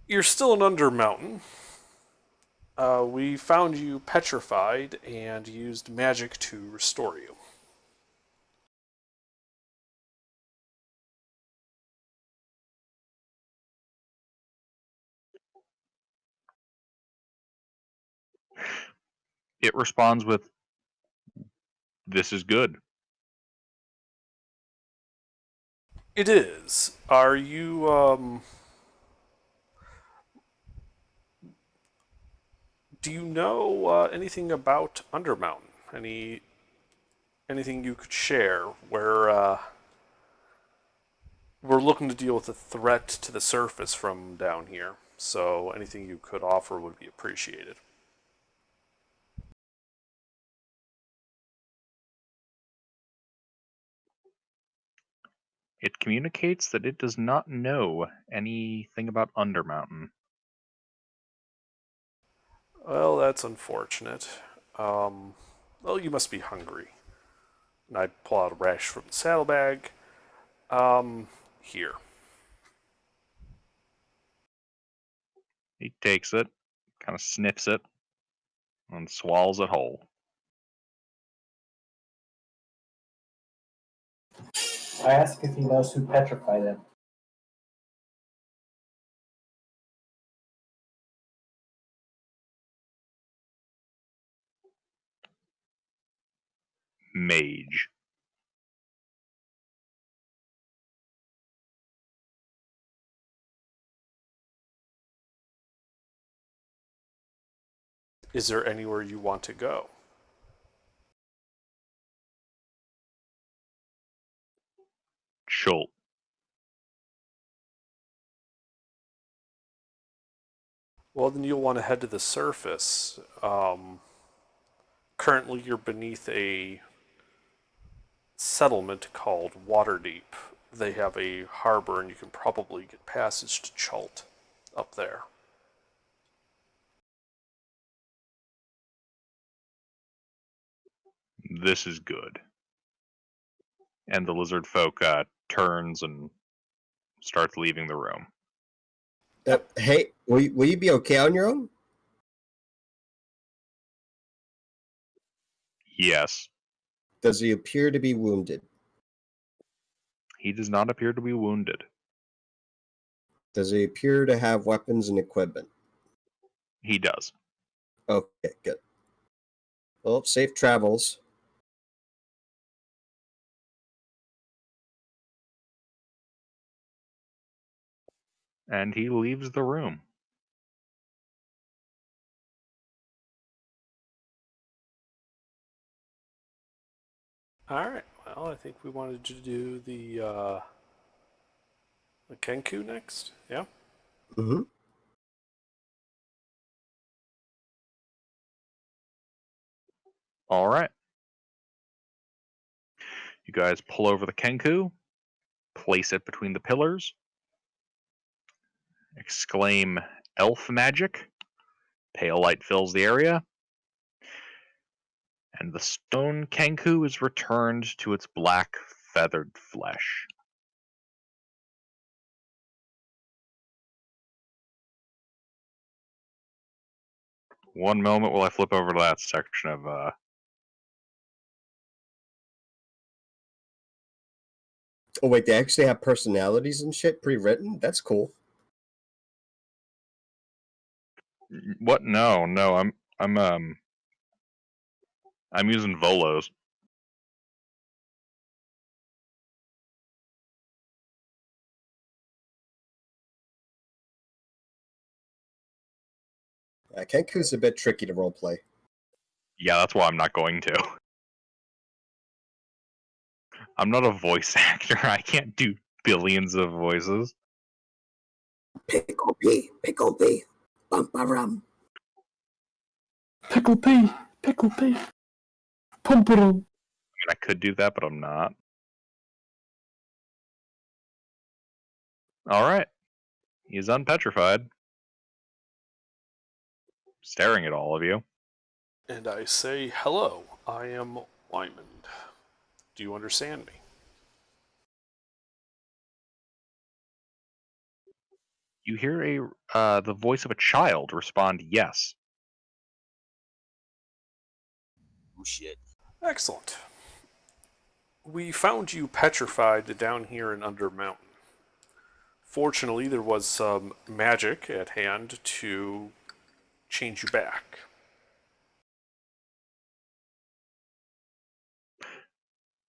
You're still in Undermountain. We found you petrified and used magic to restore you. It responds with, "This is good." It is. Are you, do you know anything about Undermountain? Anything you could share? We're looking to deal with a threat to the surface from down here, so anything you could offer would be appreciated. It communicates that it does not know anything about Undermountain. Well, that's unfortunate. Well, you must be hungry. And I pull out a rash from the saddlebag. Here. He takes it, kind of sniffs it, and swallows it whole. I ask if he knows who petrified him. Mage. Is there anywhere you want to go? Schult. Well, then you'll want to head to the surface. Currently, you're beneath a settlement called Waterdeep. They have a harbor, and you can probably get passage to Chult up there. This is good. And the lizard folk turns and starts leaving the room. Hey, will you be okay on your own? Yes. Does he appear to be wounded? He does not appear to be wounded. Does he appear to have weapons and equipment? He does. Okay, good. Well, safe travels. And he leaves the room. Alright, well, I think we wanted to do the Kenku next, yeah? Mm-hmm. All right. You guys pull over the Kenku, place it between the pillars, exclaim elf magic, pale light fills the area, and the stone Kenku is returned to its black feathered flesh. One moment while I flip over to that section of Oh wait, they actually have personalities and shit pre-written? That's cool. what? No, I'm using Volos. Kenku's a bit tricky to roleplay. Yeah, that's why I'm not going to. I'm not a voice actor. I can't do billions of voices. Pickle pea, bum. Pickle pea, pumperum. I could do that, but I'm not. All right. He's unpetrified, staring at all of you. And I say, hello, I am Wymond. Do you understand me? You hear the voice of a child respond, "Yes." Oh shit. Excellent. We found you petrified down here in Undermountain. Fortunately, there was some magic at hand to change you back.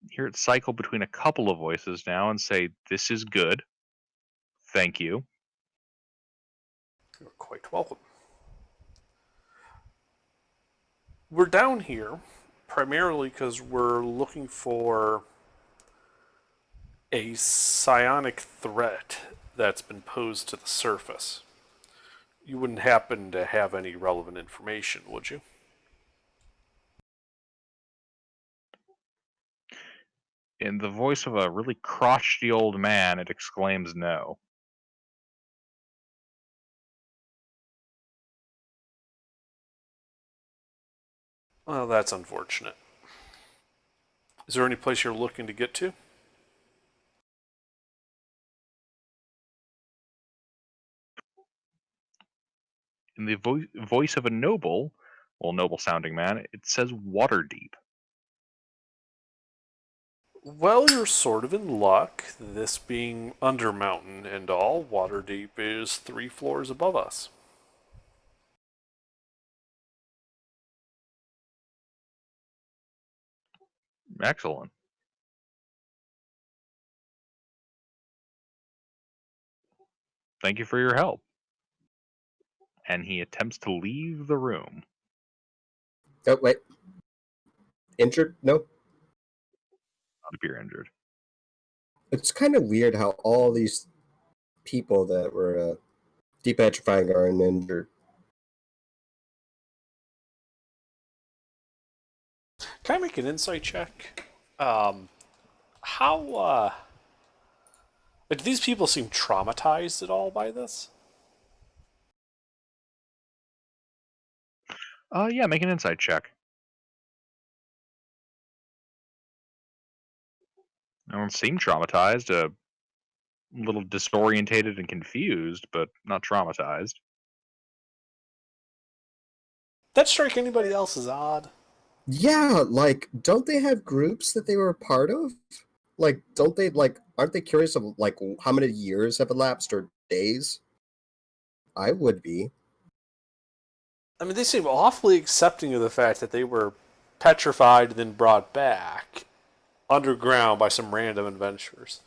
You hear it cycle between a couple of voices now and say, "This is good. Thank you." You're quite welcome. We're down here primarily because we're looking for a psionic threat that's been posed to the surface. You wouldn't happen to have any relevant information, would you? In the voice of a really crotchety old man, it exclaims no. Well, that's unfortunate. Is there any place you're looking to get to? In the voice of a noble sounding man, it says Waterdeep. Well, you're sort of in luck. This being Undermountain and all, Waterdeep is 3 floors above us. Excellent. Thank you for your help. And he attempts to leave the room. Oh, wait. Injured? No. Not appear injured. It's kind of weird how all these people that were depetrifying are uninjured. Can I make an insight check? How, do these people seem traumatized at all by this? Yeah, make an insight check. I don't seem traumatized. A little disorientated and confused, but not traumatized. That strike anybody else as odd? Yeah, like, don't they have groups that they were a part of? Like, don't they, like, aren't they curious of, like, how many years have elapsed or days? I would be. I mean, they seem awfully accepting of the fact that they were petrified and then brought back underground by some random adventurers.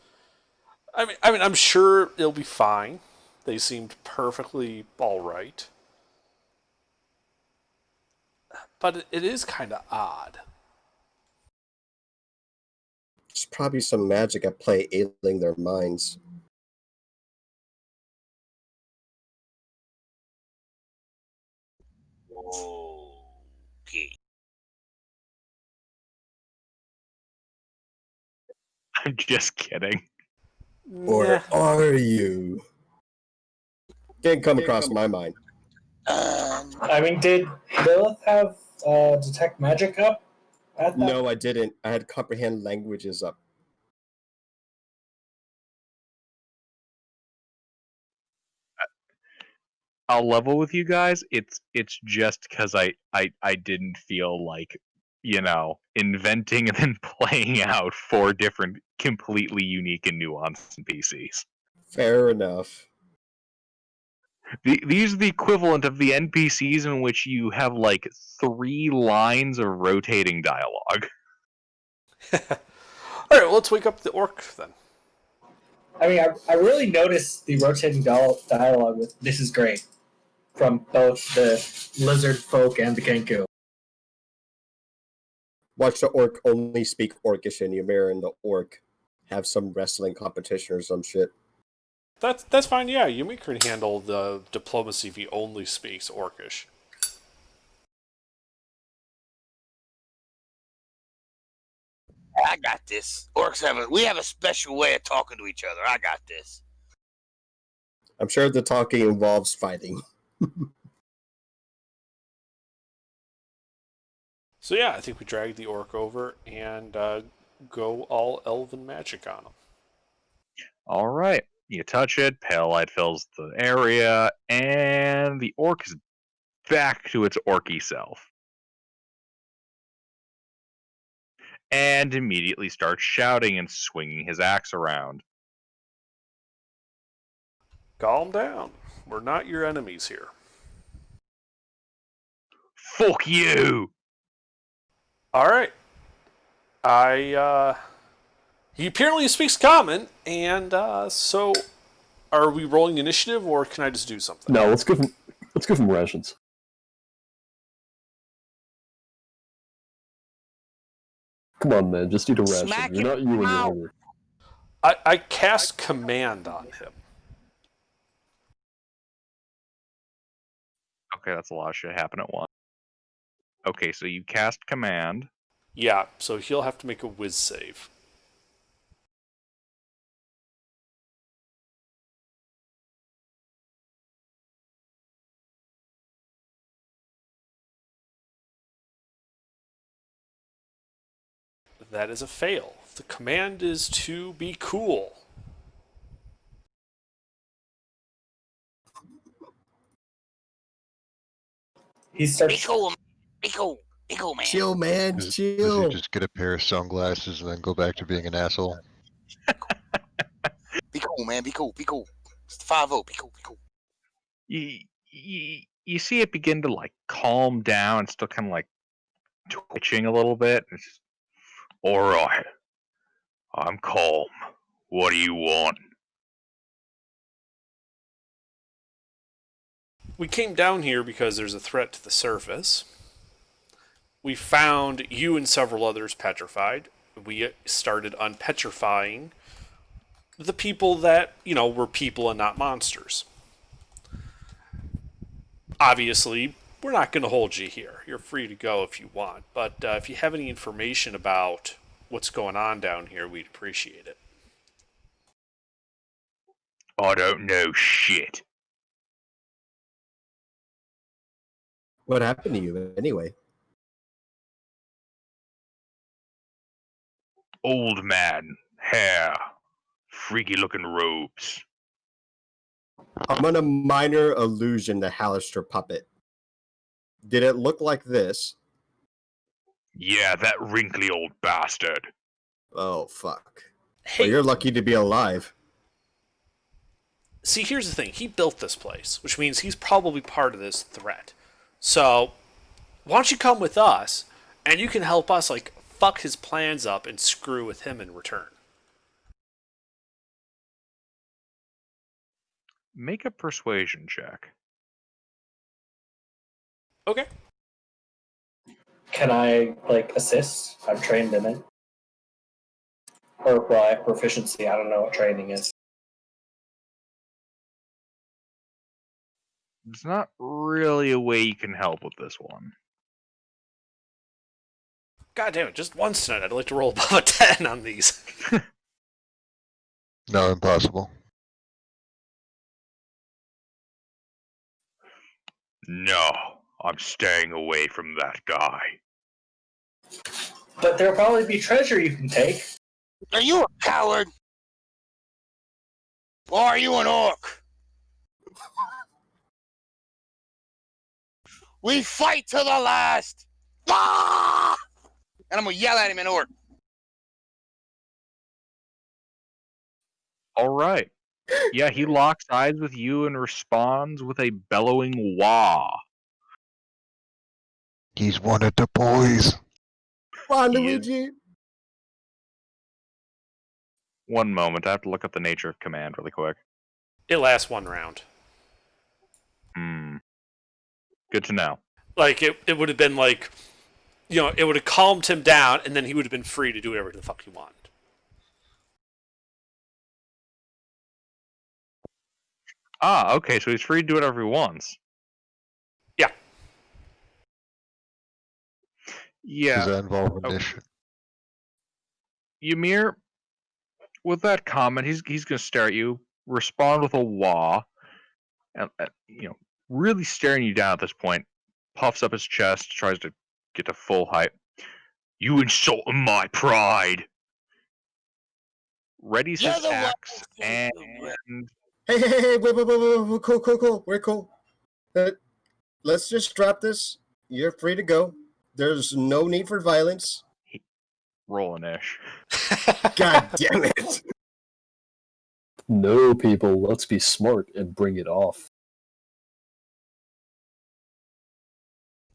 I'm sure it'll be fine. They seemed perfectly all right. But it is kind of odd. There's probably some magic at play ailing their minds. Okay. I'm just kidding. Or Nah. are you? Didn't come across my mind. I mean, did Lilith have detect magic up at that? No, I didn't. I had comprehend languages up. I'll level with you guys. It's just because I didn't feel like, inventing and then playing out 4 different completely unique and nuanced NPCs. Fair enough. These are the equivalent of the NPCs in which you have like 3 lines of rotating dialogue. Alright, well, let's wake up the orc then. I mean, I really noticed the rotating dialogue with "This is great" from both the lizard folk and the Kenku. Watch the orc only speak orcish and Ymir and the orc have some wrestling competition or some shit. That's fine, yeah. Yumi can handle the diplomacy if he only speaks orcish. I got this. We have a special way of talking to each other. I got this. I'm sure the talking involves fighting. So yeah, I think we drag the orc over and go all elven magic on him. All right, you touch it, pale light fills the area, and the orc is back to its orky self. And immediately starts shouting and swinging his axe around. Calm down. We're not your enemies here. Fuck you! Alright. He apparently speaks common, and so are we rolling initiative or can I just do something? No, let's give him rations. Come on, man, just eat a ration. Smack You're not you when you're out. hungry. I cast command on him. Okay, that's a lot of shit happen at once. Okay, so you cast command. Yeah, so he'll have to make a whiz save. That is a fail. The command is to be cool. He Be starts. cool, be cool, be cool, man. Chill, man. Does he Chill. just get a pair of sunglasses and then go back to being an asshole? Be cool, man. Be cool, be cool. It's the 5-0. Be cool, be cool. You see it begin to like calm down, still kind of like twitching a little bit. It's just, all right, I'm calm. What do you want? We came down here because there's a threat to the surface. We found you and several others petrified. We started unpetrifying the people that, were people and not monsters. Obviously, we're not going to hold you here. You're free to go if you want. But if you have any information about what's going on down here, we'd appreciate it. I don't know shit. What happened to you anyway? Old man, hair, freaky looking robes. I'm on a minor allusion to Hallister puppet. Did it look like this? Yeah, that wrinkly old bastard. Oh, fuck. Hey, Well, you're lucky to be alive. see, here's the thing. He built this place, which means he's probably part of this threat. So, why don't you come with us, and you can help us, fuck his plans up and screw with him in return. Make a persuasion check. Okay. Can I assist? I'm trained in it. Or proficiency. I don't know what training is. There's not really a way you can help with this one. God damn it, just once tonight. I'd like to roll above a 10 on these. No, impossible. No, I'm staying away from that guy. But there'll probably be treasure you can take. Are you a coward? Or are you an orc? We fight to the last! Ah! And I'm gonna yell at him in orc. All right. Yeah, he locks eyes with you and responds with a bellowing wah. He's one of the boys. Come on, He is- Luigi. One moment, I have to look up the nature of command really quick. It lasts one round. Good to know. It would have been it would have calmed him down, and then he would have been free to do whatever the fuck he wanted. Ah, okay, so he's free to do whatever he wants. Yeah. Does Yeah. that involve initiative? Ymir, with that comment, he's going to stare at you, respond with a wah, and really staring you down at this point. Puffs up his chest, tries to get to full height. You insulted my pride. Readies You're his the one axe who and said Hey, wait, cool. We're cool. Let's just drop this. You're free to go. There's no need for violence. roll an ish. God damn it. No, people, let's be smart and bring it off.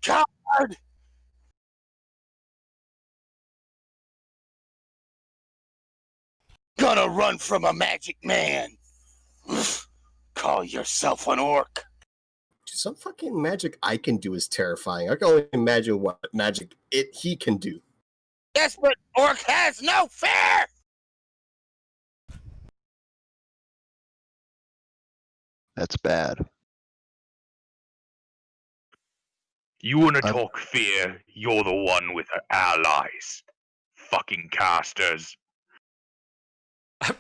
coward! Gonna run from a magic man. Call yourself an orc. Some fucking magic I can do is terrifying. I can only imagine what magic he can do. Yes, but orc has no fear! That's bad. You wanna I'm- talk fear? You're the one with allies. Fucking casters.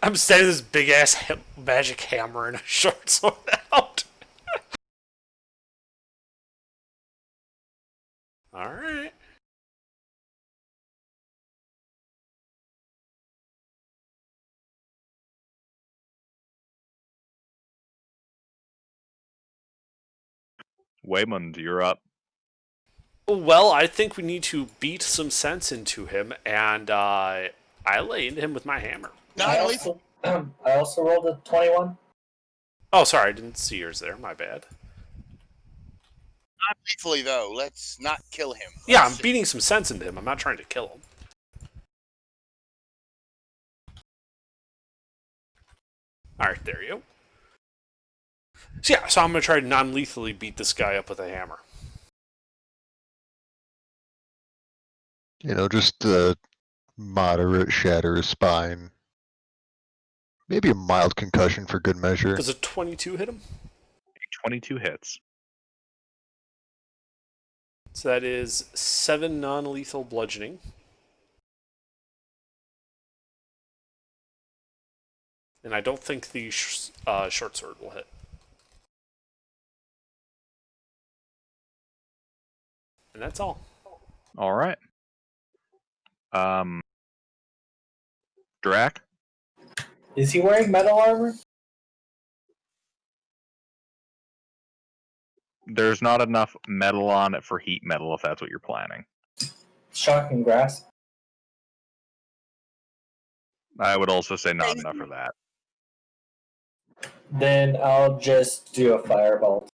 I'm standing this big ass magic hammer and a short sword out. All right. Waymond, you're up. Well, I think we need to beat some sense into him, and I lay into him with my hammer. Non-lethal. I also rolled a 21. Oh, sorry, I didn't see yours there. My bad. Not lethally, though. Let's not kill him. Yeah, I'm beating some sense into him. I'm not trying to kill him. Alright, there you go. So yeah, so I'm going to try to non-lethally beat this guy up with a hammer. Just moderate shatter his spine. Maybe a mild concussion for good measure. Does a 22 hit him? 22 hits. So that is 7 non-lethal bludgeoning. And I don't think the short sword will hit. And that's all. All right. Drac? Is he wearing metal armor? There's not enough metal on it for heat metal, if that's what you're planning. Shocking grasp. I would also say not enough for that. Then I'll just do a fireball.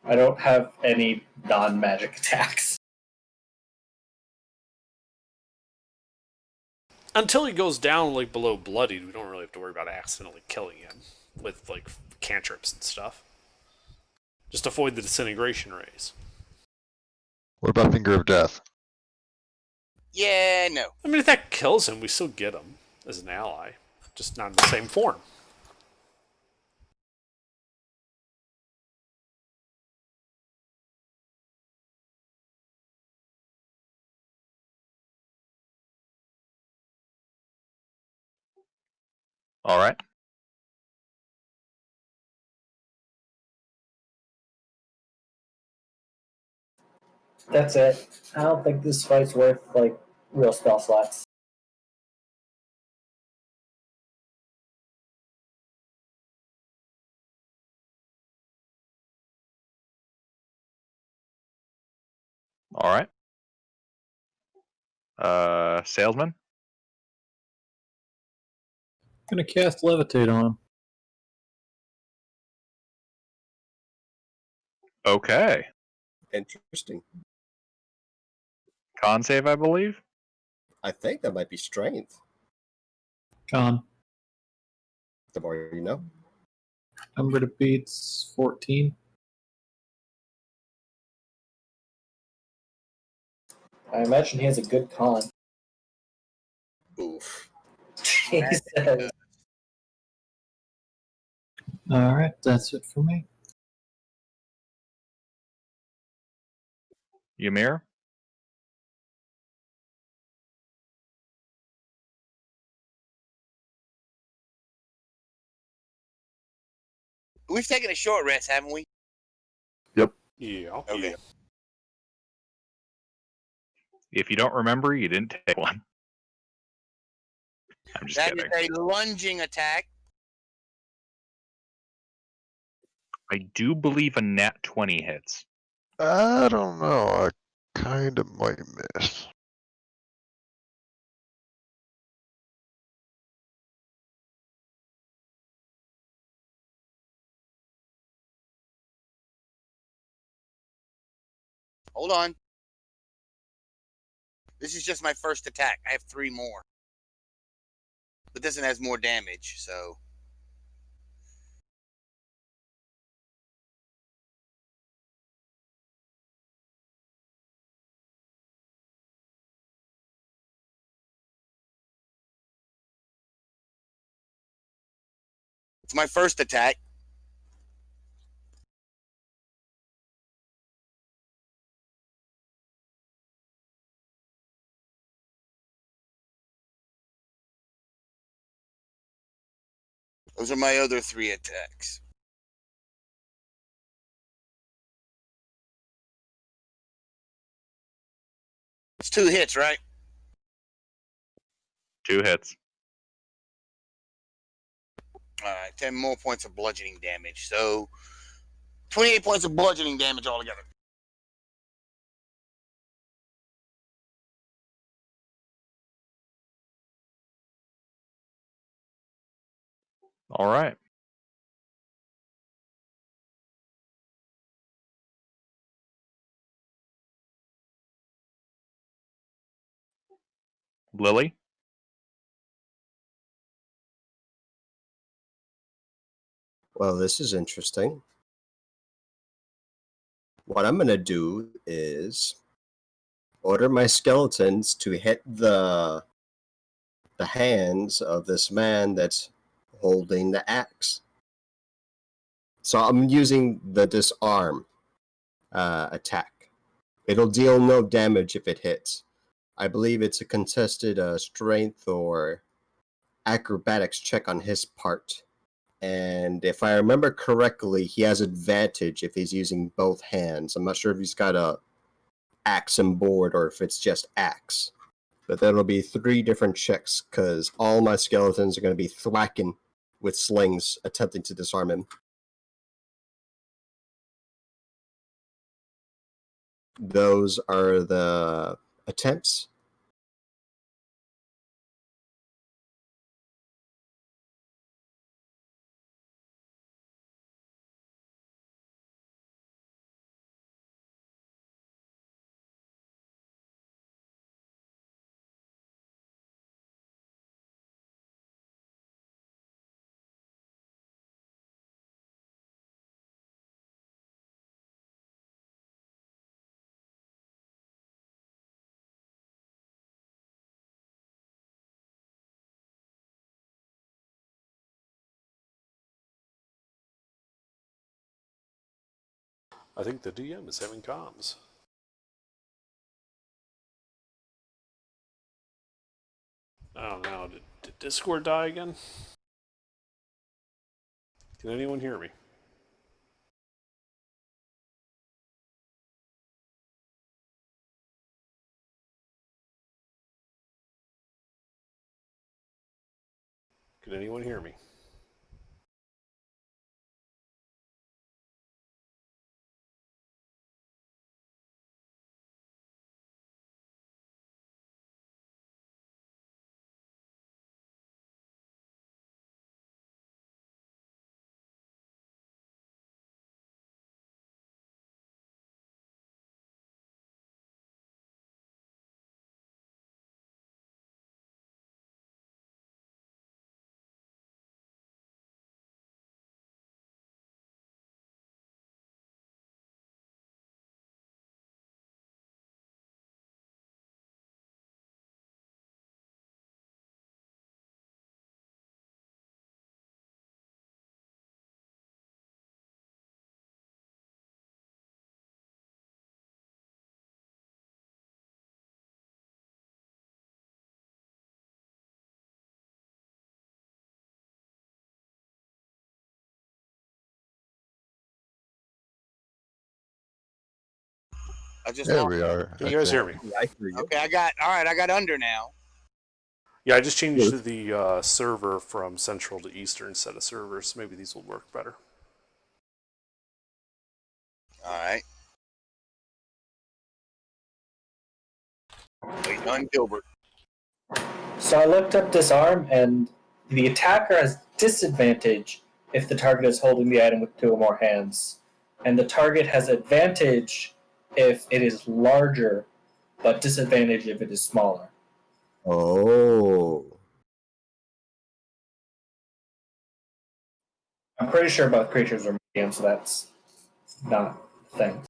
I don't have any non-magic attacks. Until he goes down like below bloodied, we don't really have to worry about accidentally killing him with like cantrips and stuff. Just avoid the disintegration rays. What about Finger of Death? Yeah, no. I mean, if that kills him, we still get him as an ally, just not in the same form. All right. That's it. I don't think this fight's worth, like, real spell slots. All right. Salesman? I'm gonna cast Levitate on him. Okay. Interesting. Con save, I believe? I think that might be strength. Con. The more you know. Number to beats 14. I imagine he has a good con. Oof. Jesus. Alright, that's it for me. Ymir? We've taken a short rest, haven't we? Yeah. Okay. If you don't remember, you didn't take one. I'm just That kidding. is a lunging attack. I do believe a nat 20 hits. I don't know. I kind of might miss. Hold on. This is just my first attack. I have 3 more. But this one has more damage, so. It's my first attack. Those are my other 3 attacks. It's 2 hits, right? 2 hits. Alright, 10 more points of bludgeoning damage. So, 28 points of bludgeoning damage altogether. All right. Lily? Well, this is interesting. What I'm going to do is order my skeletons to hit the hands of this man that's holding the axe. So I'm using the disarm attack. It'll deal no damage if it hits. I believe it's a contested strength or acrobatics check on his part. And if I remember correctly, he has advantage if he's using both hands. I'm not sure if he's got a axe and board or if it's just axe. But that'll be 3 different checks because all my skeletons are going to be thwacking with slings attempting to disarm him. Those are the attempts. I think the DM is having comms. Oh no, did Discord die again? Can anyone hear me? Can anyone hear me? I just There lost. we are. Can you guys hear me? I hear you. Okay, I got under now. Yeah, I just changed the server from Central to Eastern set of servers. Maybe these will work better. All right. Waiting on Gilbert. So I looked up disarm, and the attacker has disadvantage if the target is holding the item with 2 or more hands. And the target has advantage if it is larger, but disadvantage if it is smaller. Oh. I'm pretty sure both creatures are medium, so that's not a thing.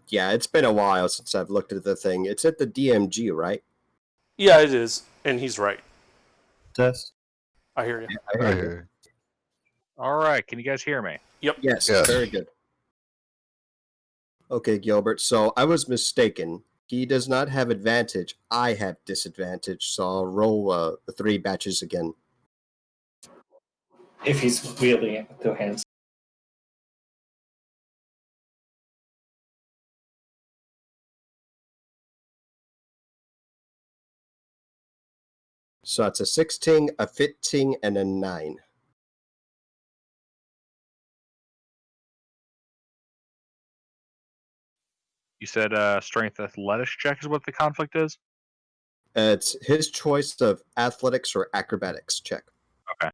Yeah, it's been a while since I've looked at the thing. It's at the DMG, right? Yeah, it is, and he's right. Test. I hear you. I I hear you. hear All right. Can you guys hear me? Yep. Yes, Yes. very good. Okay, Gilbert, so I was mistaken. He does not have advantage. I have disadvantage, so I'll roll the 3 batches again. If he's wielding it with 2 hands. So it's a 16, a 15, and a 9. You said strength athletics check is what the conflict is? It's his choice of athletics or acrobatics check. Okay.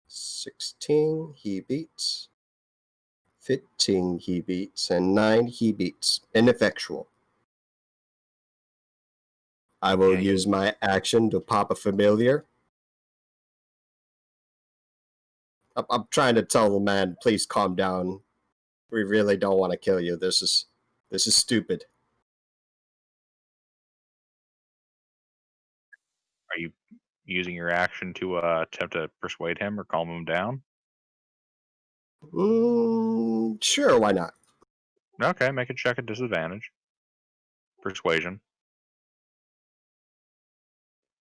$16 he beats. 15 he beats. And 9 he beats. Ineffectual. I will use my action to pop a familiar. I'm trying to tell the man, please calm down. We really don't want to kill you. This is stupid. Are you using your action to attempt to persuade him or calm him down? Sure, why not? Okay, make a check at disadvantage. Persuasion.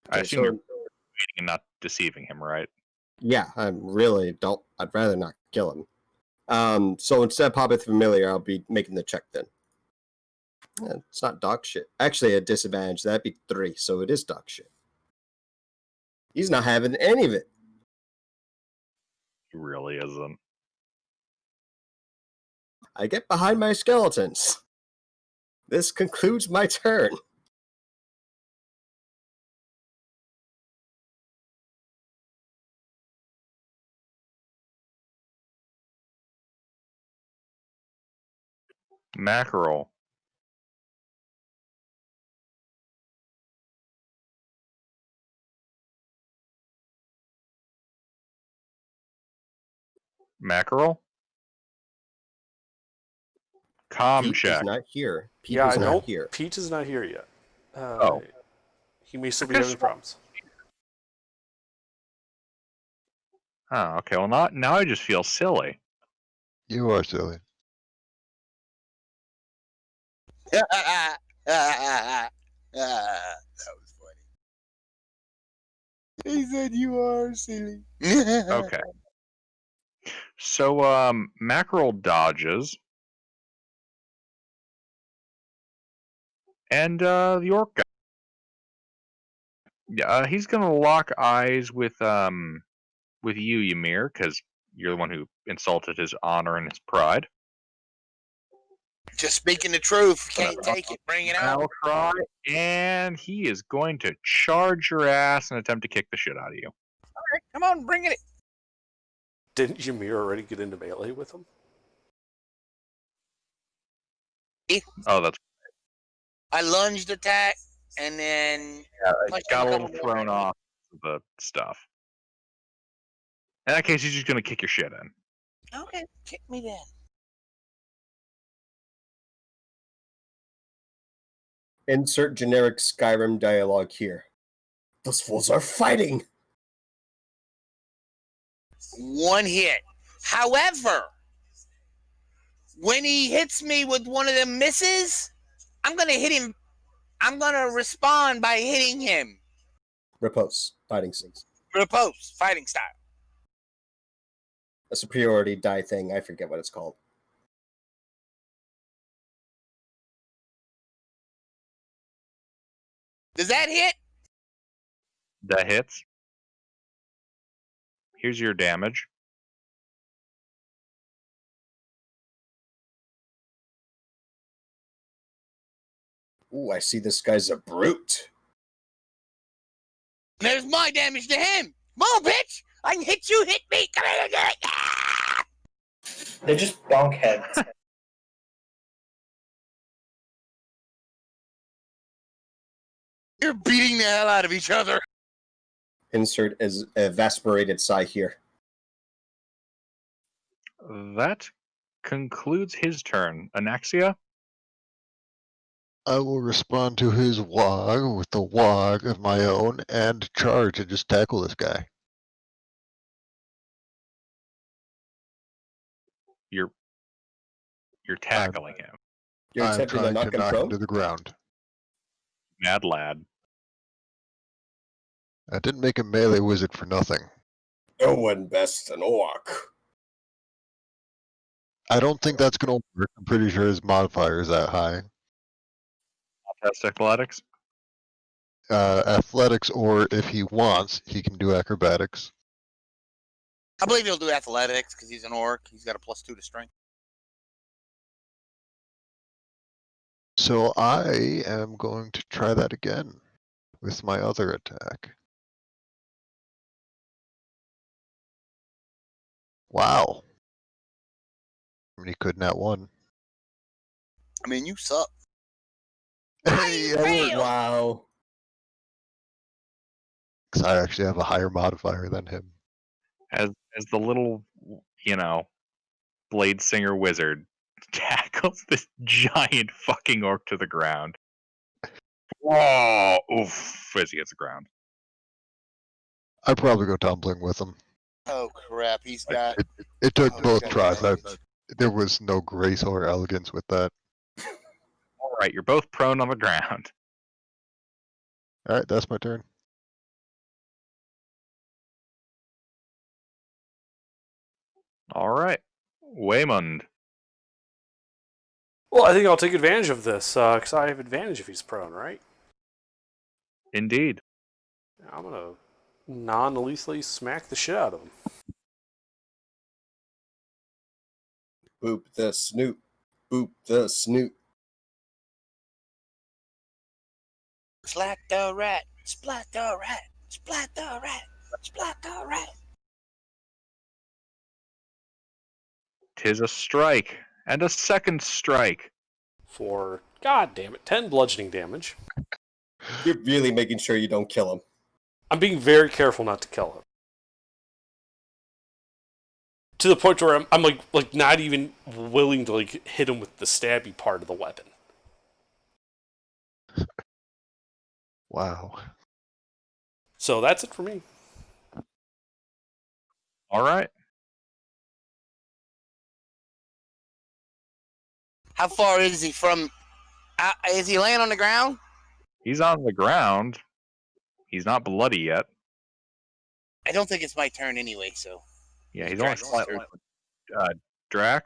I Okay, assume you're persuading and not deceiving him, right? Yeah, I'd rather not kill him. So instead of popping familiar, I'll be making the check then. Yeah, it's not dog shit. Actually, at disadvantage, that'd be 3, so it is dog shit. He's not having any of it. He really isn't. I get behind my skeletons. This concludes my turn. Mackerel. Mackerel? Com Pete check. is not here. Pete Yeah, is I know. not here. Pete is not here yet. Oh. He may still be Because- having problems. Oh, okay. Well, now I just feel silly. You are silly. that was funny. He said you are silly. Okay. So, Mackerel dodges. And the orc guy. Yeah, he's gonna lock eyes with you, Ymir, because you're the one who insulted his honor and his pride. Just speaking the truth. Can't take it. Bring it out. Battle cry, and he is going to charge your ass and attempt to kick the shit out of you. All right, come on, bring it. Didn't Ymir already get into melee with him? Oh, that's I lunged attack, and then got a little thrown off the stuff. In that case, he's just gonna kick your shit in. Okay, kick me then. Insert generic Skyrim dialogue here. Those fools are fighting! One hit. However, when he hits me with one of them misses, I'm gonna hit him. I'm gonna respond by hitting him. Repose. Fighting scenes. Repose, fighting style. A superiority die thing. I forget what it's called. Does that hit? That hits. Here's your damage. Ooh, I see this guy's a brute. There's my damage to him. Come on, bitch! I can hit you, hit me. Come here, do it. Ah! They're just bonk heads. You're beating the hell out of each other. Insert as exasperated sigh here. That concludes his turn. Anaxia? I will respond to his wog with the wog of my own and charge and just tackle this guy. You're tackling him. You're I'm attempting to trying knock to him knock him prone? to the ground. Mad lad. I didn't make a melee wizard for nothing. No one bests an orc. I don't think that's gonna work. I'm pretty sure his modifier is that high. test athletics? Athletics, or if he wants, he can do acrobatics. I believe he'll do athletics because he's an orc. He's got a +2 to strength. So I am going to try that again with my other attack. Wow. I mean, he could not one. I mean, you suck. Hey, you I fail? worked. Wow. Because I actually have a higher modifier than him. As the little, blade singer wizard tackles this giant fucking orc to the ground. Whoa! Oof! As he hits the ground. I'd probably go tumbling with him. Oh crap! He's got. It took Oh, both he's got tries. advantage. There was no grace or elegance with that. All right, you're both prone on the ground. All right, that's my turn. All right, Waymond. Well, I think I'll take advantage of this because I have advantage if he's prone, right? Indeed. I'm gonna non-lethally smack the shit out of him. Boop the snoot. Boop the snoot. Splat the rat. Splat the rat. Splat the rat. Splat the rat. 'Tis a strike, and a second strike. For, god damn it, 10 bludgeoning damage. You're really making sure you don't kill him. I'm being very careful not to kill him. To the point where I'm like not even willing to like hit him with the stabby part of the weapon. Wow. So that's it for me. All right. How far is he from? Is he laying on the ground? He's on the ground. He's not bloody yet. I don't think it's my turn anyway. So. Yeah, he's only slightly. Drac.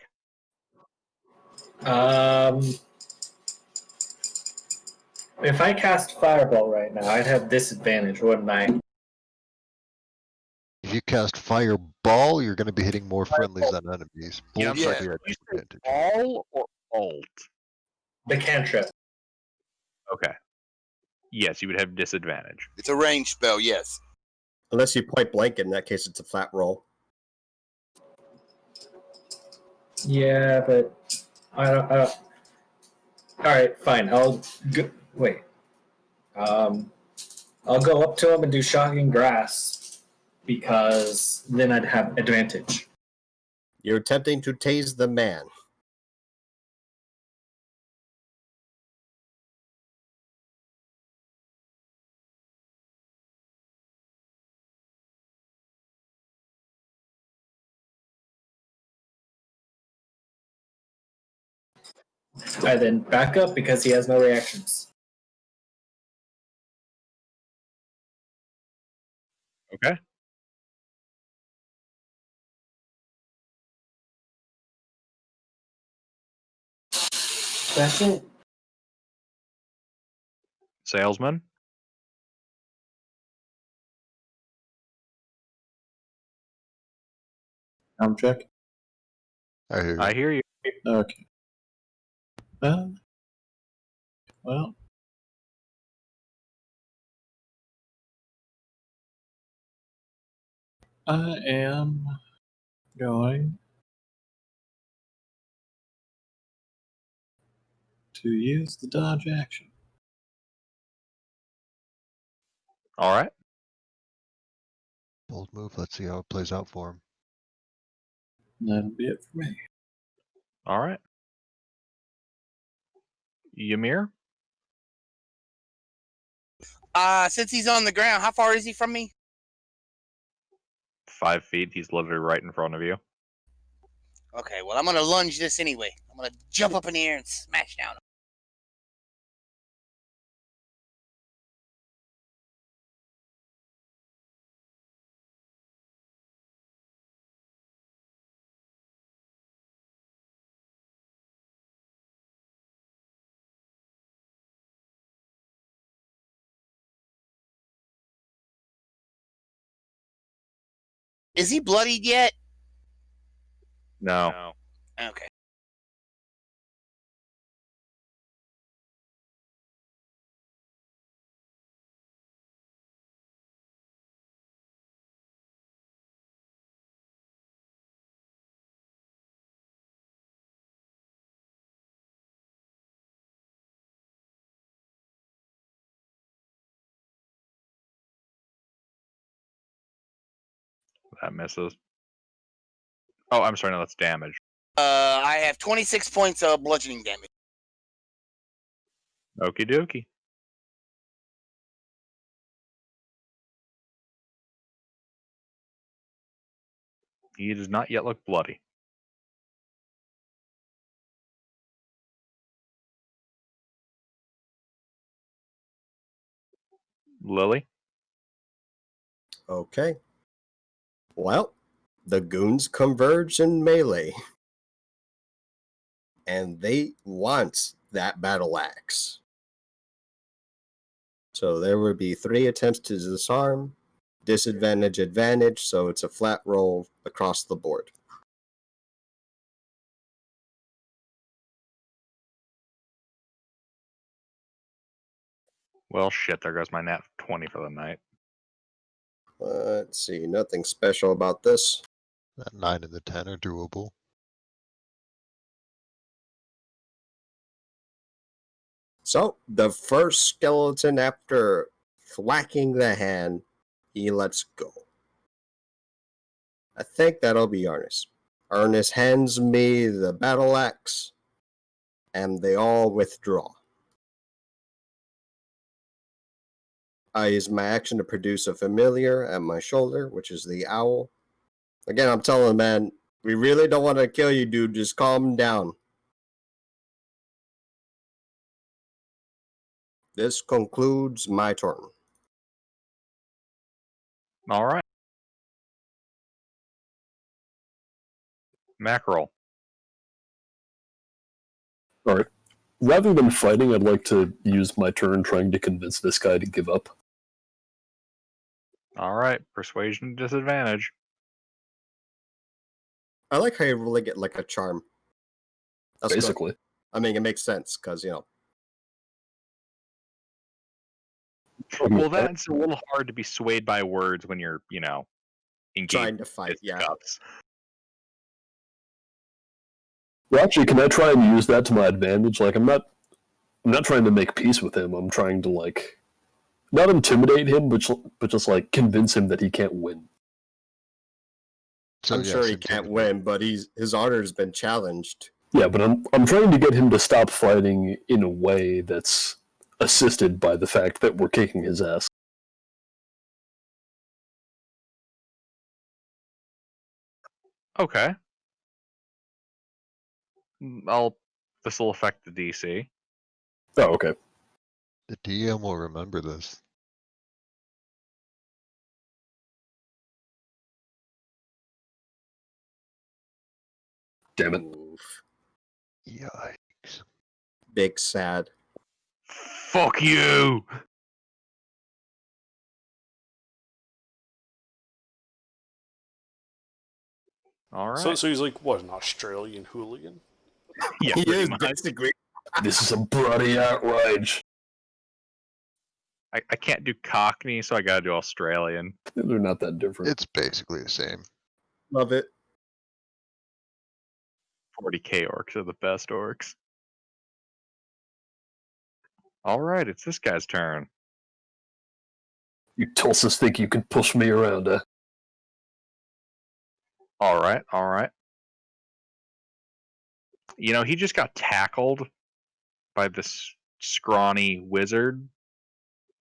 If I cast Fireball right now, I'd have disadvantage, wouldn't I? If you cast Fireball, you're going to be hitting more friendlies than enemies. Yeah, Both yeah. are the You said advantage. all or alt? The cantrip. Okay. Yes, you would have disadvantage. It's a ranged spell. Yes. Unless you point blank, in that case, it's a flat roll. Yeah, but I don't. All right, fine. Wait. I'll go up to him and do shocking grasp because then I'd have advantage. You're attempting to tase the man. I then back up because he has no reactions. Okay. That's it. Salesman. Check. I hear you. I hear you. Okay. Well. I am going to use the dodge action. All right. Bold move. Let's see how it plays out for him. That'll be it for me. All right. Ymir. Since he's on the ground, how far is he from me? 5 feet. He's literally right in front of you. Okay, well, I'm gonna lunge this anyway. I'm gonna jump up in the air and smash down. Is he bloodied yet? No. Okay. That misses. Oh, I'm sorry. No, that's damage. I have 26 points of bludgeoning damage. Okie dokie. He does not yet look bloody. Lily? Okay. Well, the goons converge in melee. And they want that battle axe. So there would be 3 attempts to disarm, disadvantage, advantage, so it's a flat roll across the board. Well, shit, there goes my nat 20 for the night. Let's see, nothing special about this. That 9 and the 10 are doable. So, the first skeleton, after thwacking the hand, he lets go. I think that'll be Ernest. Ernest hands me the battle axe, and they all withdraw. I use my action to produce a familiar at my shoulder, which is the owl. Again, I'm telling him, man, we really don't want to kill you, dude. Just calm down. This concludes my turn. All right. Mackerel. All right. Rather than fighting, I'd like to use my turn trying to convince this guy to give up. All right. Persuasion disadvantage. I like how you really get like a charm. That's good. Basically. I mean, it makes sense because, Well, that's a little hard to be swayed by words when you're, engaged trying to fight. in Yeah. cups. Well, actually, can I try and use that to my advantage? Like, I'm not trying to make peace with him. I'm trying to like, not intimidate him, but just like convince him that he can't win. So, I'm yes, sure he can't win, but his honor has been challenged. Yeah, but I'm trying to get him to stop fighting in a way that's assisted by the fact that we're kicking his ass. Okay. This will affect the DC. Oh, okay. The DM will remember this. Damn it. Oof. Yikes. Big sad. Fuck you! All right. So he's like, what, an Australian hooligan? Yeah, He pretty is much. basically. This is a bloody outrage. I can't do Cockney, so I gotta do Australian. They're not that different. It's basically the same. Love it. 40k orcs are the best orcs. All right, it's this guy's turn. You Tulsas think you can push me around, huh? All right, all right. He just got tackled by this scrawny wizard.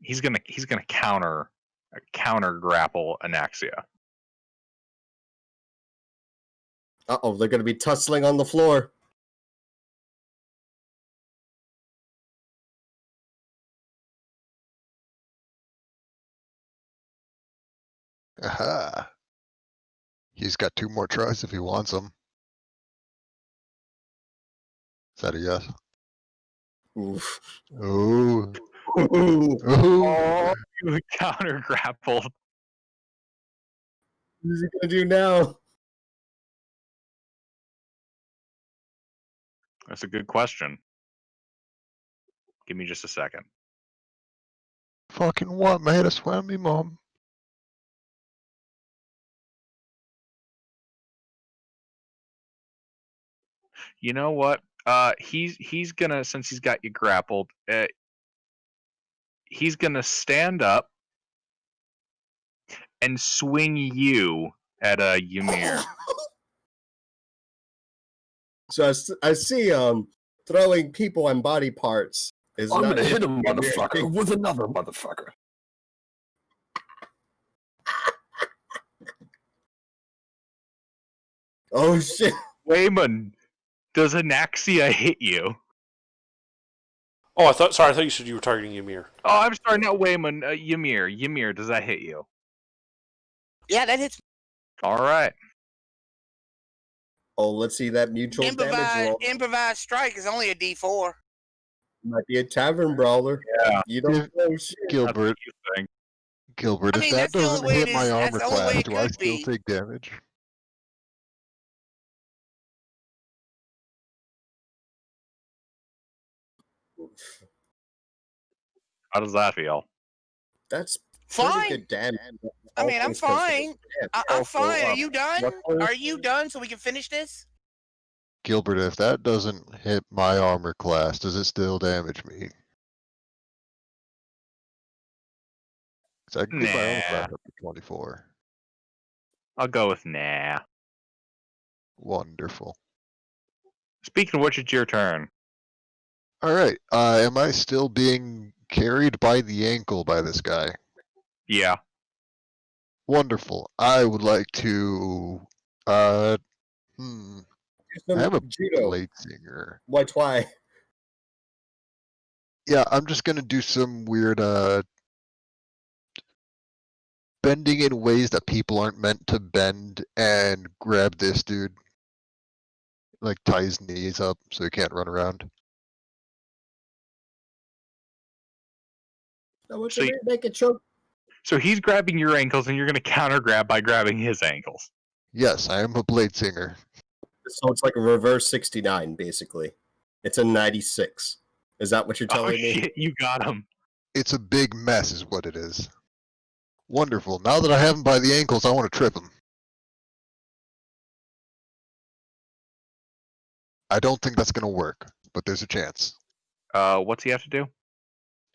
He's gonna counter grapple Anaxia. Uh-oh, they're going to be tussling on the floor. Aha! He's got 2 more tries if he wants them. Is that a yes? Oof. Oh. Ooh. Oh. Oh, you counter grappled. is he gonna do now? That's a good question. Give me just a second. Fucking what, mate? I swear on me, mom. You know what? He's gonna, since he's got you grappled, he's gonna stand up and swing you at Ymir. So I see throwing people and body parts is I'm not gonna hit him, Ymir. motherfucker, with another motherfucker. Oh shit! Wayman, does Anaxia hit you? Oh, I thought you said you were targeting Ymir. Oh, I'm sorry, not Wayman. Ymir. Ymir, does that hit you? Yeah, that hits. All right. Oh, let's see that mutual damage roll. Improvised strike is only a D4. Might be a tavern brawler. Yeah. You don't know shit. Gilbert, You think. Gilbert, I if mean, that that's the only doesn't way hit it my is- that's armor the only way class, it do I could still be. take damage? How does that feel? That's Fine. pretty good damage. I mean, I'm All things considered. fine. I'm Also, fine. Are you done? what was- Are you done so we can finish this? Gilbert, if that doesn't hit my armor class, does it still damage me? 'Cause I can get my armor Nah. class up to 24. I'll go with nah. Wonderful. Speaking of which, it's your turn. Alright, am I still being carried by the ankle by this guy? Yeah. Wonderful. I would like to, I have a judo. blade singer. Why? Yeah, I'm just gonna do some weird, bending in ways that people aren't meant to bend and grab this dude. Like, tie his knees up so he can't run around. I want So you to make a choke. So he's grabbing your ankles, and you're going to counter grab by grabbing his ankles. Yes, I am a blade singer. So it's like a reverse 69, basically. It's a 96. Is that what you're telling me? Shit, you got him. It's a big mess is what it is. Wonderful. Now that I have him by the ankles, I want to trip him. I don't think that's going to work, but there's a chance. What's he have to do?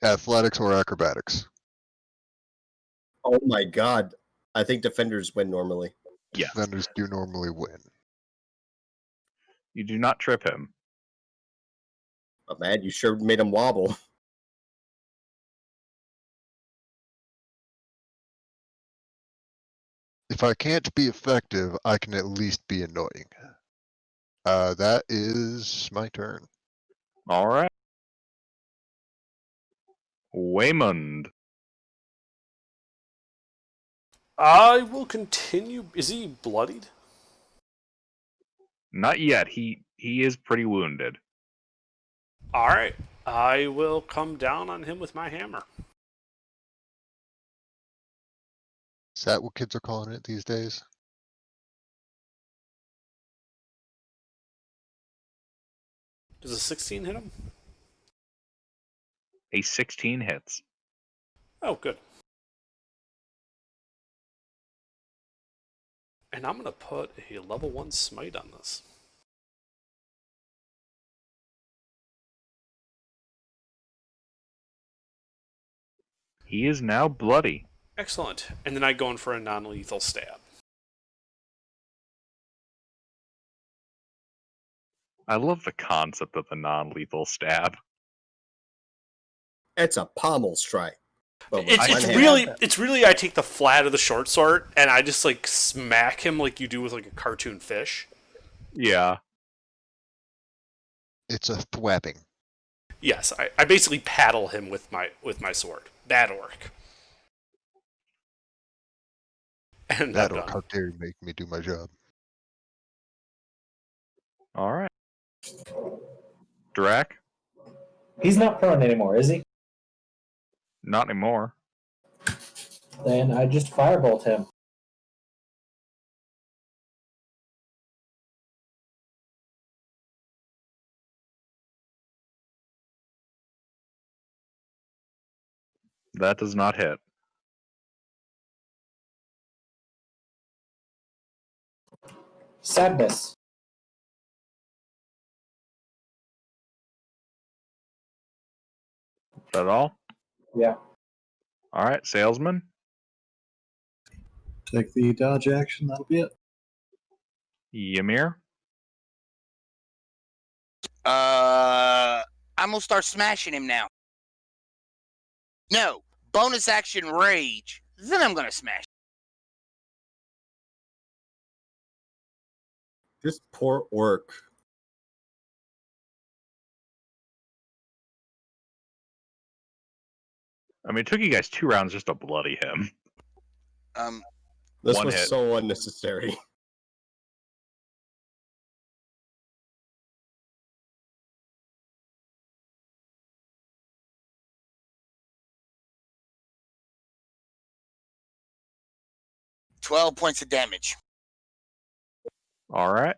Athletics or acrobatics. Oh my god. I think defenders win normally. Yes. Defenders do normally win. You do not trip him. Oh man, you sure made him wobble. If I can't be effective, I can at least be annoying. That is my turn. All right. Waymond. I will continue. Is he bloodied? Not yet. He is pretty wounded. All right. I will come down on him with my hammer. Is that what kids are calling it these days? Does a 16 hit him? A 16 hits. Oh, good. And I'm going to put a level 1 smite on this. He is now bloody. Excellent. And then I go in for a non-lethal stab. I love the concept of the non-lethal stab. It's a pommel strike. But with It's one hand. really I take the flat of the short sword and I just like smack him like you do with like a cartoon fish. Yeah. It's a thwapping. Yes, I basically paddle him with my sword. Bad orc. And That I'm orc, done. how dare you make me do my job. All right. Drac? He's not prone anymore, is he? Not anymore. Then I just firebolt him. That does not hit. Sadness. Is that all? Yeah. All right, salesman. Take the dodge action. That'll be it. Ymir. I'm gonna start smashing him now. No, bonus action rage. Then I'm gonna smash. Just poor orc. I mean, it took you guys 2 rounds just to bloody him. This One was hit. so unnecessary. $12 points of damage. All right.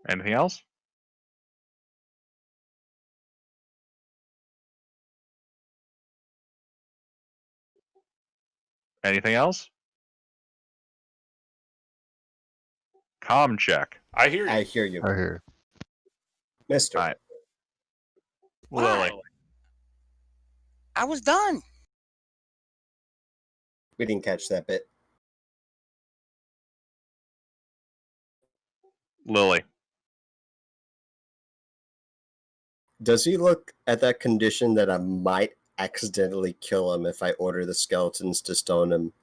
Anything else? Anything else? Comm check. I hear you. I hear you, I hear. Mister. All right. Why? Lily. I was done. We didn't catch that bit. Lily. Does he look at that condition that I might accidentally kill him if I order the skeletons to stone him?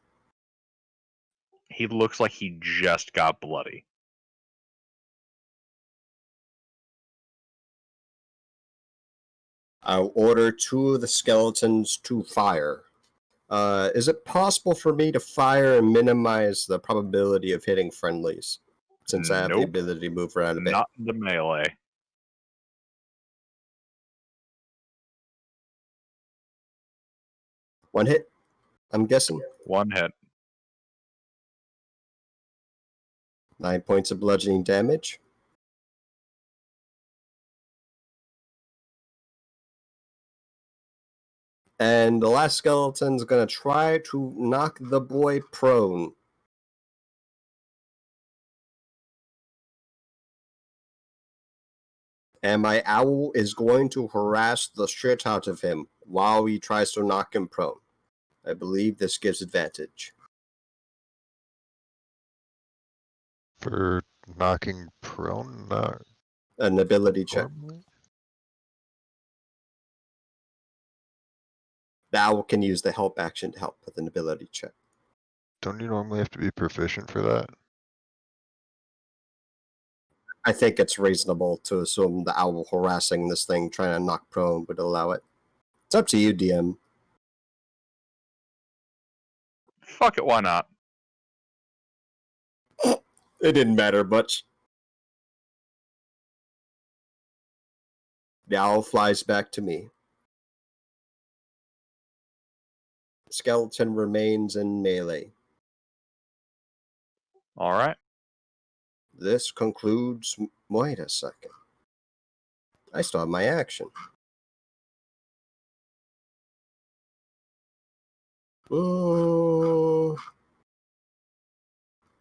He looks like he just got bloody. I'll order 2 of the skeletons to fire. Is it possible for me to fire and minimize the probability of hitting friendlies? Since I have the Nope. ability to move around a bit. Not the melee. One hit, I'm guessing. 1 hit. 9 points of bludgeoning damage. And the last skeleton's gonna try to knock the boy prone. And my owl is going to harass the shit out of him while he tries to knock him prone. I believe this gives advantage. For knocking prone, An ability check. normally? The owl can use the help action to help with an ability check. Don't you normally have to be proficient for that? I think it's reasonable to assume the owl harassing this thing trying to knock prone would allow it. It's up to you, DM. Fuck it, why not? It didn't matter much. The owl flies back to me. Skeleton remains in melee. All right. This concludes... Wait a second. I still have my action.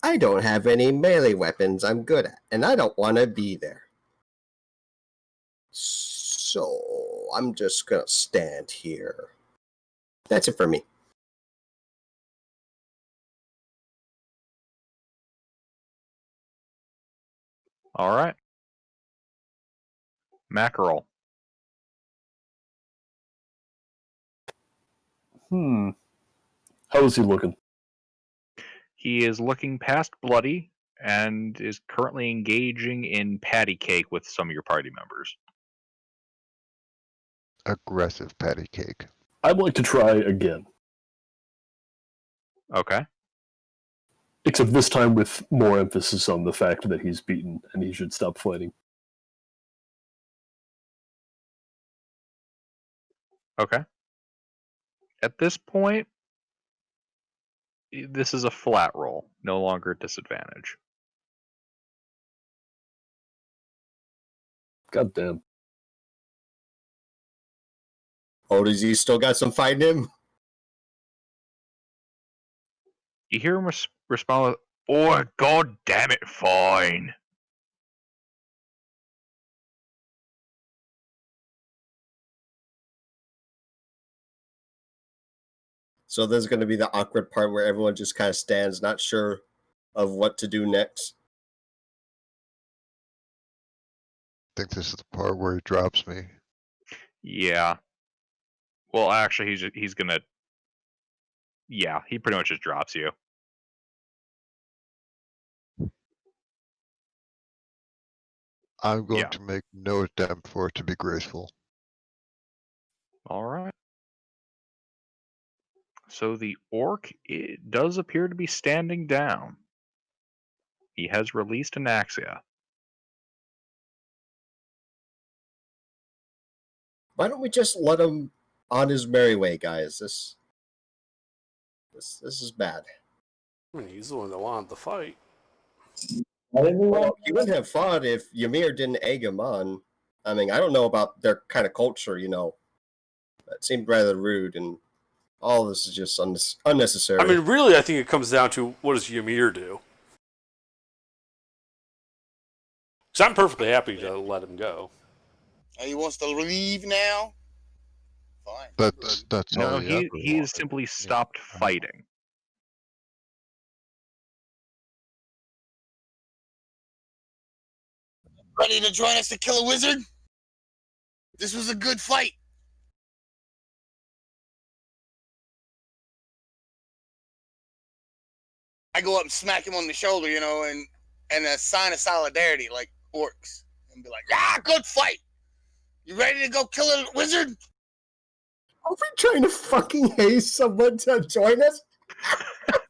I don't have any melee weapons I'm good at, and I don't want to be there. So, I'm just gonna stand here. That's it for me. All right. Mackerel. How is he looking? He is looking past bloody and is currently engaging in patty cake with some of your party members. Aggressive patty cake. I'd like to try again, Okay. except this time with more emphasis on the fact that he's beaten and he should stop fighting. Okay. At this point, This is a flat roll, no longer a disadvantage. God damn. Oh, does he still got some fight in him? You hear him respond with, "Oh, god damn it, fine." So there's going to be the awkward part where everyone just kind of stands, not sure of what to do next. I think this is the part where he drops me. Yeah. Well, actually, he's gonna. Yeah, he pretty much just drops you. I'm going Yeah. to make no attempt for it to be graceful. All right. So the orc does appear to be standing down. He has released Anaxia. Why don't we just let him on his merry way, guys? This is bad. I mean, he's the one that wanted the fight. Well, he wouldn't have fought if Ymir didn't egg him on. I mean, I don't know about their kind of culture, you know. That seemed rather rude, and all this is just unnecessary. I mean, really, I think it comes down to what does Ymir do? Because I'm perfectly happy to let him go. Oh, he wants to leave now? Fine. That's No, all he he has simply stopped fighting. Ready to join us to kill a wizard? This was a good fight. I go up and smack him on the shoulder, you know, and a sign of solidarity, like orcs, and be like, "Ah, good fight! You ready to go kill a wizard?" Are we trying to fucking haze someone to join us?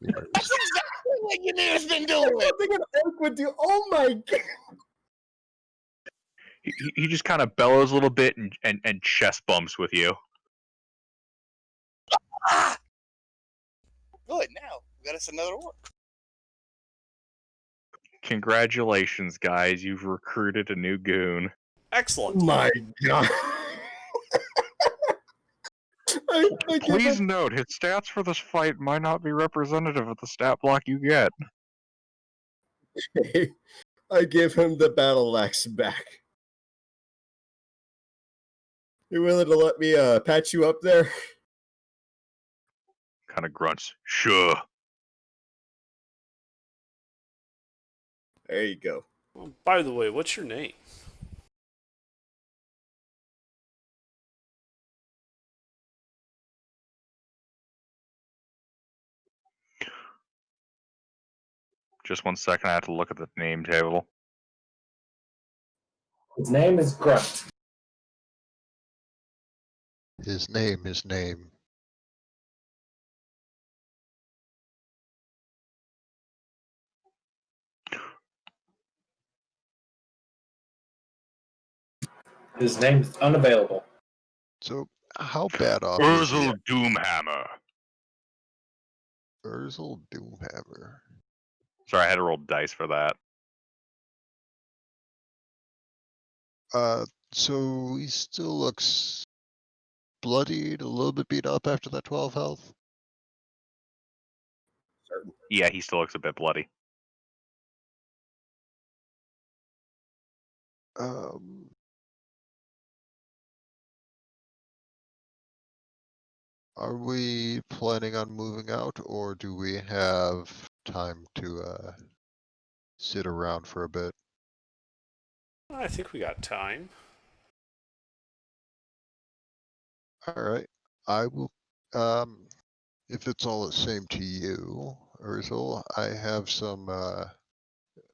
That's exactly what Ymir's been doing. I think an orc would do. Oh my god! He just kind of bellows a little bit and chest bumps with you. Ah! Good, now we got us another orc. Congratulations, guys. You've recruited a new goon. Excellent. My god. Please note, his stats for this fight might not be representative of the stat block you get. I give him the battle axe back. You willing to let me patch you up there? Kind of grunts. Sure. There you go. Well, by the way, what's your name? Just 1 second, I have to look at the name table. His name is Grunt. His name. His name is unavailable. So, how bad off is he? Urzel Doomhammer. Urzel Doomhammer. Sorry, I had to roll dice for that. So he still looks bloodied, a little bit beat up after that 12 health. Yeah, he still looks a bit bloody. Are we planning on moving out, or do we have time to sit around for a bit? I think we got time. Alright, I will, if it's all the same to you, Urzel, I have some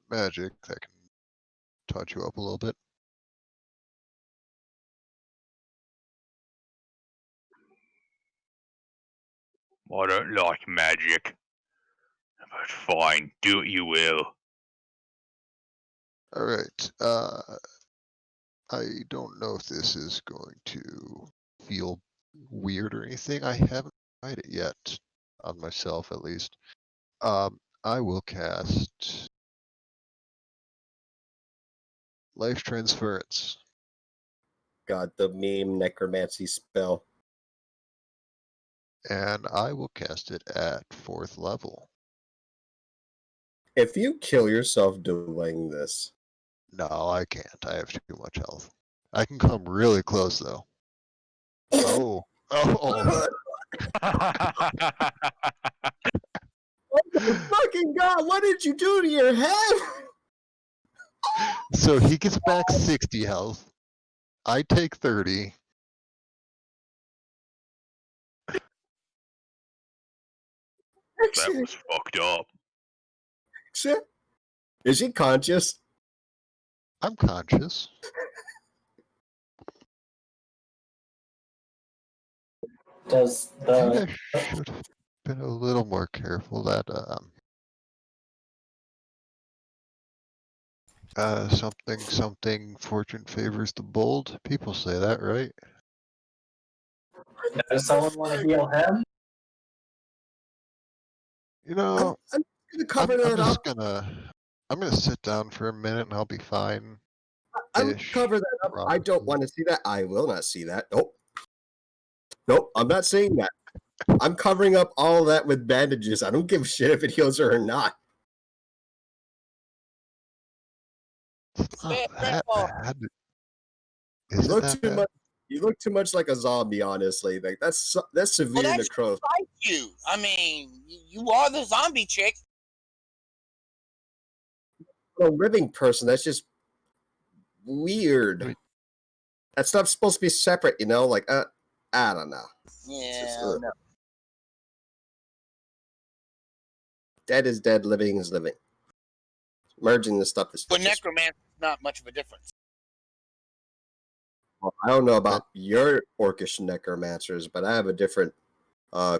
magic that can touch you up a little bit. I don't like magic. But fine, do what you will. Alright, I don't know if this is going to feel weird or anything. I haven't tried it yet. on myself at least. I will cast Life Transference. God, the meme necromancy spell. And I will cast it at 4th level. If you kill yourself doing this, No, I can't. I have too much health. I can come really close though. Oh. Oh. fucking God, what did you do to your head? So he gets back 60 health. I take 30. That was fucked up. Shit. Is he conscious? I'm conscious. Does I think the I should have been a little more careful that something fortune favors the bold. People say that, right? does someone want to heal him? You know, I'm gonna cover that just up. I'm gonna sit down for a minute and I'll be fine. I'm Ish, cover that up. I don't probably. want to see that. I will not see that. Nope. Nope. I'm not saying that. I'm covering up all that with bandages. I don't give a shit if it heals her or not. It's not Fair, that fair. bad. You Is it look that too bad? much. You look too much like a zombie. Honestly, like that's severe Well, that's necrosis. like you. I mean, you are the zombie chick. A living person. That's just weird. Wait. That stuff's supposed to be separate. You know, like I don't know. Yeah, ugh. no. Dead is dead. Living is living. Merging this stuff is But just. necromancy is not much of a difference. Well, I don't know about your orcish necromancers, but I have a different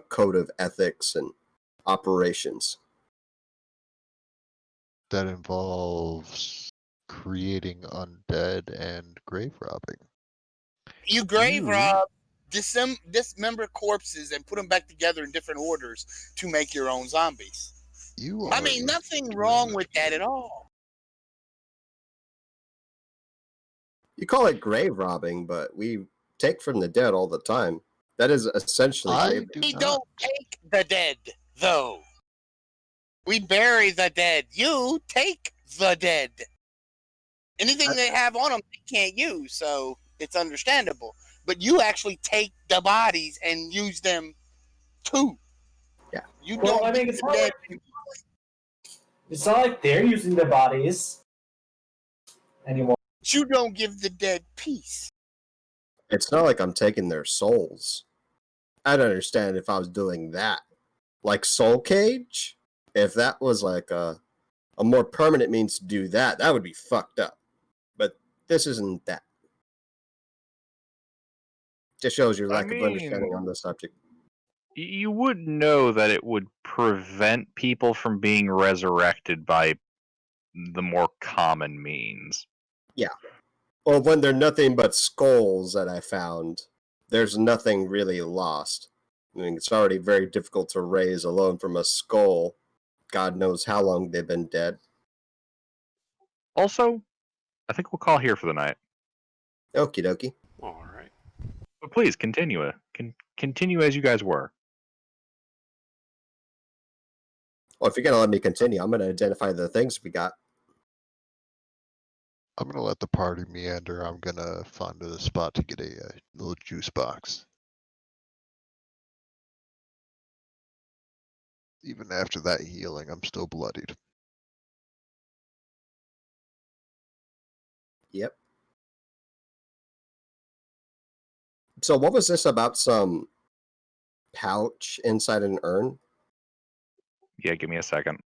code of ethics and operations. That involves creating undead and grave robbing. You grave rob, dismember corpses, and put them back together in different orders to make your own zombies. You I are mean, a nothing wrong with that at all. You call it grave robbing, but we take from the dead all the time. That is essentially I grave. do We not. don't take the dead, though. We bury the dead. You take the dead. Anything they have on them, they can't use, so it's understandable. But you actually take the bodies and use them too. Yeah. You Well, don't I mean, get the dead. it's not like they're using their bodies anymore. You don't give the dead peace. It's not like I'm taking their souls. I'd understand if I was doing that. Like Soul Cage? If that was like a more permanent means to do that, that would be fucked up. But this isn't that. Just shows your lack of understanding on the subject. You would know that it would prevent people from being resurrected by the more common means. Yeah. Well, when they're nothing but skulls that I found, there's nothing really lost. I mean, it's already very difficult to raise alone from a skull. God knows how long they've been dead. Also, I think we'll call here for the night. Okie dokie. All right. But please continue. Continue as you guys were. Well, if you're going to let me continue, I'm going to identify the things we got. I'm gonna let the party meander. I'm gonna find a spot to get a little juice box. Even after that healing, I'm still bloodied. Yep. So what was this about some pouch inside an urn? Yeah, give me a second.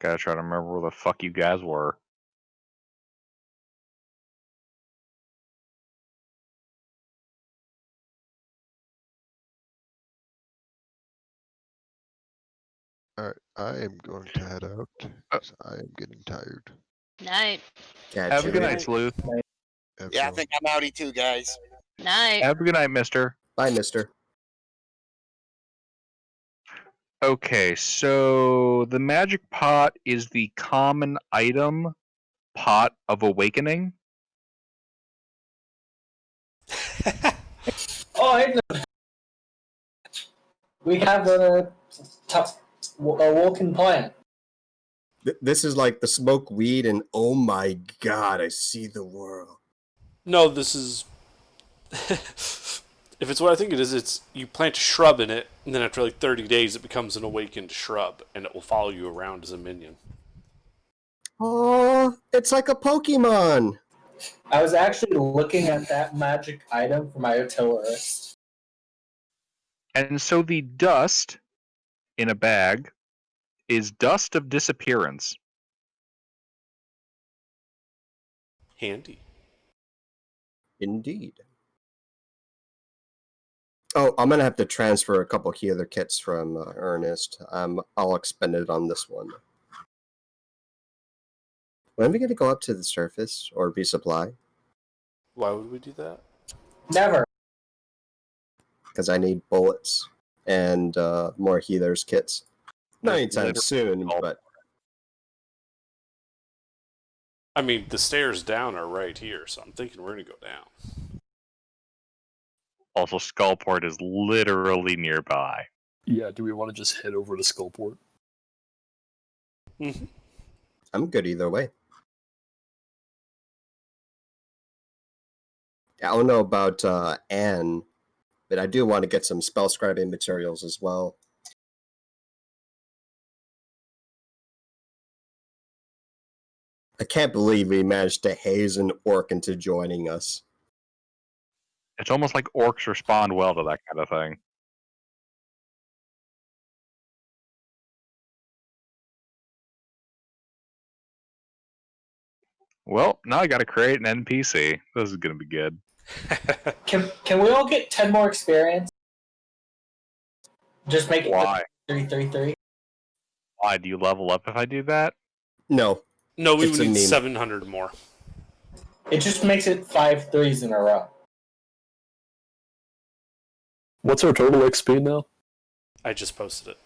Gotta try to remember where the fuck you guys were. Alright, I am going to head out. 'Cause I am getting tired. Night. Have a good night, Sleuth. Yeah, I Everyone, think I'm outie too, guys. Night. Have a good night, mister. Bye, mister. Okay, so the magic pot is the common item pot of awakening. Oh, I know. We have a walking plant. This is like the smoke weed, and oh my god, I see the world. No, this is. If it's what I think it is, it's you plant a shrub in it, and then after like 30 days, it becomes an awakened shrub, and it will follow you around as a minion. Oh, it's like a Pokemon. I was actually looking at that magic item for my artillerist. And so the dust in a bag is dust of disappearance. Handy. Indeed. Oh, I'm gonna have to transfer a couple healer kits from Ernest. I'll expend it on this one. When are we gonna go up to the surface or resupply? Why would we do that? Never. Because I need bullets and more healers kits. Not anytime Literally. soon, but I mean, the stairs down are right here, so I'm thinking we're gonna go down. Also, Skullport is literally nearby. Yeah, do we want to just head over to Skullport? Mm-hmm. I'm good either way. I don't know about Anne, but I do want to get some spell scribing materials as well. I can't believe we managed to haze an orc into joining us. It's almost like orcs respond well to that kind of thing. Well, now I gotta create an NPC. This is gonna be good. Can we all get 10 more experience? Just make it Why? 333. Why do you level up if I do that? No, No, we It's would a need meme. 700 more. It just makes it 5 threes in a row. What's our total XP now? I just posted it.